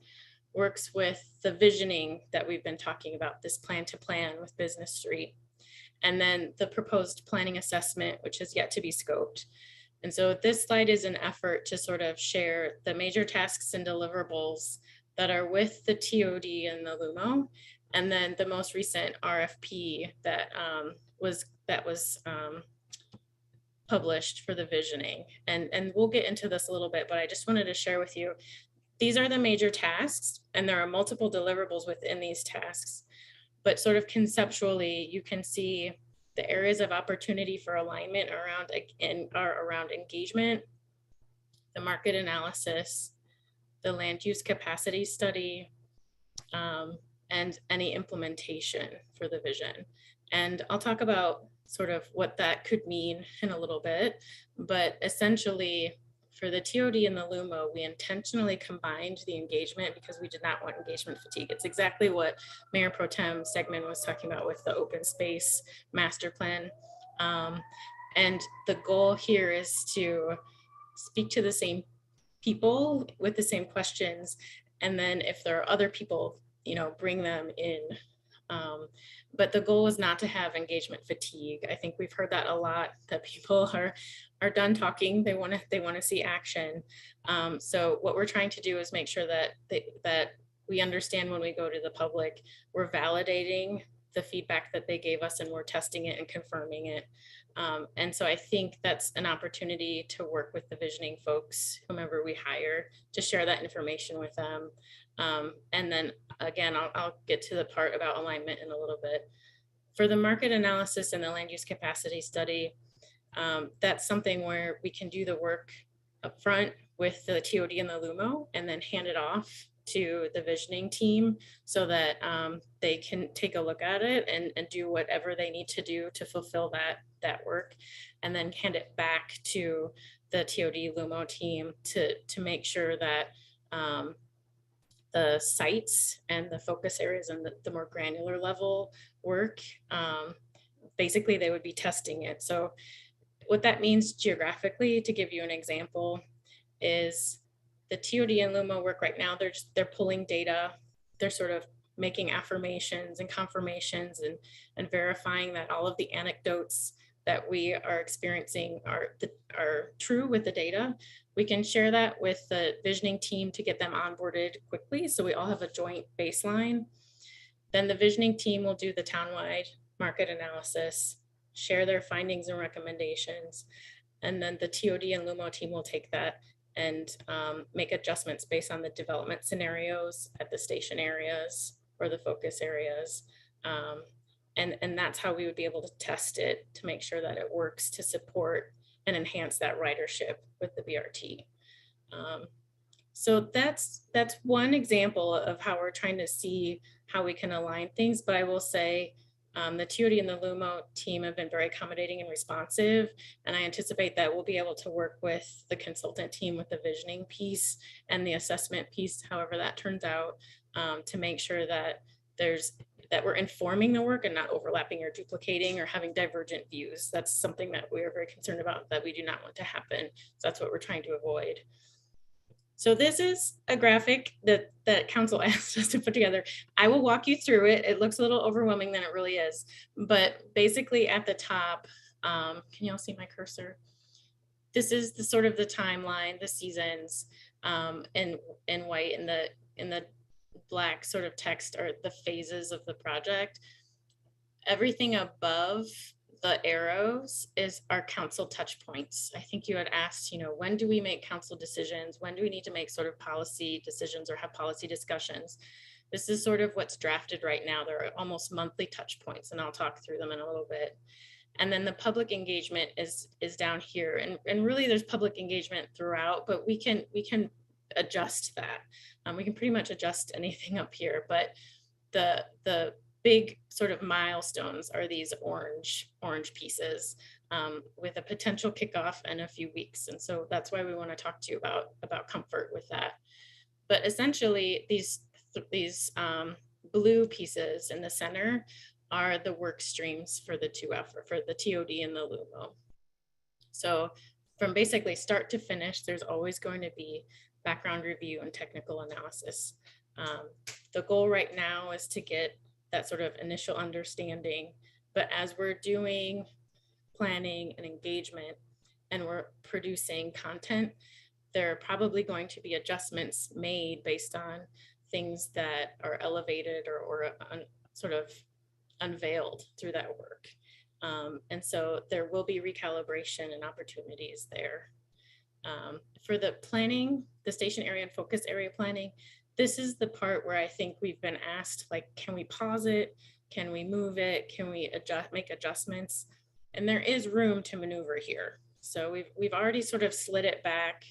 [SPEAKER 5] works with the visioning that we've been talking about, this plan to plan with Business Street, and then the proposed planning assessment, which has yet to be scoped. And so this slide is an effort to sort of share the major tasks and deliverables that are with the TOD and the LUMO, and then the most recent RFP that was published for the visioning. And we'll get into this a little bit, but I just wanted to share with you, these are the major tasks, and there are multiple deliverables within these tasks. But sort of conceptually, you can see the areas of opportunity for alignment are around engagement, the market analysis, the land use capacity study, and any implementation for the vision. And I'll talk about sort of what that could mean in a little bit, but essentially for the TOD and the LUMO, we intentionally combined the engagement because we did not want engagement fatigue. It's exactly what Mayor Pro Tem Stegman was talking about with the open space master plan. And the goal here is to speak to the same people with the same questions. And then if there are other people, bring them in. But the goal is not to have engagement fatigue. I think we've heard that a lot, that people are done talking. They want to see action. So what we're trying to do is make sure that we understand when we go to the public, we're validating the feedback that they gave us and we're testing it and confirming it. And so I think that's an opportunity to work with the visioning folks, whomever we hire, to share that information with them. And then again, I'll get to the part about alignment in a little bit. For the market analysis and the land use capacity study, that's something where we can do the work up front with the TOD and the LUMO and then hand it off to the visioning team so that they can take a look at it and do whatever they need to do to fulfill that work, and then hand it back to the TOD LUMO team to make sure that the sites and the focus areas and the more granular level work, basically they would be testing it. So what that means geographically, to give you an example, is the TOD and LUMO work right now, they're pulling data, they're sort of making affirmations and confirmations and verifying that all of the anecdotes that we are experiencing are true with the data. We can share that with the visioning team to get them onboarded quickly, so we all have a joint baseline. Then the visioning team will do the townwide market analysis, share their findings and recommendations, and then the TOD and LUMO team will take that and make adjustments based on the development scenarios at the station areas or the focus areas. And that's how we would be able to test it to make sure that it works to support and enhance that ridership with the BRT. So that's one example of how we're trying to see how we can align things. But I will say the TOD and the LUMO team have been very accommodating and responsive, and I anticipate that we'll be able to work with the consultant team with the visioning piece and the assessment piece, however that turns out, to make sure that we're informing the work and not overlapping or duplicating or having divergent views. That's something that we are very concerned about, that we do not want to happen. So that's what we're trying to avoid. So this is a graphic that council asked us to put together. I will walk you through it. It looks a little overwhelming than it really is, but basically at the top, can y'all see my cursor? This is the sort of the timeline, the seasons, in white, in the black sort of text are the phases of the project. Everything above the arrows is our council touch points. I think you had asked, when do we make council decisions? When do we need to make sort of policy decisions or have policy discussions? This is sort of what's drafted right now. There are almost monthly touch points, and I'll talk through them in a little bit. And then the public engagement is down here. And really there's public engagement throughout, but we can adjust that. We can pretty much adjust anything up here, but the big sort of milestones are these orange pieces with a potential kickoff in a few weeks. And so that's why we want to talk to you about comfort with that. But essentially these blue pieces in the center are the work streams for the 2F, or for the TOD and the LUMO. So from basically start to finish, there's always going to be background review and technical analysis. The goal right now is to get that sort of initial understanding, but as we're doing planning and engagement and we're producing content, there are probably going to be adjustments made based on things that are elevated or sort of unveiled through that work. And so there will be recalibration and opportunities there. For the planning, the station area and focus area planning, this is the part where I think we've been asked, like, can we pause it? Can we move it? Can we make adjustments? And there is room to maneuver here. So we've already sort of slid it back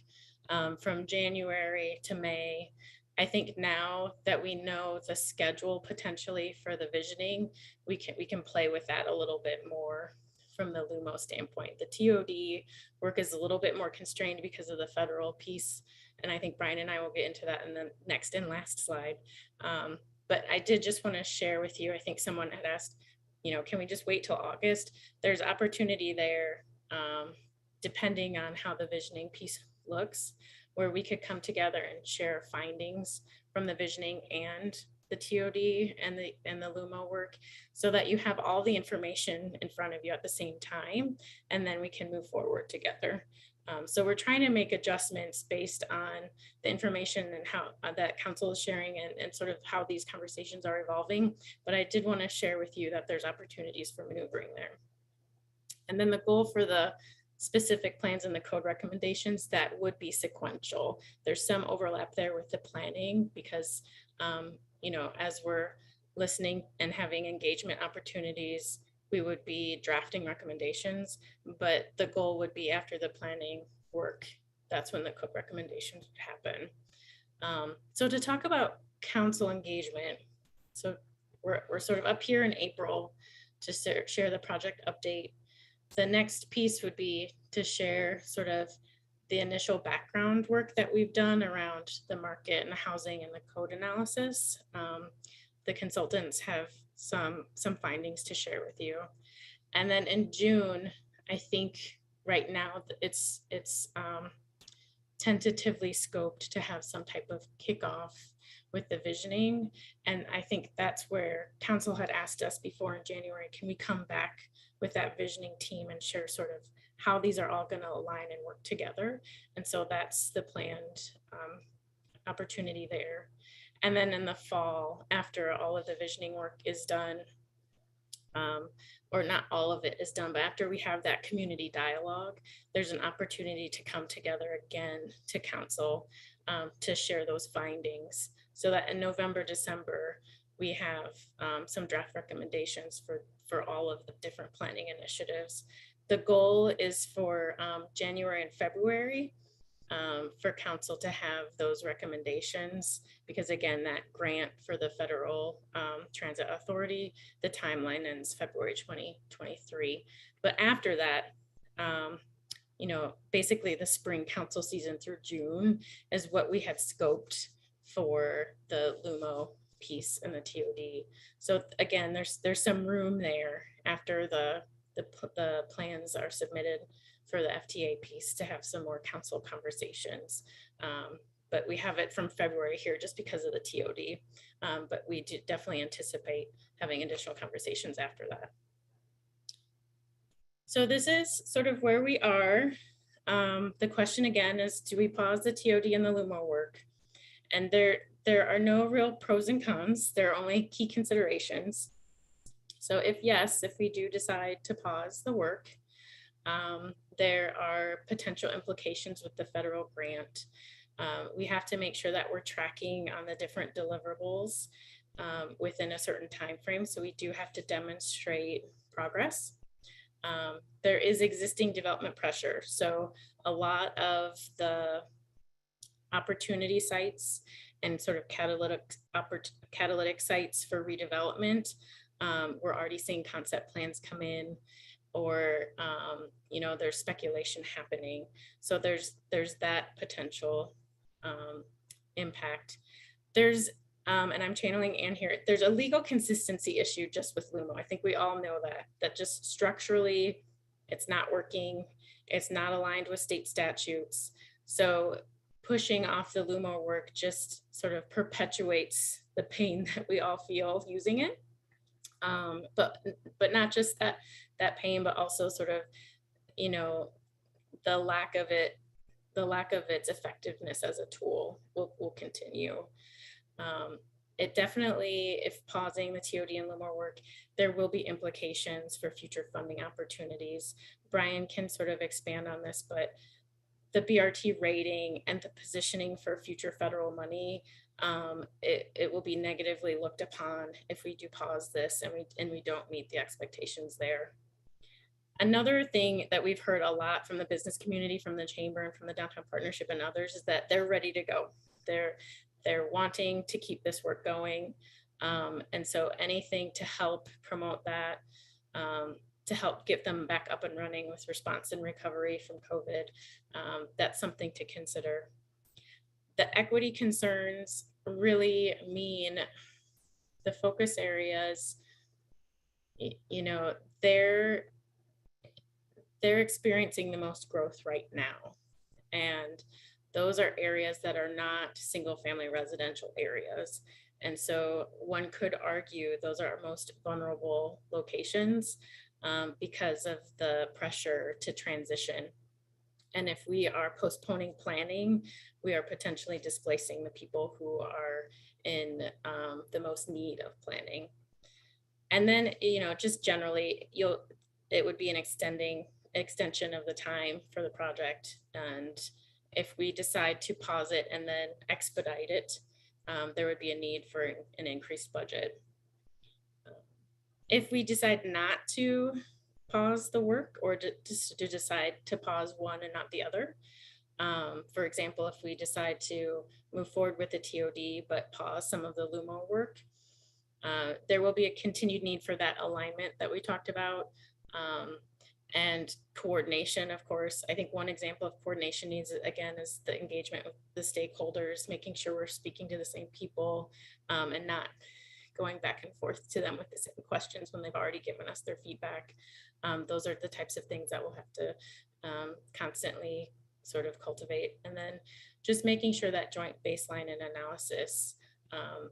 [SPEAKER 5] from January to May. I think now that we know the schedule potentially for the visioning, we can play with that a little bit more from the LUMO standpoint. The TOD work is a little bit more constrained because of the federal piece. And I think Brian and I will get into that in the next and last slide. But I did just want to share with you, I think someone had asked, can we just wait till August? There's opportunity there, depending on how the visioning piece looks, where we could come together and share findings from the visioning and the TOD and the LUMO work, so that you have all the information in front of you at the same time, and then we can move forward together. So we're trying to make adjustments based on the information and how that council is sharing and sort of how these conversations are evolving. But I did want to share with you that there's opportunities for maneuvering there. And then the goal for the specific plans and the code recommendations, that would be sequential. There's some overlap there with the planning because, as we're listening and having engagement opportunities, we would be drafting recommendations, but the goal would be after the planning work. That's when the code recommendations would happen. So to talk about council engagement, so we're sort of up here in April to share the project update. The next piece would be to share sort of the initial background work that we've done around the market and the housing and the code analysis. The consultants have some findings to share with you. And then in June, I think right now it's tentatively scoped to have some type of kickoff with the visioning. And I think that's where council had asked us before in January, can we come back with that visioning team and share sort of how these are all going to align and work together. And so that's the planned opportunity there. And then in the fall, after all of the visioning work is done, or not all of it is done, but after we have that community dialogue, there's an opportunity to come together again to council to share those findings, so that in November, December, we have some draft recommendations for all of the different planning initiatives. The goal is for January and February for council to have those recommendations, because again, that grant for the Federal Transit Authority, the timeline ends February 2023. But after that, you know, basically the spring council season through June is what we had scoped for the LUMO piece and the TOD. So again, there's some room there after the plans are submitted for the FTA piece to have some more council conversations. But we have it from February here just because of the TOD. But we do definitely anticipate having additional conversations after that. So this is sort of where we are. The question again is, do we pause the TOD and the LUMO work? And there are no real pros and cons. There are only key considerations. So if yes, if we do decide to pause the work, there are potential implications with the federal grant. We have to make sure that we're tracking on the different deliverables within a certain time frame. So we do have to demonstrate progress. There is existing development pressure. So a lot of the opportunity sites and sort of catalytic sites for redevelopment, we're already seeing concept plans come in, or you know, there's speculation happening. So there's that potential impact. There's and I'm channeling Ann here, there's a legal consistency issue just with LUMO. I think we all know that just structurally it's not working, it's not aligned with state statutes. So pushing off the LUMO work just sort of perpetuates the pain that we all feel using it. But not just that pain, but also sort of, you know, the lack of its effectiveness as a tool will continue. It definitely, if pausing the TOD and LUMO work, there will be implications for future funding opportunities. Brian can sort of expand on this, but the BRT rating and the positioning for future federal money, it will be negatively looked upon if we do pause this and we don't meet the expectations there. Another thing that we've heard a lot from the business community, from the chamber and from the Downtown Partnership and others, is that they're ready to go. They're wanting to keep this work going. And so anything to help promote that, to help get them back up and running with response and recovery from COVID, that's something to consider. The equity concerns really mean the focus areas, you know, they're experiencing the most growth right now. And those are areas that are not single family residential areas. And so one could argue those are our most vulnerable locations because of the pressure to transition. And if we are postponing planning, we are potentially displacing the people who are in the most need of planning. And then, you know, just generally, it would be an extension of the time for the project. And if we decide to pause it and then expedite it, there would be a need for an increased budget. If we decide not to pause the work, or to decide to pause one and not the other, For example, if we decide to move forward with the TOD, but pause some of the LUMO work, there will be a continued need for that alignment that we talked about. And coordination, of course. I think one example of coordination needs, again, is the engagement with the stakeholders, making sure we're speaking to the same people, and not going back and forth to them with the same questions when they've already given us their feedback. Those are the types of things that we'll have to constantly sort of cultivate. And then just making sure that joint baseline and analysis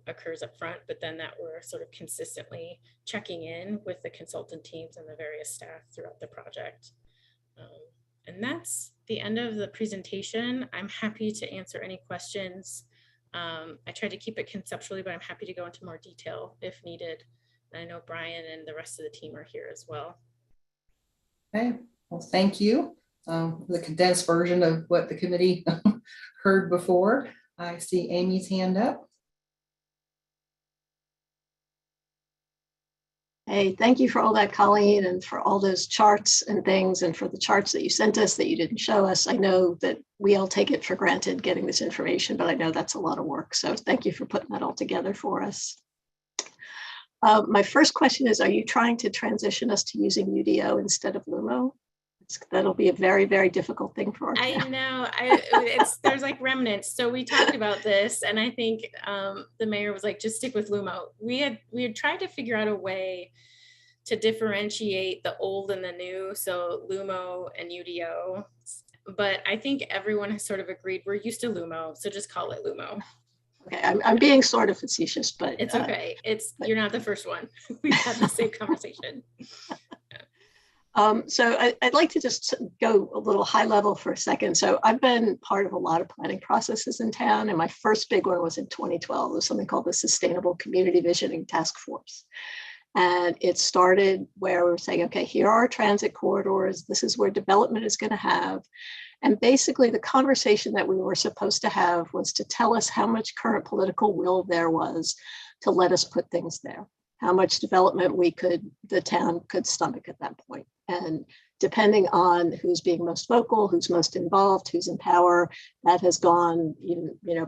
[SPEAKER 5] occurs up front, but then that we're sort of consistently checking in with the consultant teams and the various staff throughout the project. And that's the end of the presentation. I'm happy to answer any questions. I tried to keep it conceptually, but I'm happy to go into more detail if needed. And I know Brian and the rest of the team are here as well.
[SPEAKER 6] Okay, well, thank you. The condensed version of what the committee heard before. I see Amy's hand up.
[SPEAKER 10] Hey, thank you for all that, Colleen, and for all those charts and things, and for the charts that you sent us that you didn't show us. I know that we all take it for granted getting this information, but I know that's a lot of work. So thank you for putting that all together for us. My first question is, are you trying to transition us to using UDO instead of LUMO? That'll be a very, very difficult thing for us.
[SPEAKER 5] I know, there's like remnants. So we talked about this, and I think the mayor was like, just stick with LUMO. We had tried to figure out a way to differentiate the old and the new, so LUMO and UDO. But I think everyone has sort of agreed we're used to LUMO, so just call it LUMO.
[SPEAKER 10] Okay, I'm being sort of facetious, but
[SPEAKER 5] it's okay. You're not the first one. We've had the same conversation.
[SPEAKER 10] So I'd like to just go a little high level for a second. So I've been part of a lot of planning processes in town, and my first big one was in 2012. It was something called the Sustainable Community Visioning Task Force. And it started where we were saying, okay, here are our transit corridors. This is where development is going to have. And basically the conversation that we were supposed to have was to tell us how much current political will there was to let us put things there, how much development the town could stomach at that point. And depending on who's being most vocal, who's most involved, who's in power, that has gone,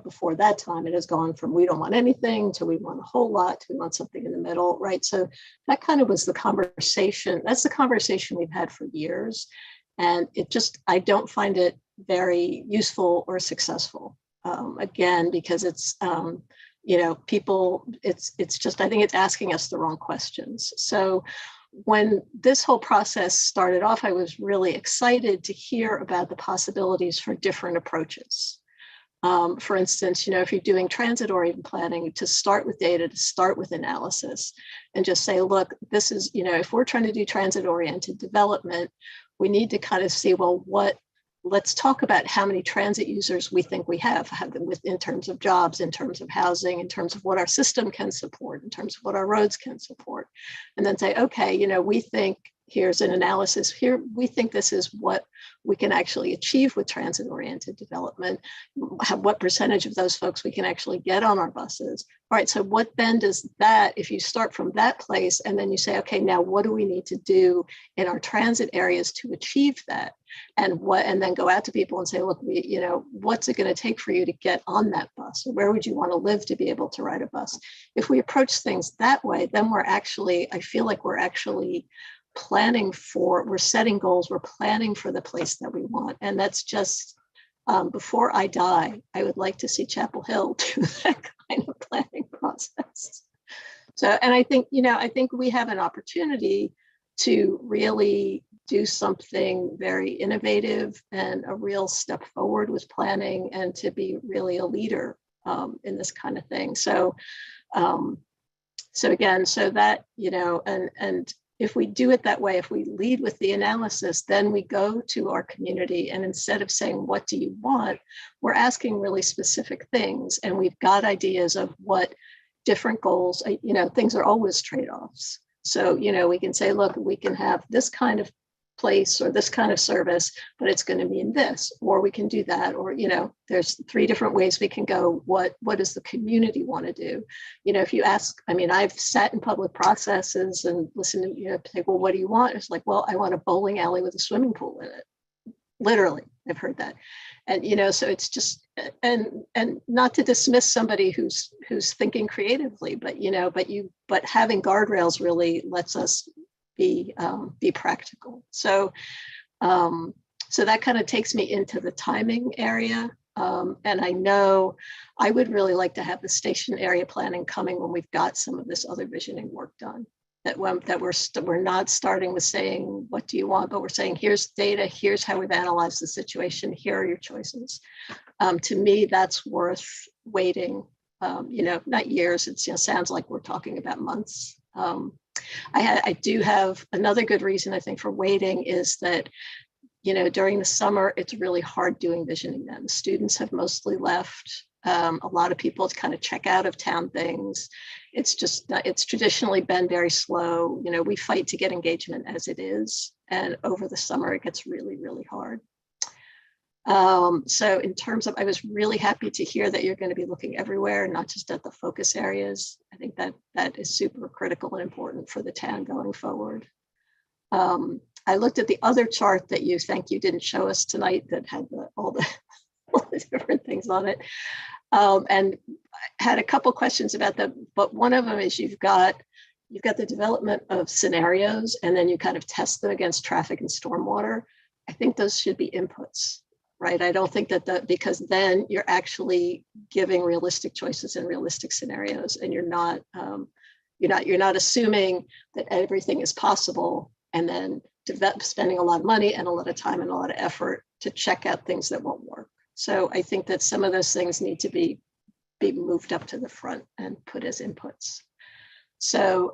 [SPEAKER 10] before that time, it has gone from we don't want anything to we want a whole lot to we want something in the middle, right? So that kind of was the conversation. That's the conversation we've had for years. And I don't find it very useful or successful. Again, because it's, people, it's just, I think it's asking us the wrong questions. So when this whole process started off, I was really excited to hear about the possibilities for different approaches. For instance, if you're doing transit-oriented planning, to start with data, to start with analysis, and just say, look, this is, if we're trying to do transit-oriented development, we need to kind of see, well, let's talk about how many transit users we think we have in terms of jobs, in terms of housing, in terms of what our system can support, in terms of what our roads can support. And then say, okay, we think here's an analysis here. We think this is what we can actually achieve with transit-oriented development. What percentage of those folks we can actually get on our buses. All right, so what then does that, if you start from that place and then you say, okay, now what do we need to do in our transit areas to achieve that? And then go out to people and say, look, what's it going to take for you to get on that bus? Or where would you want to live to be able to ride a bus? If we approach things that way, then I feel like we're actually we're setting goals, we're planning for the place that we want. And that's just, before I die, I would like to see Chapel Hill do that kind of planning process. So, and I think we have an opportunity to really do something very innovative and a real step forward with planning and to be really a leader in this kind of thing. So, and if we do it that way, if we lead with the analysis, then we go to our community and instead of saying, what do you want? We're asking really specific things. And we've got ideas of what different goals, things are always trade-offs. So, we can say, look, we can have this kind of place or this kind of service, but it's going to mean this, or we can do that, or, there's 3 different ways we can go. What does the community want to do? If you ask, I've sat in public processes and listened to, say, well, what do you want? It's like, well, I want a bowling alley with a swimming pool in it. Literally, I've heard that. And, you know, so it's just, and not to dismiss somebody who's thinking creatively, but, you know, but having guardrails really lets us be practical. So, so that kind of takes me into the timing area. And I know I would really like to have the station area planning coming when we've got some of this other visioning work done. That we're not starting with saying, what do you want? But we're saying, here's data, here's how we've analyzed the situation, here are your choices. To me, that's worth waiting, you know, not years. It sounds like we're talking about months. I do have another good reason, I think, for waiting is that, you know, during the summer, it's really hard doing visioning then. The students have mostly left. A lot of people kind of check out of town things. It's just, it's traditionally been very slow. You know, we fight to get engagement as it is. And over the summer, it gets really, really hard. So in terms of, I was really happy to hear that you're going to be looking everywhere, not just at the focus areas. I think that is super critical and important for the town going forward. I looked at the other chart that you didn't show us tonight that had all the different things on it. And had a couple questions about that, but one of them is you've got the development of scenarios and then you kind of test them against traffic and stormwater. I think those should be inputs, right? I don't think because then you're actually giving realistic choices and realistic scenarios, and you're not assuming that everything is possible and then spending a lot of money and a lot of time and a lot of effort to check out things that won't work. So I think that some of those things need to be moved up to the front and put as inputs. So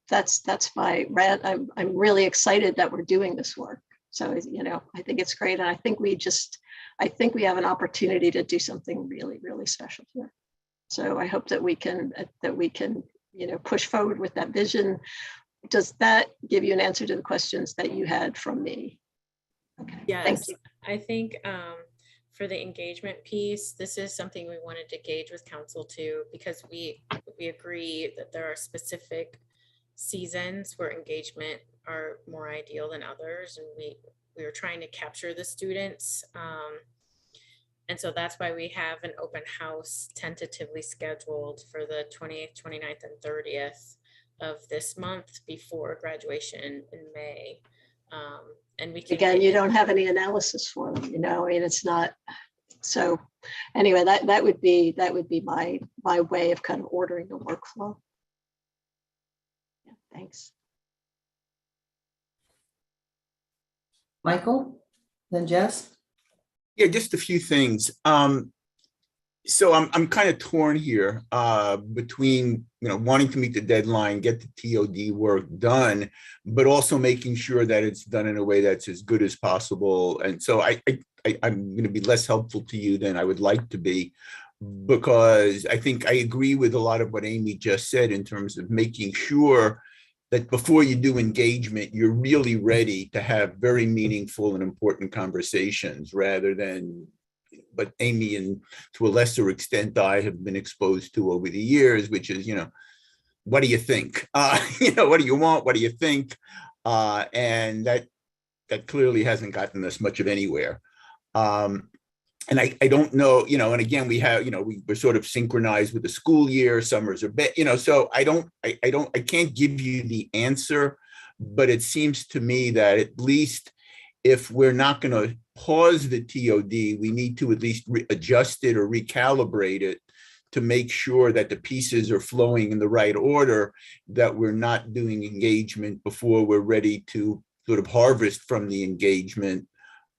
[SPEAKER 10] that's my rant. I'm really excited that we're doing this work. So, you know, I think it's great. And I think we have an opportunity to do something really, really special here. So I hope that we can, you know, push forward with that vision. Does that give you an answer to the questions that you had from me? Okay.
[SPEAKER 5] Yes,
[SPEAKER 10] thank you.
[SPEAKER 5] I think for the engagement piece, this is something we wanted to gauge with council too, because we agree that there are specific seasons where engagement are more ideal than others, and we were trying to capture the students. And so that's why we have an open house tentatively scheduled for the 28th, 29th, and 30th of this month before graduation in May. And we can,
[SPEAKER 10] again, you don't have any analysis for them, you know, I mean, it's not. So anyway, that would be my way of kind of ordering the workflow. Yeah, thanks.
[SPEAKER 6] Michael, then Jess.
[SPEAKER 3] Yeah, just a few things. So I'm kind of torn here between, you know, wanting to meet the deadline, get the TOD work done, but also making sure that it's done in a way that's as good as possible. And so I'm going to be less helpful to you than I would like to be, because I think I agree with a lot of what Amy just said in terms of making sure that before you do engagement, you're really ready to have very meaningful and important conversations, rather than but Amy, and to a lesser extent, I have been exposed to over the years, which is, you know, what do you think? You know, what do you want? What do you think? And that clearly hasn't gotten us much of anywhere. And I don't know, you know, and again, we have, you know, we're sort of synchronized with the school year, summers are, you know, so I can't give you the answer, but it seems to me that at least if we're not going to pause the TOD, we need to at least adjust it or recalibrate it to make sure that the pieces are flowing in the right order, that we're not doing engagement before we're ready to sort of harvest from the engagement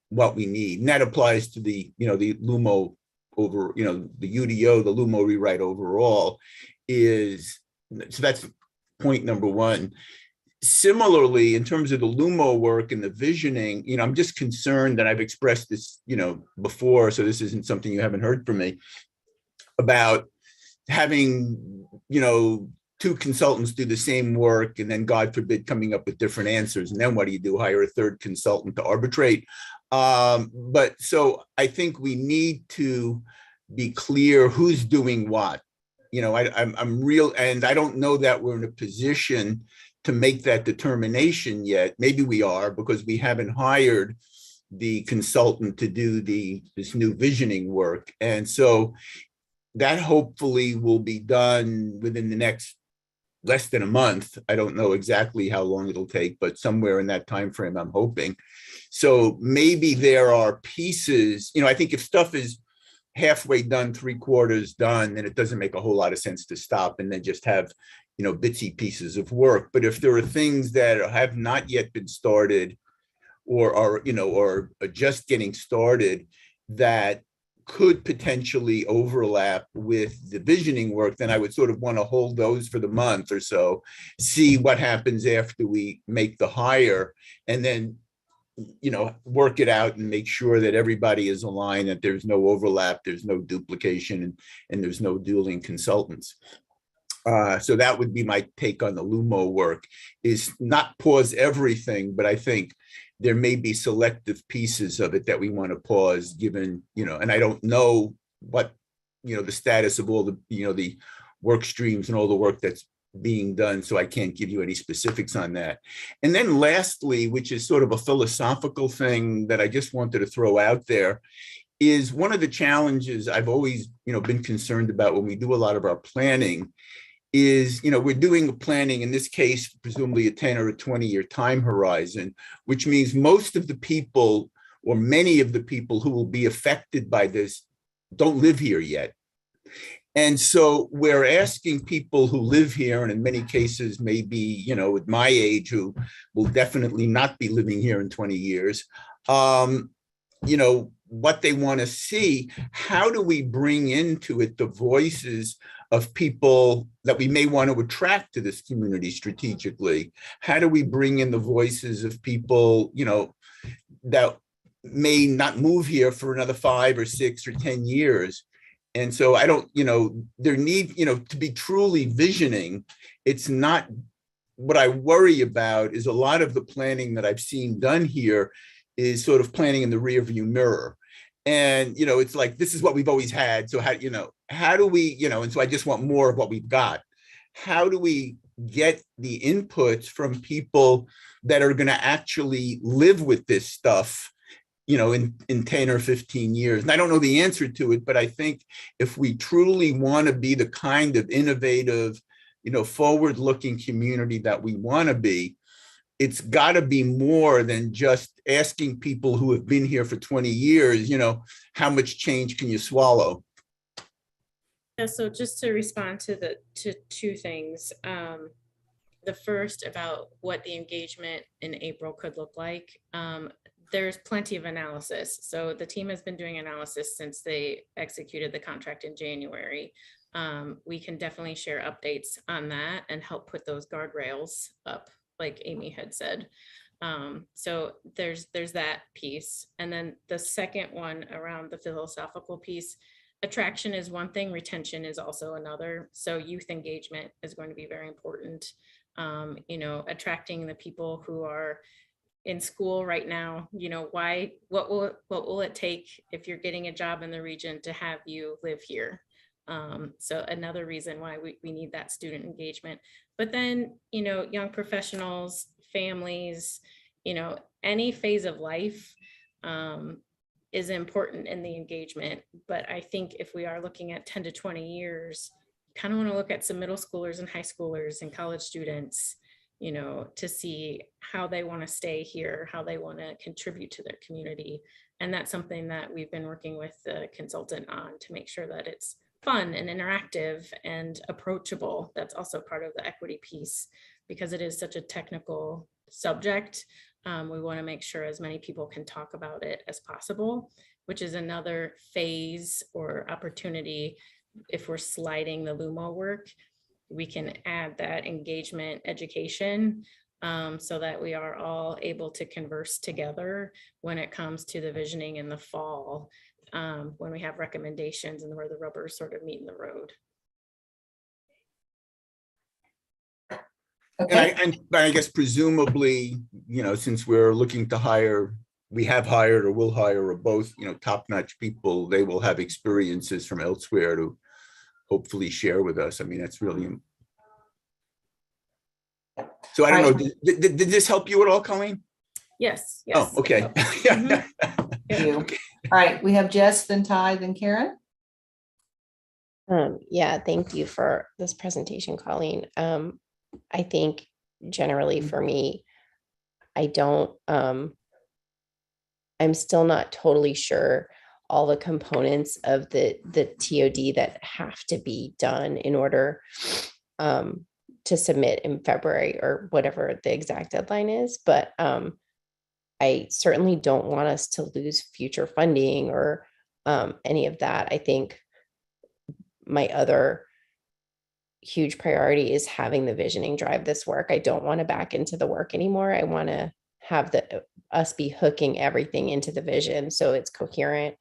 [SPEAKER 3] what we need. And that applies to the, you know, the LUMO over, you know, the UDO, the LUMO rewrite overall is, so that's point number one. Similarly, in terms of the LUMO work and the visioning, you know, I'm just concerned that I've expressed this, you know, before, so this isn't something you haven't heard from me, about having, you know, two consultants do the same work and then, God forbid, coming up with different answers. And then what do? Hire a third consultant to arbitrate. But so I think we need to be clear who's doing what. You know, I'm real, and I don't know that we're in a position to make that determination yet. Maybe we are, because we haven't hired the consultant to do this new visioning work. And so that hopefully will be done within the next less than a month. I don't know exactly how long it'll take, but somewhere in that time frame, I'm hoping. So maybe there are pieces, I think if stuff is halfway done, 3/4 done, then it doesn't make a whole lot of sense to stop and then just have, bitsy pieces of work. But if there are things that have not yet been started or are, or are just getting started that could potentially overlap with the visioning work, then I would sort of want to hold those for the month or so, see what happens after we make the hire, and then work it out and make sure that everybody is aligned, that there's no overlap, there's no duplication, and there's no dueling consultants. So that would be my take on the LUMO work, is not pause everything, but I think there may be selective pieces of it that we want to pause, given, and I don't know what, the status of all the, the work streams and all the work that's being done. So I can't give you any specifics on that. And then lastly, which is sort of a philosophical thing that I just wanted to throw out there, is one of the challenges I've always, been concerned about when we do a lot of our planning is, we're doing a planning, in this case, presumably a 10 or a 20-year time horizon, which means most of the people or many of the people who will be affected by this don't live here yet. And so we're asking people who live here, and in many cases, maybe, at my age, who will definitely not be living here in 20 years, what they want to see. How do we bring into it the voices of people that we may want to attract to this community strategically? How do we bring in the voices of people, that may not move here for another 5 or 6 or 10 years? And so I don't, there need, to be truly visioning. It's not, what I worry about is a lot of the planning that I've seen done here is sort of planning in the rearview mirror. And, it's like, this is what we've always had. So how do we, and so I just want more of what we've got. How do we get the inputs from people that are going to actually live with this stuff, in 10 or 15 years? And I don't know the answer to it, but I think if we truly want to be the kind of innovative, forward-looking community that we want to be, it's got to be more than just asking people who have been here for 20 years, how much change can you swallow?
[SPEAKER 5] Yeah, so just to respond to two things. The first about what the engagement in April could look like. There's plenty of analysis. So the team has been doing analysis since they executed the contract in January. We can definitely share updates on that and help put those guardrails up, like Amy had said. So there's that piece. And then the second one around the philosophical piece, attraction is one thing, retention is also another. So youth engagement is going to be very important. Attracting the people who are in school right now, what will it take if you're getting a job in the region to have you live here? So another reason why we need that student engagement. But then, young professionals, families, any phase of life is important in the engagement. But I think if we are looking at 10 to 20 years, kind of want to look at some middle schoolers and high schoolers and college students, to see how they want to stay here, how they want to contribute to their community. And that's something that we've been working with the consultant on to make sure that it's fun and interactive and approachable. That's also part of the equity piece, because it is such a technical subject. We want to make sure as many people can talk about it as possible, which is another phase or opportunity. If we're sliding the LUMO work, we can add that engagement education so that we are all able to converse together when it comes to the visioning in the fall, when we have recommendations and where the rubbers sort of meet in the road.
[SPEAKER 3] Okay. And I guess presumably, since we're looking to hire, we have hired or will hire or both, top-notch people, they will have experiences from elsewhere to hopefully share with us. I mean, that's really. So I don't know, did this help you at all, Colleen?
[SPEAKER 5] Yes,
[SPEAKER 3] Oh,
[SPEAKER 5] yes.
[SPEAKER 3] okay.
[SPEAKER 5] Mhm.
[SPEAKER 6] Thank you. All right, we have Jess, then Ty, then Karen.
[SPEAKER 12] Yeah, thank you for this presentation, Colleen. I think generally for me, I don't, I'm still not totally sure all the components of the TOD that have to be done in order to submit in February or whatever the exact deadline is. But I certainly don't want us to lose future funding or any of that. I think my other huge priority is having the visioning drive this work. I don't want to back into the work anymore. I want to have us be hooking everything into the vision so it's coherent,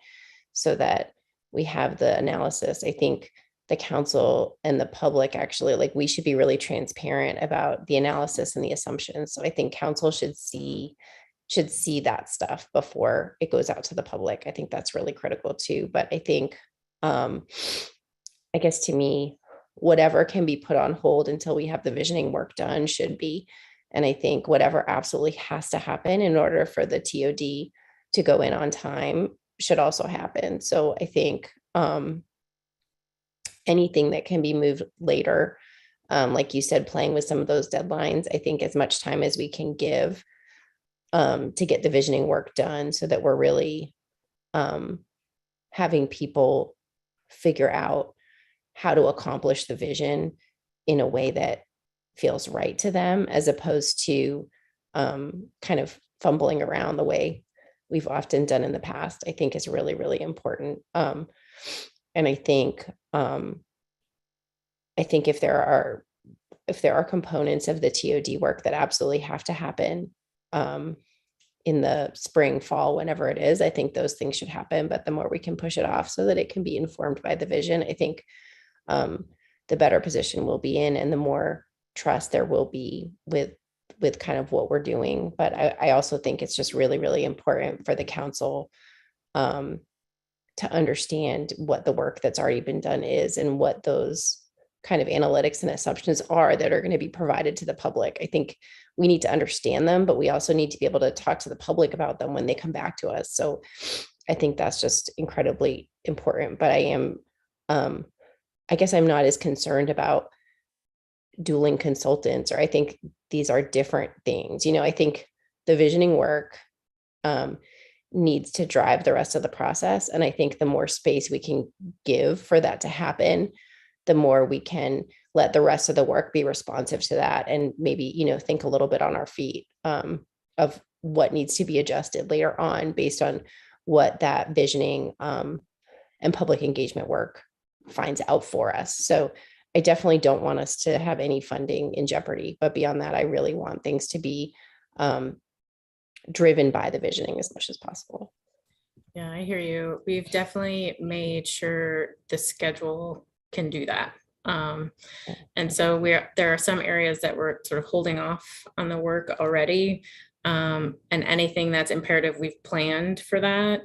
[SPEAKER 12] so that we have the analysis. I think the council and the public actually, like, we should be really transparent about the analysis and the assumptions. So I think council should see that stuff before it goes out to the public. I think that's really critical too. But I think I guess to me, whatever can be put on hold until we have the visioning work done should be. And I think whatever absolutely has to happen in order for the TOD to go in on time should also happen. So I think anything that can be moved later, like you said, playing with some of those deadlines, I think as much time as we can give to get the visioning work done so that we're really having people figure out how to accomplish the vision in a way that feels right to them, as opposed to kind of fumbling around the way we've often done in the past, I think is really, really important. And I think if there are components of the TOD work that absolutely have to happen in the spring, fall, whenever it is, I think those things should happen. But the more we can push it off so that it can be informed by the vision, I think the better position we'll be in and the more trust there will be with kind of what we're doing. But I also think it's just really, really important for the council to understand what the work that's already been done is and what those kind of analytics and assumptions are that are going to be provided to the public. I think we need to understand them, but we also need to be able to talk to the public about them when they come back to us. So I think that's just incredibly important. But I guess I'm not as concerned about dueling consultants, or I think these are different things. I think the visioning work needs to drive the rest of the process. And I think the more space we can give for that to happen, the more we can let the rest of the work be responsive to that, and maybe, think a little bit on our feet of what needs to be adjusted later on based on what that visioning and public engagement work finds out for us. So I definitely don't want us to have any funding in jeopardy, but beyond that, I really want things to be driven by the visioning as much as possible.
[SPEAKER 5] Yeah, I hear you. We've definitely made sure the schedule can do that. And so there are some areas that we're sort of holding off on the work already. And anything that's imperative, we've planned for that.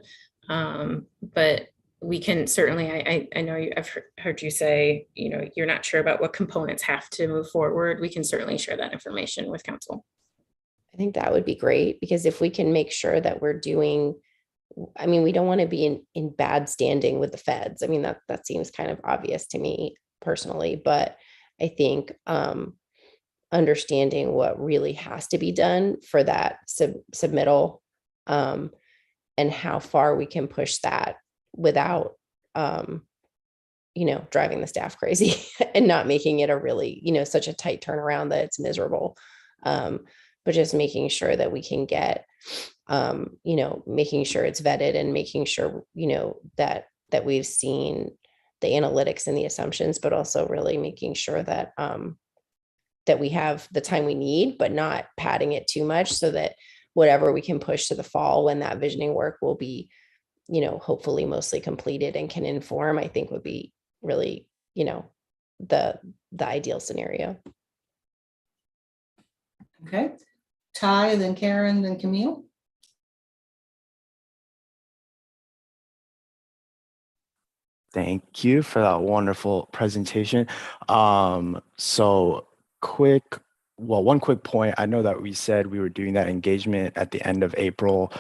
[SPEAKER 5] But we can certainly, I know I've heard you say, you're not sure about what components have to move forward. We can certainly share that information with council.
[SPEAKER 12] I think that would be great, because if we can make sure that we're doing, we don't want to be in bad standing with the feds. That seems kind of obvious to me personally, but I think understanding what really has to be done for that submittal and how far we can push that without driving the staff crazy and not making it a really, such a tight turnaround that it's miserable. But just making sure that we can get, making sure it's vetted and making sure, that we've seen the analytics and the assumptions, but also really making sure that that we have the time we need, but not padding it too much, so that whatever we can push to the fall when that visioning work will be, hopefully mostly completed and can inform, I think would be really, the ideal scenario.
[SPEAKER 6] Okay. Ty, then Karen, then Camille.
[SPEAKER 13] Thank you for that wonderful presentation. So quick well, one quick point. I know that we said we were doing that engagement at the end of April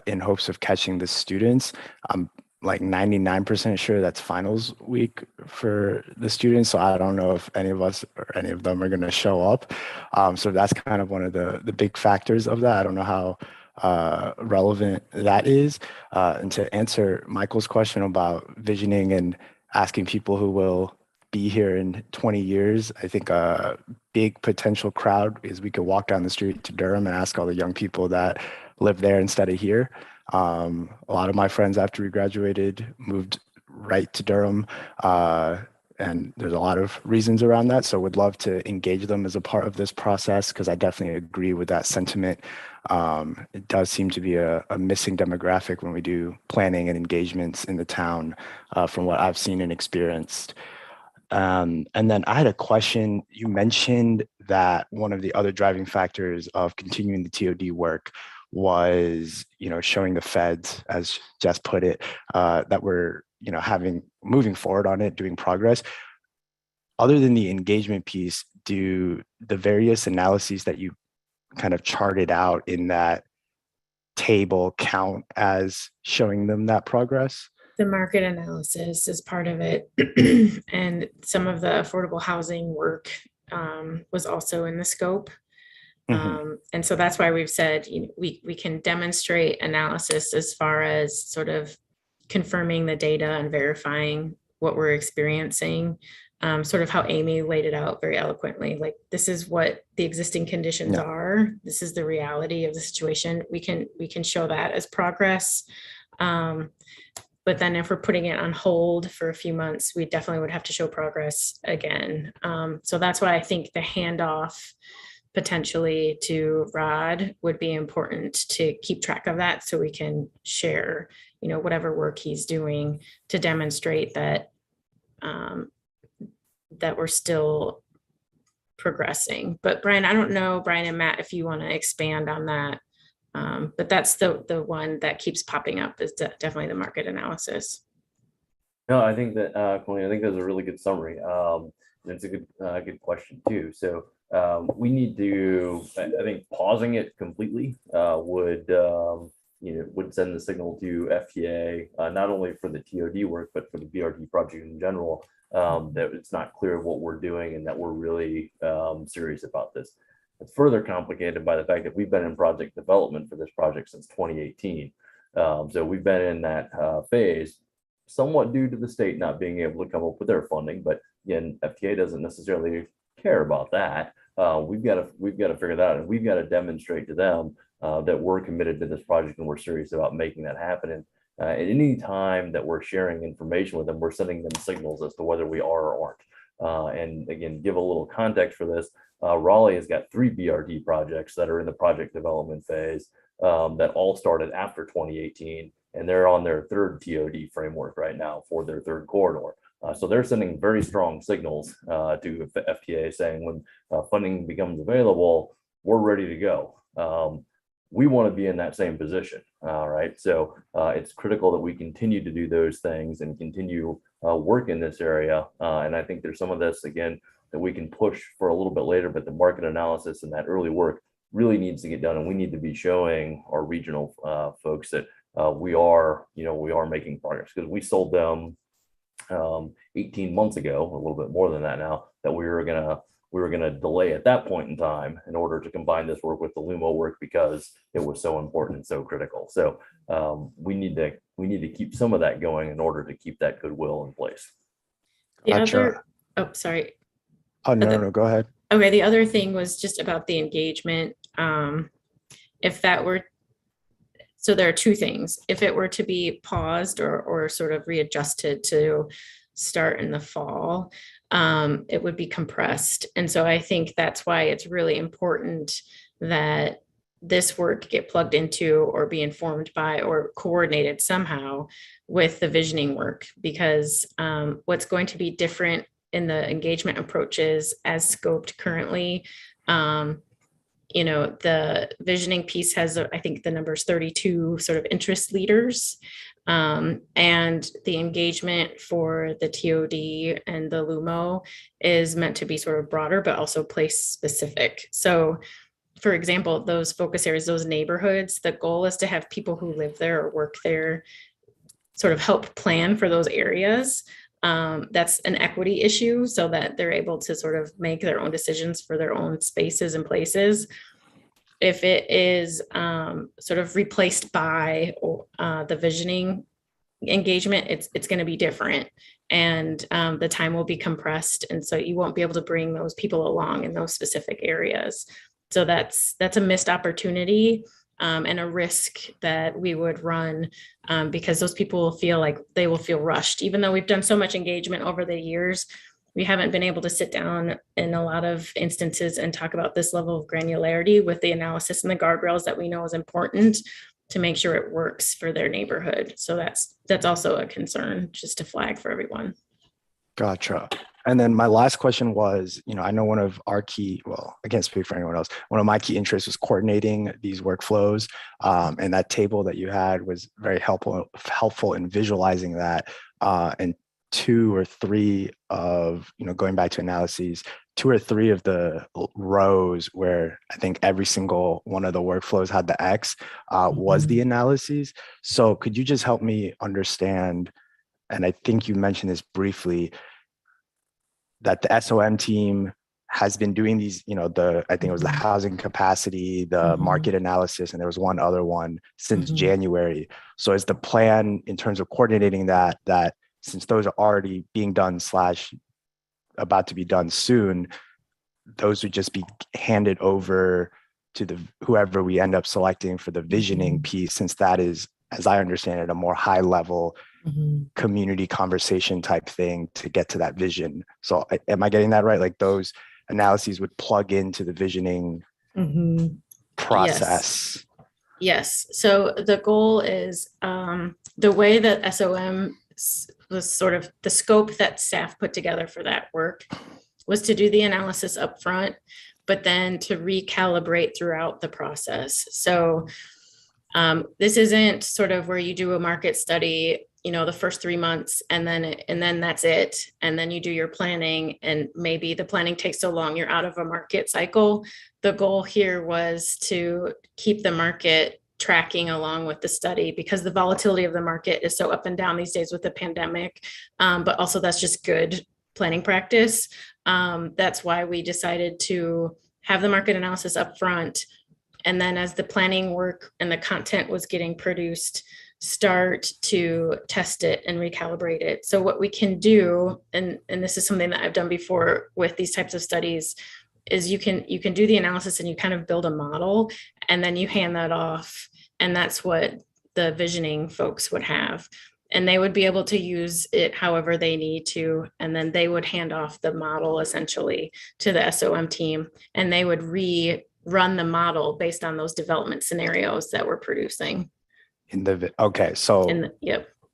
[SPEAKER 13] in hopes of catching the students. I'm like 99% sure that's finals week for the students. So I don't know if any of us or any of them are going to show up. So that's kind of one of the big factors of that. I don't know how relevant that is. And to answer Michael's question about visioning and asking people who will be here in 20 years, I think a big potential crowd is we could walk down the street to Durham and ask all the young people that live there instead of here. A lot of my friends after we graduated moved right to Durham, and there's a lot of reasons around that. So would love to engage them as a part of this process because I definitely agree with that sentiment. It does seem to be a missing demographic when we do planning and engagements in the town from what I've seen and experienced. And then I had a question. You mentioned that one of the other driving factors of continuing the TOD work was, showing the feds, as Jess put it, that we're, moving forward on it, doing progress. Other than the engagement piece, do the various analyses that you kind of charted out in that table count as showing them that progress?
[SPEAKER 5] The market analysis is part of it. And some of the affordable housing work was also in the scope. And so that's why we've said we can demonstrate analysis as far as sort of confirming the data and verifying what we're experiencing, sort of how Amy laid it out very eloquently. Like, this is what the existing conditions are. This is the reality of the situation. We can show that as progress. But then if we're putting it on hold for a few months, we definitely would have to show progress again. So that's why I think the handoff potentially to Rod would be important to keep track of that, so we can share, whatever work he's doing to demonstrate that that we're still progressing. But Brian, I don't know, Brian and Matt, if you want to expand on that. But that's the one that keeps popping up, is definitely the market analysis.
[SPEAKER 18] No, I think that, Colleen, I think that's a really good summary. And it's a good question too. So we need to, I think pausing it completely would send the signal to FTA, not only for the TOD work, but for the BRT project in general, that it's not clear what we're doing and that we're really serious about this. It's further complicated by the fact that we've been in project development for this project since 2018. So we've been in that phase, somewhat due to the state not being able to come up with their funding. But again, FTA doesn't necessarily care about that. We've got to figure that out, and we've got to demonstrate to them that we're committed to this project and we're serious about making that happen. And at any time that we're sharing information with them, we're sending them signals as to whether we are or aren't. And again, give a little context for this. Raleigh has got 3 BRT projects that are in the project development phase that all started after 2018, and they're on their 3rd TOD framework right now for their 3rd corridor. So they're sending very strong signals to FTA saying when funding becomes available, we're ready to go. We want to be in that same position, right? So it's critical that we continue to do those things and continue work in this area. And I think there's some of this, again, that we can push for a little bit later, but the market analysis and that early work really needs to get done. And we need to be showing our regional folks that we are making progress, because we sold them 18 months ago, a little bit more than that now, that we were gonna delay at that point in time in order to combine this work with the LUMO work because it was so important and so critical. So we need to keep some of that going in order to keep that goodwill in place.
[SPEAKER 5] Sorry.
[SPEAKER 13] Oh, no, go ahead.
[SPEAKER 5] Okay, the other thing was just about the engagement. If that were, so there are 2 things. If it were to be paused or sort of readjusted to start in the fall, it would be compressed. And so I think that's why it's really important that this work get plugged into or be informed by or coordinated somehow with the visioning work, because what's going to be different in the engagement approaches as scoped currently, the visioning piece has, I think the number's 32 sort of interest leaders. And the engagement for the TOD and the LUMO is meant to be sort of broader, but also place specific. So for example, those focus areas, those neighborhoods, the goal is to have people who live there or work there sort of help plan for those areas. That's an equity issue so that they're able to sort of make their own decisions for their own spaces and places. If it is sort of replaced by the visioning engagement, it's going to be different, and the time will be compressed, and so you won't be able to bring those people along in those specific areas. So that's a missed opportunity and a risk that we would run because those people will feel like they will feel rushed, even though we've done so much engagement over the years. We haven't been able to sit down in a lot of instances and talk about this level of granularity with the analysis and the guardrails that we know is important to make sure it works for their neighborhood. So that's also a concern, just to flag for everyone.
[SPEAKER 13] Gotcha. And then my last question was, I know one of our key, well, I can't speak for anyone else. One of my key interests was coordinating these workflows. And that table that you had was very helpful in visualizing that. And two or three of, going back to analyses, 2 or 3 of the rows where I think every single one of the workflows had the X was the analyses. So could you just help me understand, and I think you mentioned this briefly, that the SOM team has been doing these, I think it was the housing capacity, the market analysis, and there was one other one since January. So is the plan in terms of coordinating that since those are already being done / about to be done soon, those would just be handed over to whoever we end up selecting for the visioning piece, since that is, as I understand it, a more high level community conversation type thing to get to that vision. So am I getting that right? Like those analyses would plug into the visioning process?
[SPEAKER 5] Yes. So the goal is the way that SOM was sort of the scope that staff put together for that work was to do the analysis up front, but then to recalibrate throughout the process. So this isn't sort of where you do a market study, the first 3 months and then that's it. And then you do your planning, and maybe the planning takes so long, you're out of a market cycle. The goal here was to keep the market tracking along with the study, because the volatility of the market is so up and down these days with the pandemic. But also that's just good planning practice. That's why we decided to have the market analysis up front. And then as the planning work and the content was getting produced, start to test it and recalibrate it. So what we can do, and this is something that I've done before with these types of studies, is you can do the analysis and you kind of build a model, and then you hand that off. And that's what the visioning folks would have. And they would be able to use it however they need to. And then they would hand off the model essentially to the SOM team, and they would run the model based on those development scenarios that we're producing.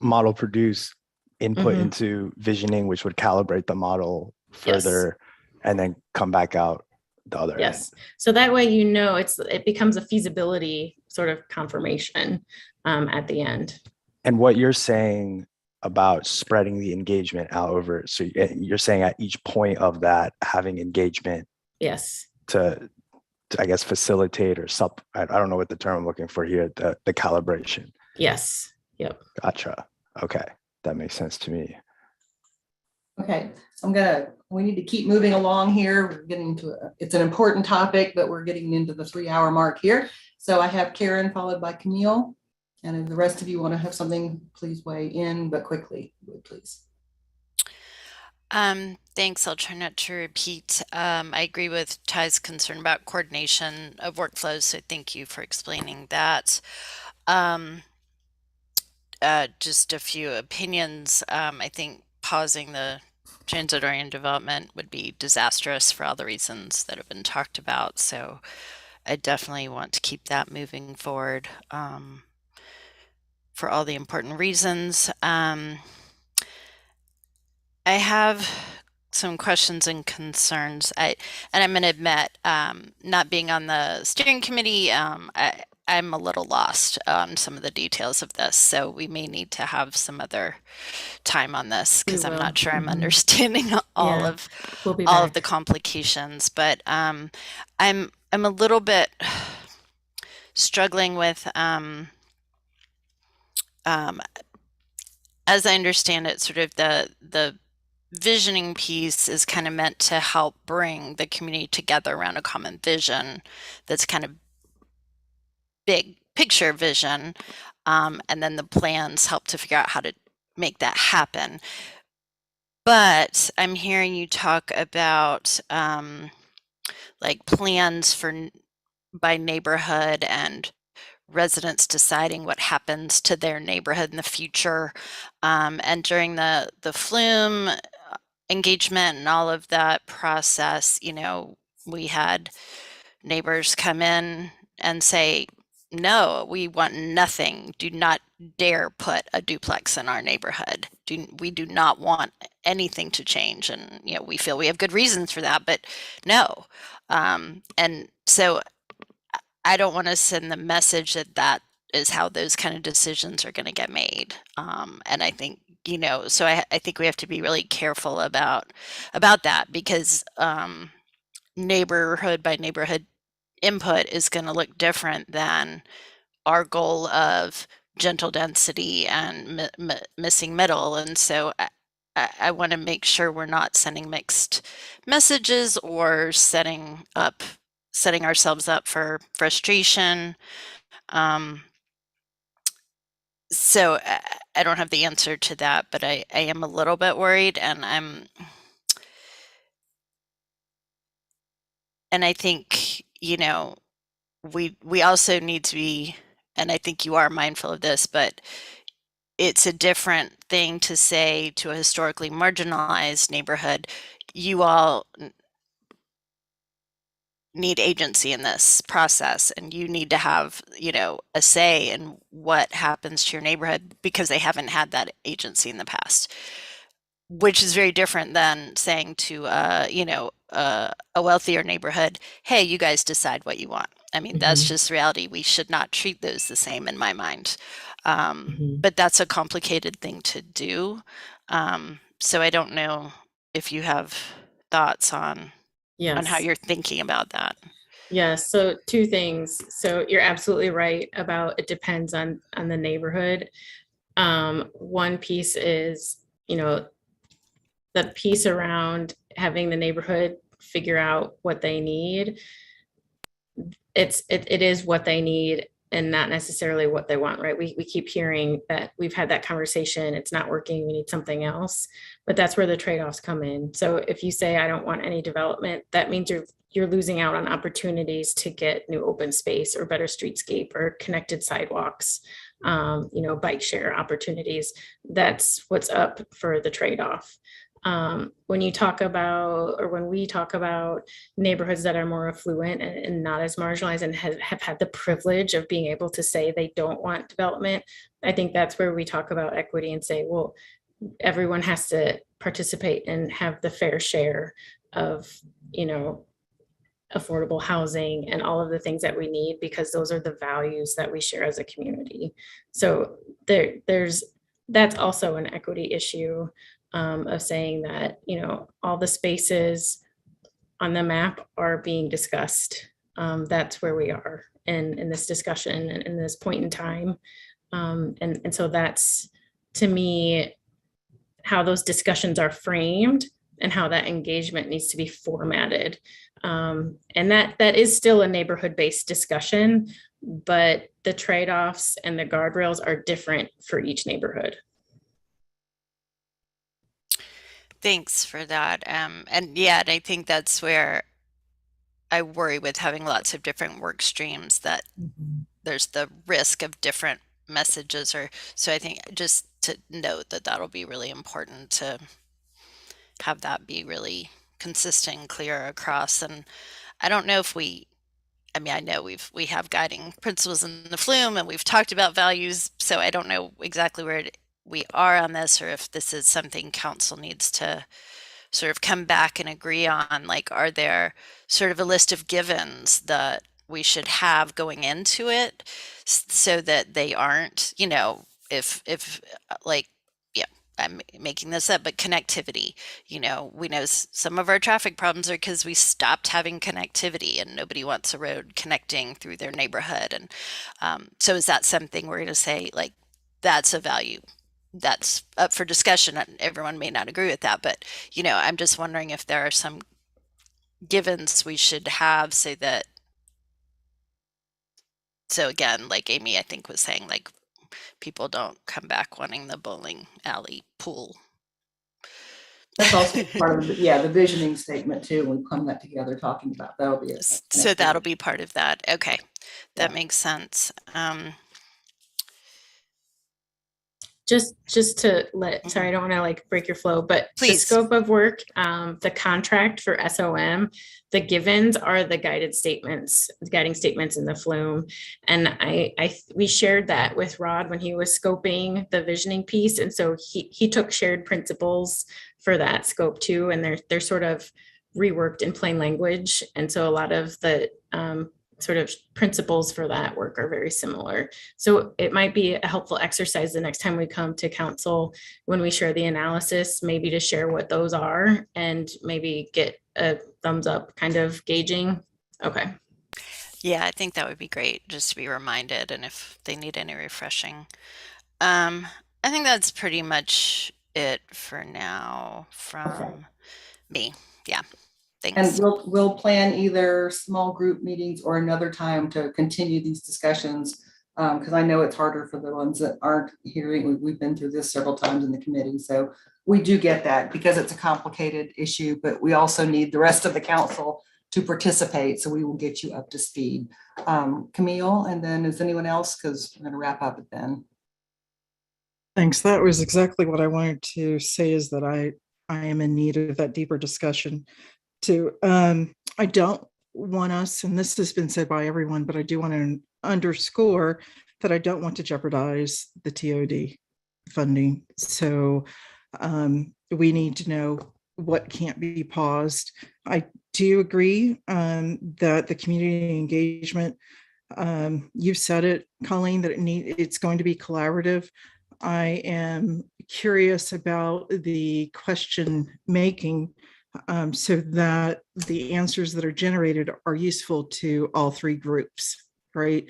[SPEAKER 13] Model produce, input into visioning, which would calibrate the model further, and then come back out the other end.
[SPEAKER 5] So that way, it becomes a feasibility sort of confirmation at the end.
[SPEAKER 13] And what you're saying about spreading the engagement out over, so you're saying at each point of that, having engagement to I guess facilitate or I don't know what the term I'm looking for here, the calibration.
[SPEAKER 5] Yes. Yep.
[SPEAKER 13] Gotcha. Okay. That makes sense to me.
[SPEAKER 6] Okay, we need to keep moving along here. We're getting to it's an important topic, but we're getting into the 3-hour mark here. So I have Karen followed by Camille. And if the rest of you want to have something, please weigh in, but quickly, please.
[SPEAKER 15] Thanks. I'll try not to repeat. I agree with Ty's concern about coordination of workflows, so thank you for explaining that. Just a few opinions. I think pausing the transit-oriented development would be disastrous for all the reasons that have been talked about. So I definitely want to keep that moving forward for all the important reasons. I have some questions and concerns. And I'm going to admit, not being on the steering committee, I'm a little lost on some of the details of this, so we may need to have some other time on this
[SPEAKER 5] We
[SPEAKER 15] because I'm
[SPEAKER 5] will.
[SPEAKER 15] not sure I'm
[SPEAKER 5] Mhm.
[SPEAKER 15] understanding all
[SPEAKER 5] Yeah,
[SPEAKER 15] of
[SPEAKER 5] we'll be
[SPEAKER 15] all of the
[SPEAKER 5] back.
[SPEAKER 15] complications. But I'm a little bit struggling with as I understand it, sort of the visioning piece is kind of meant to help bring the community together around a common vision that's kind of big picture vision. And then the plans help to figure out how to make that happen. But I'm hearing you talk about like plans for by neighborhood and residents deciding what happens to their neighborhood in the future. And during the flume engagement and all of that process, you know, we had neighbors come in and say, no, we want nothing. Do not dare put a duplex in our neighborhood. We do not want anything to change. And, you know, we feel we have good reasons for that, but no. And so I don't want to send the message that that is how those kind of decisions are going to get made. And I think, you know, so I think we have to be really careful about that because neighborhood by neighborhood input is going to look different than our goal of gentle density and missing middle. And so I want to make sure we're not sending mixed messages or setting ourselves up for frustration. So I don't have the answer to that, but I am a little bit worried, and I think, you know, we also need to be, and I think you are mindful of this, but it's a different thing to say to a historically marginalized neighborhood, you all need agency in this process and you need to have, you know, a say in what happens to your neighborhood because they haven't had that agency in the past, which is very different than saying to you know, a wealthier neighborhood, hey, you guys decide what you want. I mean, that's just reality. We should not treat those the same in my mind. But that's a complicated thing to do. So I don't know if you have thoughts on how
[SPEAKER 5] Yes.
[SPEAKER 15] you're thinking about that.
[SPEAKER 5] Yes. So two things. So you're absolutely right about it depends on the neighborhood. One piece is, you know, the piece around having the neighborhood figure out what they need. It is what they need and not necessarily what they want, right? We keep hearing that we've had that conversation. It's not working. We need something else, but that's where the trade-offs come in. So if you say, I don't want any development, that means you're losing out on opportunities to get new open space or better streetscape or connected sidewalks, you know, bike share opportunities. That's what's up for the trade-off. When you talk about, or when we talk about neighborhoods that are more affluent and not as marginalized and have had the privilege of being able to say they don't want development, I think that's where we talk about equity and say, well, everyone has to participate and have the fair share of, you know, affordable housing and all of the things that we need, because those are the values that we share as a community. So that's also an equity issue, of saying that, you know, all the spaces on the map are being discussed. That's where we are in this discussion and in this point in time. And so that's, to me, how those discussions are framed and how that engagement needs to be formatted. And that is still a neighborhood-based discussion, but the trade-offs and the guardrails are different for each neighborhood.
[SPEAKER 15] Thanks for that. And yeah, and I think that's where I worry with having lots of different work streams, that there's the risk of different messages. Or so I think just to note that that'll be really important to have that be really consistent and clear across. And I don't know if I mean, I know we have guiding principles in the flume and we've talked about values, so I don't know exactly where we are on this, or if this is something council needs to sort of come back and agree on. Like, are there sort of a list of givens that we should have going into it so that they aren't, if like, yeah, I'm making this up, but connectivity, we know some of our traffic problems are because we stopped having connectivity and nobody wants a road connecting through their neighborhood. And so is that something we're going to say, like, that's a value that's up for discussion? Everyone may not agree with that, but, I'm just wondering if there are some givens we should have so again, like Amy, I think was saying, like, people don't come back wanting the bowling alley pool.
[SPEAKER 6] That's also part of, the visioning statement too. We come that together talking about, that'll be it.
[SPEAKER 15] So that'll be part of that. Okay. That makes sense.
[SPEAKER 5] Just to let, sorry, I don't want to like break your flow, but
[SPEAKER 15] Please.
[SPEAKER 5] The scope of work, the contract for SOM, the givens are the guiding statements in the flume. And we shared that with Rod when he was scoping the visioning piece. And so he took shared principles for that scope too. And they're sort of reworked in plain language. And so a lot of the, sort of principles for that work are very similar. So it might be a helpful exercise the next time we come to council, when we share the analysis, maybe to share what those are and maybe get a thumbs up kind of gauging. Okay.
[SPEAKER 15] Yeah, I think that would be great, just to be reminded, and if they need any refreshing. I think that's pretty much it for now from me. Yeah. Thanks.
[SPEAKER 6] And we'll plan either small group meetings or another time to continue these discussions, because I know it's harder for the ones that aren't hearing. We've been through this several times in the committee, so we do get that because it's a complicated issue, but we also need the rest of the council to participate, so we will get you up to speed. Camille, and then is anyone else, because we're going to wrap up at then.
[SPEAKER 17] Thanks. That was exactly what I wanted to say, is that I am in need of that deeper discussion. I don't want us, and this has been said by everyone, but I do want to underscore that I don't want to jeopardize the TOD funding. So we need to know what can't be paused. I do agree that the community engagement, you've said it, Colleen, that it's going to be collaborative. I am curious about the question making, so that the answers that are generated are useful to all three groups, right?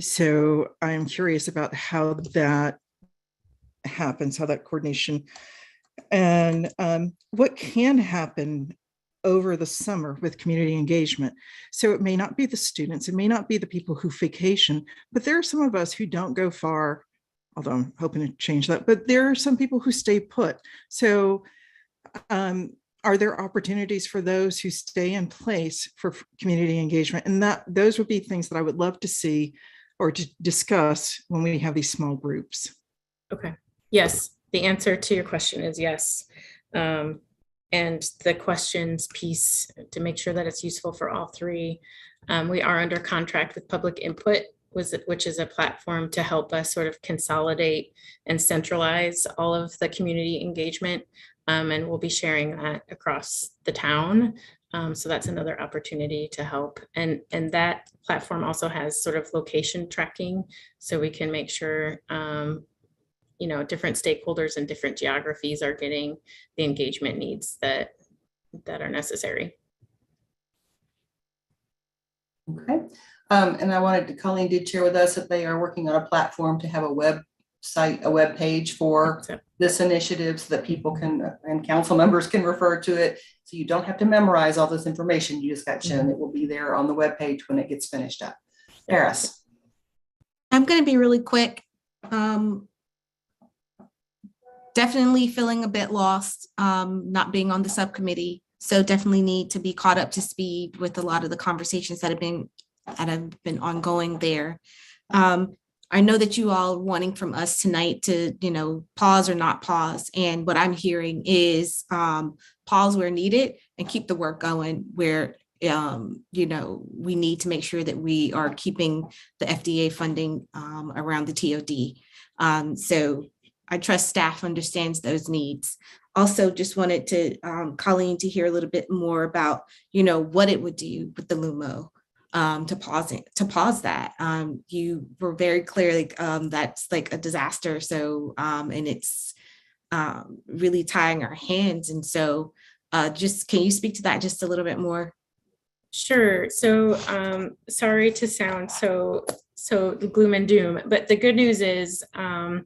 [SPEAKER 17] So I'm curious about how that happens, how that coordination, and what can happen over the summer with community engagement. So it may not be the students, it may not be the people who vacation, but there are some of us who don't go far, although I'm hoping to change that, but there are some people who stay put. So are there opportunities for those who stay in place for community engagement? And those would be things that I would love to see or to discuss when we have these small groups.
[SPEAKER 5] Okay. Yes, the answer to your question is yes. And the questions piece, to make sure that it's useful for all three, we are under contract with Public Input, which is a platform to help us sort of consolidate and centralize all of the community engagement. And we'll be sharing that across the town. So that's another opportunity to help. And that platform also has sort of location tracking, so we can make sure different stakeholders and different geographies are getting the engagement needs that are necessary.
[SPEAKER 6] Okay. And I wanted to, Colleen did share with us that they are working on a platform to have a website, a web page for this initiative, so that people can, and council members can refer to it. So you don't have to memorize all this information. You just got shown. It will be there on the web page when it gets finished up. Paris.
[SPEAKER 7] I'm going to be really quick. Definitely feeling a bit lost, not being on the subcommittee. So definitely need to be caught up to speed with a lot of the conversations that have been ongoing there. I know that you all wanting from us tonight to, pause or not pause. And what I'm hearing is pause where needed and keep the work going where, we need to make sure that we are keeping the FDA funding around the TOD. So I trust staff understands those needs. Also just wanted to, Colleen, to hear a little bit more about, what it would do with the LUMO. to pause that. You were very clear, like that's like a disaster. So and it's really tying our hands. And so just can you speak to that just a little bit more?
[SPEAKER 5] Sure. So sorry to sound so gloom and doom, but the good news is the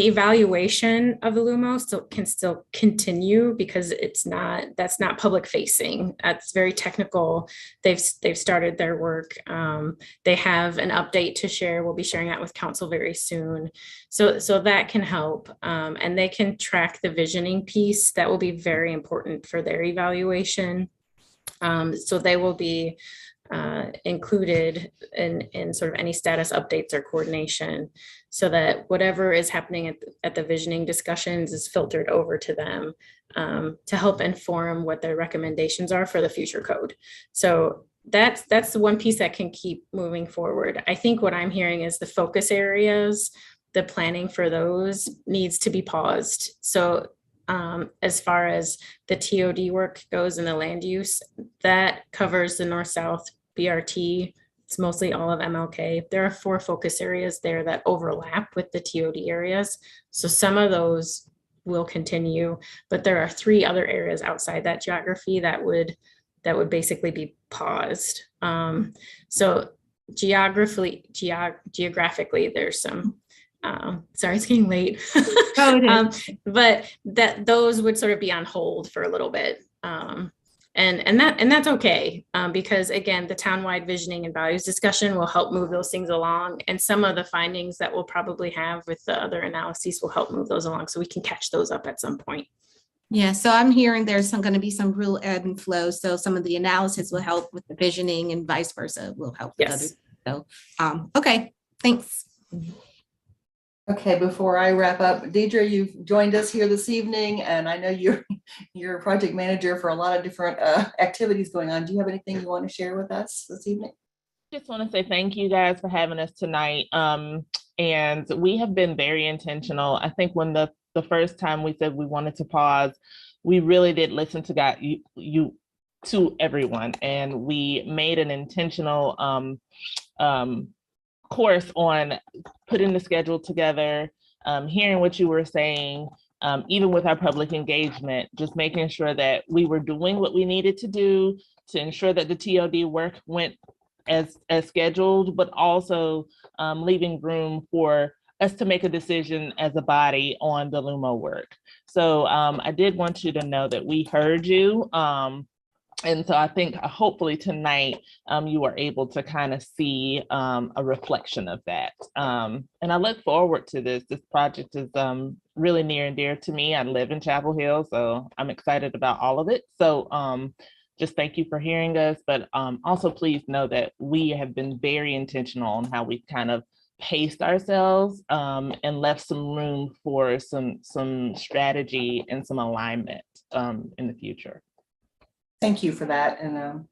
[SPEAKER 5] evaluation of the LUMO can still continue because that's not public facing. That's very technical. They've started their work. They have an update to share. We'll be sharing that with council very soon. So that can help, and they can track the visioning piece. That will be very important for their evaluation. So they will be included in sort of any status updates or coordination, so that whatever is happening at the visioning discussions is filtered over to them to help inform what their recommendations are for the future code. So that's the one piece that can keep moving forward. I think what I'm hearing is the focus areas, the planning for those needs to be paused. So as far as the TOD work goes in the land use, that covers the north-south BRT. It's mostly all of MLK. There are 4 focus areas there that overlap with the TOD areas. So some of those will continue, but there are 3 other areas outside that geography that would basically be paused. So geographically, there's some sorry, it's getting late. But that those would sort of be on hold for a little bit. And that's okay, because again, the townwide visioning and values discussion will help move those things along. And some of the findings that we'll probably have with the other analyses will help move those along, so we can catch those up at some point.
[SPEAKER 7] Yeah, so I'm hearing there's going to be some real ebb and flow. So some of the analysis will help with the visioning and vice versa will help with others. So, okay, thanks.
[SPEAKER 6] Okay, before I wrap up, Deidre, you've joined us here this evening, and I know you're a project manager for a lot of different activities going on. Do you have anything you want to share with us this evening?
[SPEAKER 20] Just want to say thank you guys for having us tonight. And we have been very intentional. I think when the first time we said we wanted to pause, we really did listen to God, you to everyone, and we made an intentional course on putting the schedule together, hearing what you were saying, even with our public engagement, just making sure that we were doing what we needed to do to ensure that the TOD work went as scheduled, but also leaving room for us to make a decision as a body on the LUMO work. So I did want you to know that we heard you. And so I think hopefully tonight you are able to kind of see a reflection of that. And I look forward to this. This project is really near and dear to me. I live in Chapel Hill, so I'm excited about all of it. So just thank you for hearing us. But also please know that we have been very intentional on how we kind of paced ourselves and left some room for some strategy and some alignment in the future.
[SPEAKER 6] Thank you for that. And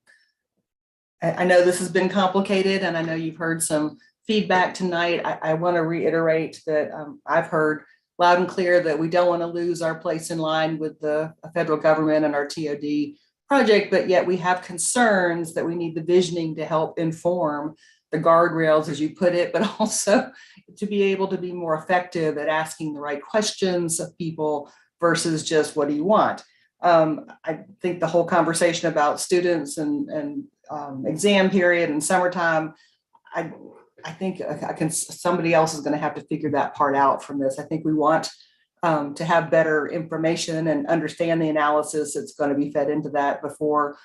[SPEAKER 6] I know this has been complicated, and I know you've heard some feedback tonight. I want to reiterate that I've heard loud and clear that we don't want to lose our place in line with the federal government and our TOD project, but yet we have concerns that we need the visioning to help inform the guardrails, as you put it, but also to be able to be more effective at asking the right questions of people versus just what do you want? I think the whole conversation about students and exam period and summertime, I think somebody else is going to have to figure that part out from this. I think we want to have better information and understand the analysis that's going to be fed into that before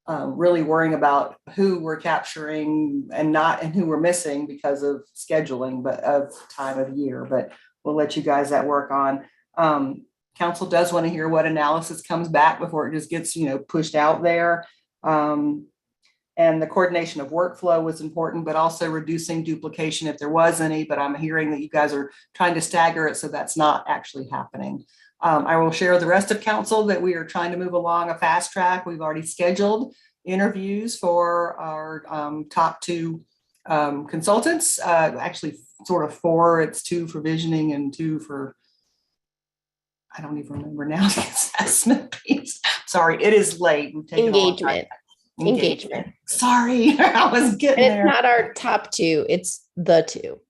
[SPEAKER 6] really worrying about who we're capturing and who we're missing because of scheduling, but of time of year. But we'll let you guys that work on. Council does want to hear what analysis comes back before it just gets, pushed out there. And the coordination of workflow was important, but also reducing duplication if there was any. But I'm hearing that you guys are trying to stagger it, so that's not actually happening. I will share the rest of council that we are trying to move along a fast track. We've already scheduled interviews for our top 2 consultants. Actually, sort of 4. It's 2 for visioning and 2 for, I don't even remember now, the assessment piece. Sorry, it is late. We've taken
[SPEAKER 12] engagement. Engagement.
[SPEAKER 6] Sorry, I was getting
[SPEAKER 12] And it's
[SPEAKER 6] there.
[SPEAKER 12] not our top two, it's the two.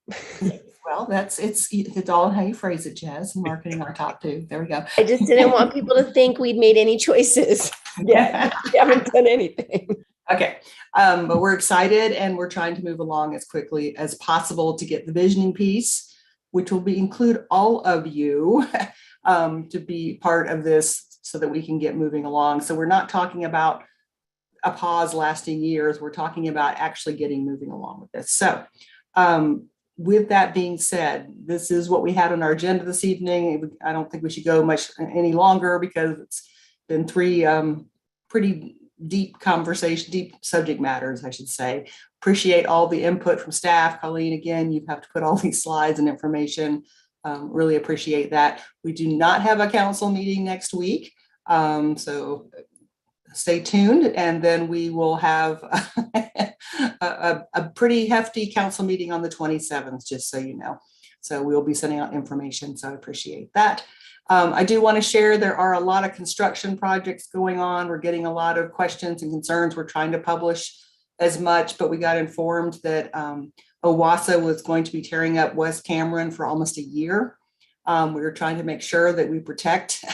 [SPEAKER 6] Well, it's all how you phrase it, Jazz. Marketing our top two. There we go.
[SPEAKER 12] I just didn't want people to think we'd made any choices. Yeah, we haven't done anything.
[SPEAKER 6] Okay, but we're excited and we're trying to move along as quickly as possible to get the visioning piece, which will include all of you to be part of this so that we can get moving along. So we're not talking about a pause lasting years. We're talking about actually moving along with this. So with that being said, this is what we had on our agenda this evening. I don't think we should go much any longer because it's been three pretty deep subject matters, I should say. Appreciate all the input from staff. Colleen, again, you have to put all these slides and information. Really appreciate that. We do not have a council meeting next week. So stay tuned, and then we will have a pretty hefty council meeting on the 27th, just so you know. So we'll be sending out information, so I appreciate that. I do want to share there are a lot of construction projects going on. We're getting a lot of questions and concerns. We're trying to publish as much, but we got informed that OWASA was going to be tearing up West Cameron for almost a year. We were trying to make sure that we protect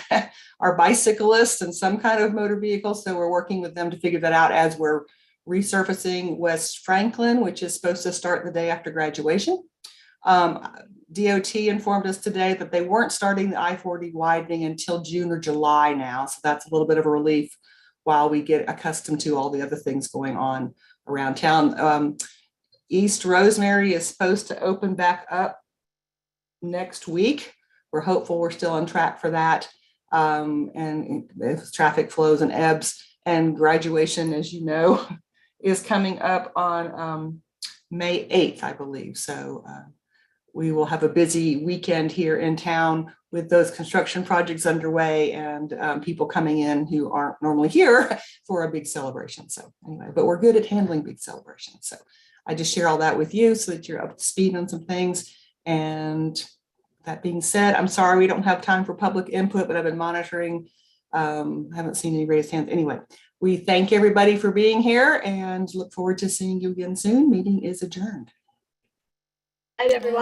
[SPEAKER 6] our bicyclists and some kind of motor vehicle. So we're working with them to figure that out as we're resurfacing West Franklin, which is supposed to start the day after graduation. DOT informed us today that they weren't starting the I-40 widening until June or July now. So that's a little bit of a relief while we get accustomed to all the other things going on around town. East Rosemary is supposed to open back up next week. We're hopeful we're still on track for that. And if traffic flows and ebbs, and graduation, as you know, is coming up on May 8th, I believe. So we will have a busy weekend here in town with those construction projects underway and people coming in who aren't normally here for a big celebration. So anyway, but we're good at handling big celebrations. So I just share all that with you so that you're up to speed on some things. And that being said, I'm sorry we don't have time for public input, but I've been monitoring. Haven't seen any raised hands. Anyway, we thank everybody for being here and look forward to seeing you again soon. Meeting is adjourned.
[SPEAKER 10] Night, everyone.